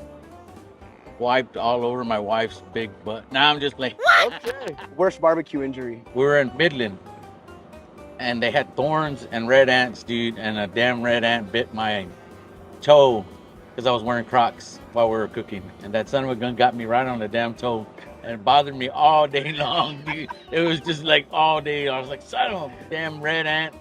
wiped all over my wife's big butt. Nah, I'm just playing. Okay. Worst barbecue injury? We were in Midland, and they had thorns and red ants, dude, and a damn red ant bit my toe because I was wearing Crocs while we were cooking, and that son of a gun got me right on the damn toe, and it bothered me all day long, dude. It was just like all day. I was like, son of a damn red ant.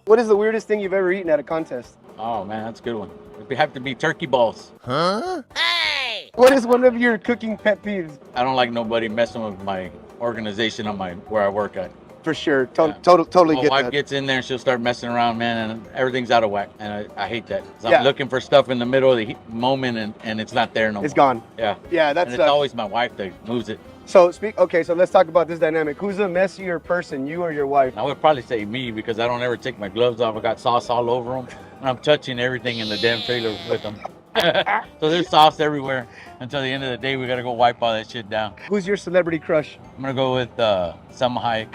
What is the weirdest thing you've ever eaten at a contest? Oh man, that's a good one. It have to be turkey balls. Huh? Hey! What is one of your cooking pet peeves? I don't like nobody messing with my organization on where I work at. For sure, totally My get wife that. gets in there and she'll start messing around, man, and everything's out of whack, and I hate that. So Yeah. I'm looking for stuff in the middle of the moment, and it's not there no more. It's gone. Yeah. Yeah, that's And it's always my wife that moves it. So okay, so let's talk about this dynamic. Who's a messier person, you or your wife? I would probably say me, because I don't ever take my gloves off. I got sauce all over them, and I'm touching everything in the damn trailer with them. So there's sauce everywhere. Until the end of the day, we gotta go wipe all that shit down. Who's your celebrity crush? I'm gonna go with Selma Hayek.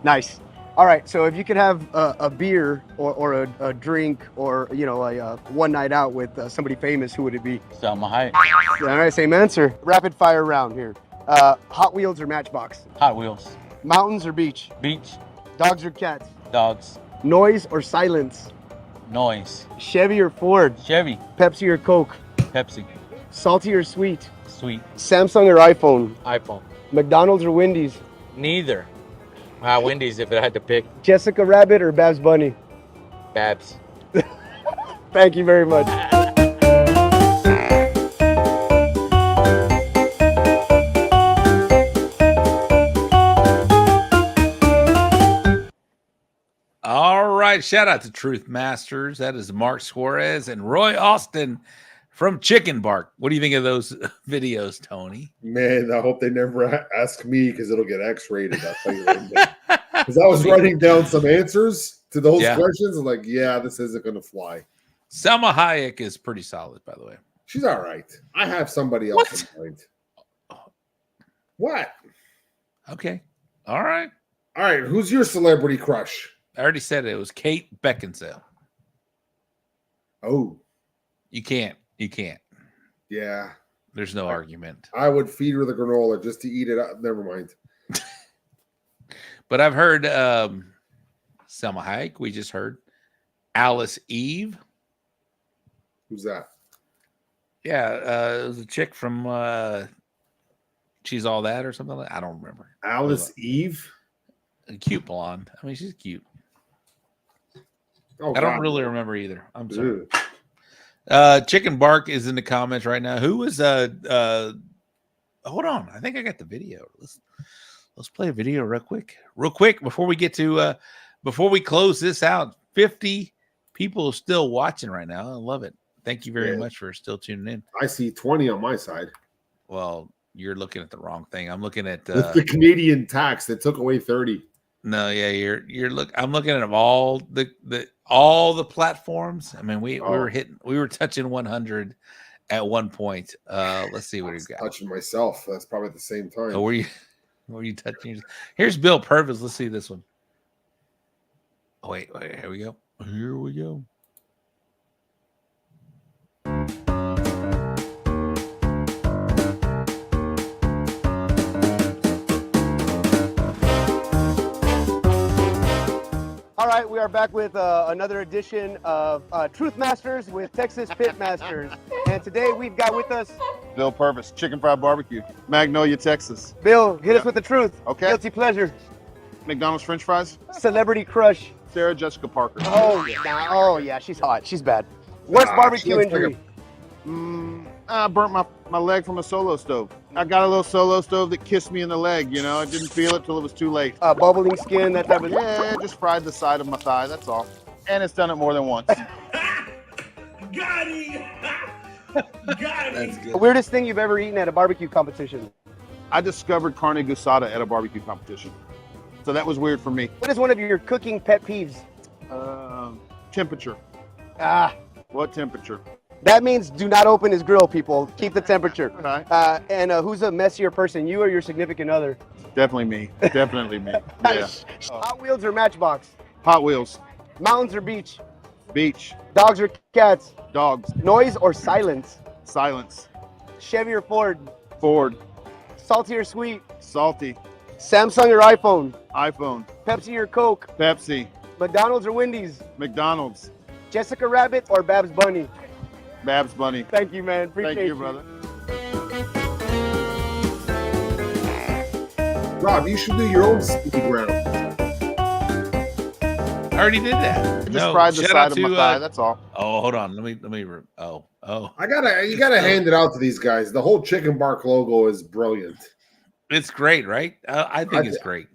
Nice. All right, so if you could have a beer or a drink or, you know, a one night out with somebody famous, who would it be? Selma Hayek. All right, same answer. Rapid fire round here. Hot Wheels or Matchbox? Hot Wheels. Mountains or beach? Beach. Dogs or cats? Dogs. Noise or silence? Noise. Chevy or Ford? Chevy. Pepsi or Coke? Pepsi. Salty or sweet? Sweet. Samsung or iPhone? iPhone. McDonald's or Wendy's? Neither. Wendy's if I had to pick. Jessica Rabbit or Babs Bunny? Babs. Thank you very much. All right, shout out to Truth Masters. That is Mark Suarez and Roy Austin from Chicken Bark. What do you think of those videos, Tony? Man, I hope they never ask me, because it'll get X-rated. I'll tell you right now. Because I was writing down some answers to those questions. I'm like, yeah, this isn't going to fly. Selma Hayek is pretty solid, by the way. She's all right. I have somebody else in mind. What? Okay. All right. All right. Who's your celebrity crush? I already said it. It was Kate Beckinsale. Oh. You can't. Yeah. There's no argument. I would feed her the granola just to eat it up. Never mind. But I've heard Selma Hayek. We just heard Alice Eve. Who's that? Yeah, it was a chick from She's All That or something like that. I don't remember. Alice Eve? A cute blonde. I mean, she's cute. Oh, I don't God. really remember either. I'm sorry. Ew. Chicken Bark is in the comments right now. Who was hold on. I think I got the video. Let's play a video real quick before we get to before we close this out. 50 people still watching right now. I love it. Thank you very much for still tuning in. I see 20 on my side. Well, you're looking at the wrong thing. I'm looking at It's the Canadian tax that took away 30. No, yeah, I'm looking at all the platforms. I mean, we were touching 100 at one point. Let's see what we've got. Touching myself. That's probably at the same time. Oh, were you touching? Here's Bill Purvis. Let's see this one. Oh, wait, here we go. Here we go. All right, we are back with another edition of Truth Masters with Texas Pitmasters. And today we've got with us Bill Purvis, Chicken Fried Barbecue, Magnolia, Texas. Bill. Hit us with the truth. Okay. Guilty pleasure. McDonald's French fries. Celebrity crush. Sarah Jessica Parker. Oh yeah, she's hot. She's bad. Worst barbecue injury. I burnt my leg from a solo stove. I got a little solo stove that kissed me in the leg, you know. I didn't feel it till it was too late. Bubbling skin, that type of thing. Yeah, just fried the side of my thigh, that's all. And it's done it more than once. Got him! Got him! The weirdest thing you've ever eaten at a barbecue competition? I discovered carne asada at a barbecue competition. So that was weird for me. What is one of your cooking pet peeves? Temperature. Ah, What temperature? that means do not open his grill, people. Keep the temperature. All right. And who's a messier person, you or your significant other? Definitely me. Definitely me. Yeah. Hot Wheels or Matchbox? Hot Wheels. Mountains or beach? Beach. Dogs or cats? Dogs. Noise or silence? Silence. Chevy or Ford? Ford. Salty or sweet? Salty. Samsung or iPhone? iPhone. Pepsi or Coke? Pepsi. McDonald's or Wendy's? McDonald's. Jessica Rabbit or Babs Bunny? Babs Bunny. Thank you, man. Appreciate Thank you, brother. Rob, you should do your own speed round. I already did that. I just fried the side of my thigh. That's all. Oh, hold on. Let me. Oh. You gotta hand it out to these guys. The whole chicken bark logo is brilliant. It's great, right? I think it's great.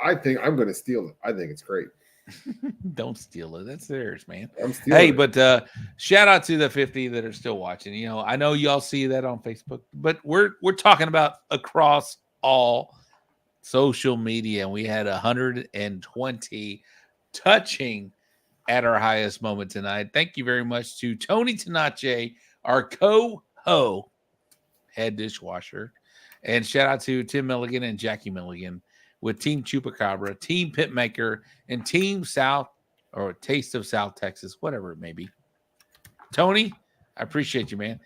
I think I'm gonna steal it. I think it's great. Don't steal it. That's theirs, man. I'm stealing Hey, it. but shout out to the 50 that are still watching. You know, I know y'all see that on Facebook, but we're talking about across all social media, and we had 120 touching at our highest moment tonight. Thank you very much to Tony Tenace, our co-ho head dishwasher, and shout out to Tim Milligan and Jackie Milligan with Team Chupacabra, Team Pitmaker, and Team South or Taste of South Texas, whatever it may be. Tony, I appreciate you, man.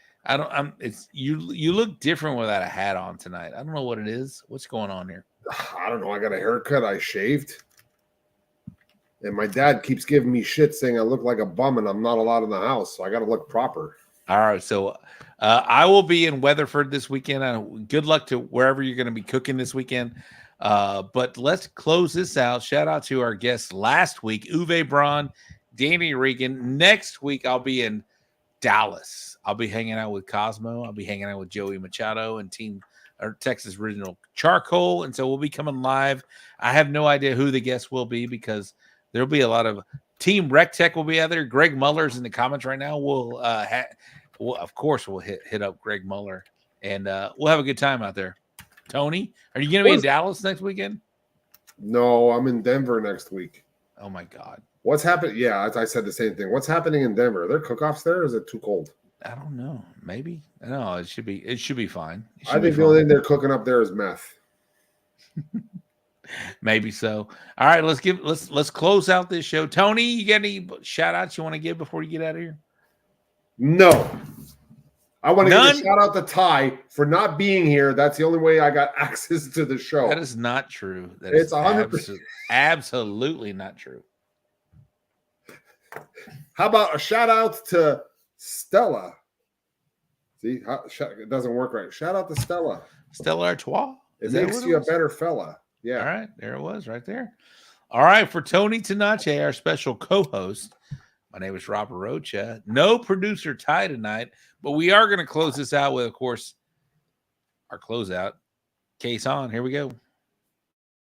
It's you look different without a hat on tonight. I don't know what it is. What's going on here? I don't know. I got a haircut. I shaved. And my dad keeps giving me shit saying I look like a bum and I'm not allowed in the house. So I got to look proper. All right. So I will be in Weatherford this weekend. Good luck to wherever you're going to be cooking this weekend. But let's close this out. Shout out to our guests last week, Uwe Braun, Danny Regan. Next week, I'll be in Dallas. I'll be hanging out with Cosmo. I'll be hanging out with Joey Machado and Team Texas Original Charcoal. And so we'll be coming live. I have no idea who the guests will be because there'll be a lot of Team Rec Tech will be out there. Greg Muller's in the comments right now. We'll of course we'll hit up Greg Muller and we'll have a good time out there. Tony, are you going to be in Dallas next weekend? No, I'm in Denver next week. Oh my God. What's happening? Yeah, as I said the same thing. What's happening in Denver? Are there cook-offs there or is it too cold? I don't know. Maybe. No, it should be fine. I think the only thing they're cooking up there is meth. Maybe so. All right, let's close out this show. Tony, you got any shout outs you want to give before you get out of here? No. I want to give a shout out to Ty for not being here. That's the only way I got access to the show. That is not true. It's 100%. Absolutely not true. How about a shout out to Stella? See, it doesn't work right. Shout out to Stella. Stella Artois. It makes you a better fella. Yeah. All right. There it was right there. All right. For Tony Tenace, our special co-host, my name is Robert Rocha. No producer Ty tonight, but we are going to close this out with, of course, our closeout. Case on. Here we go.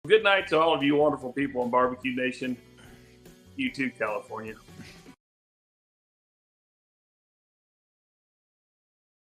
Good night to all of you wonderful people in Barbecue Nation. You too, California.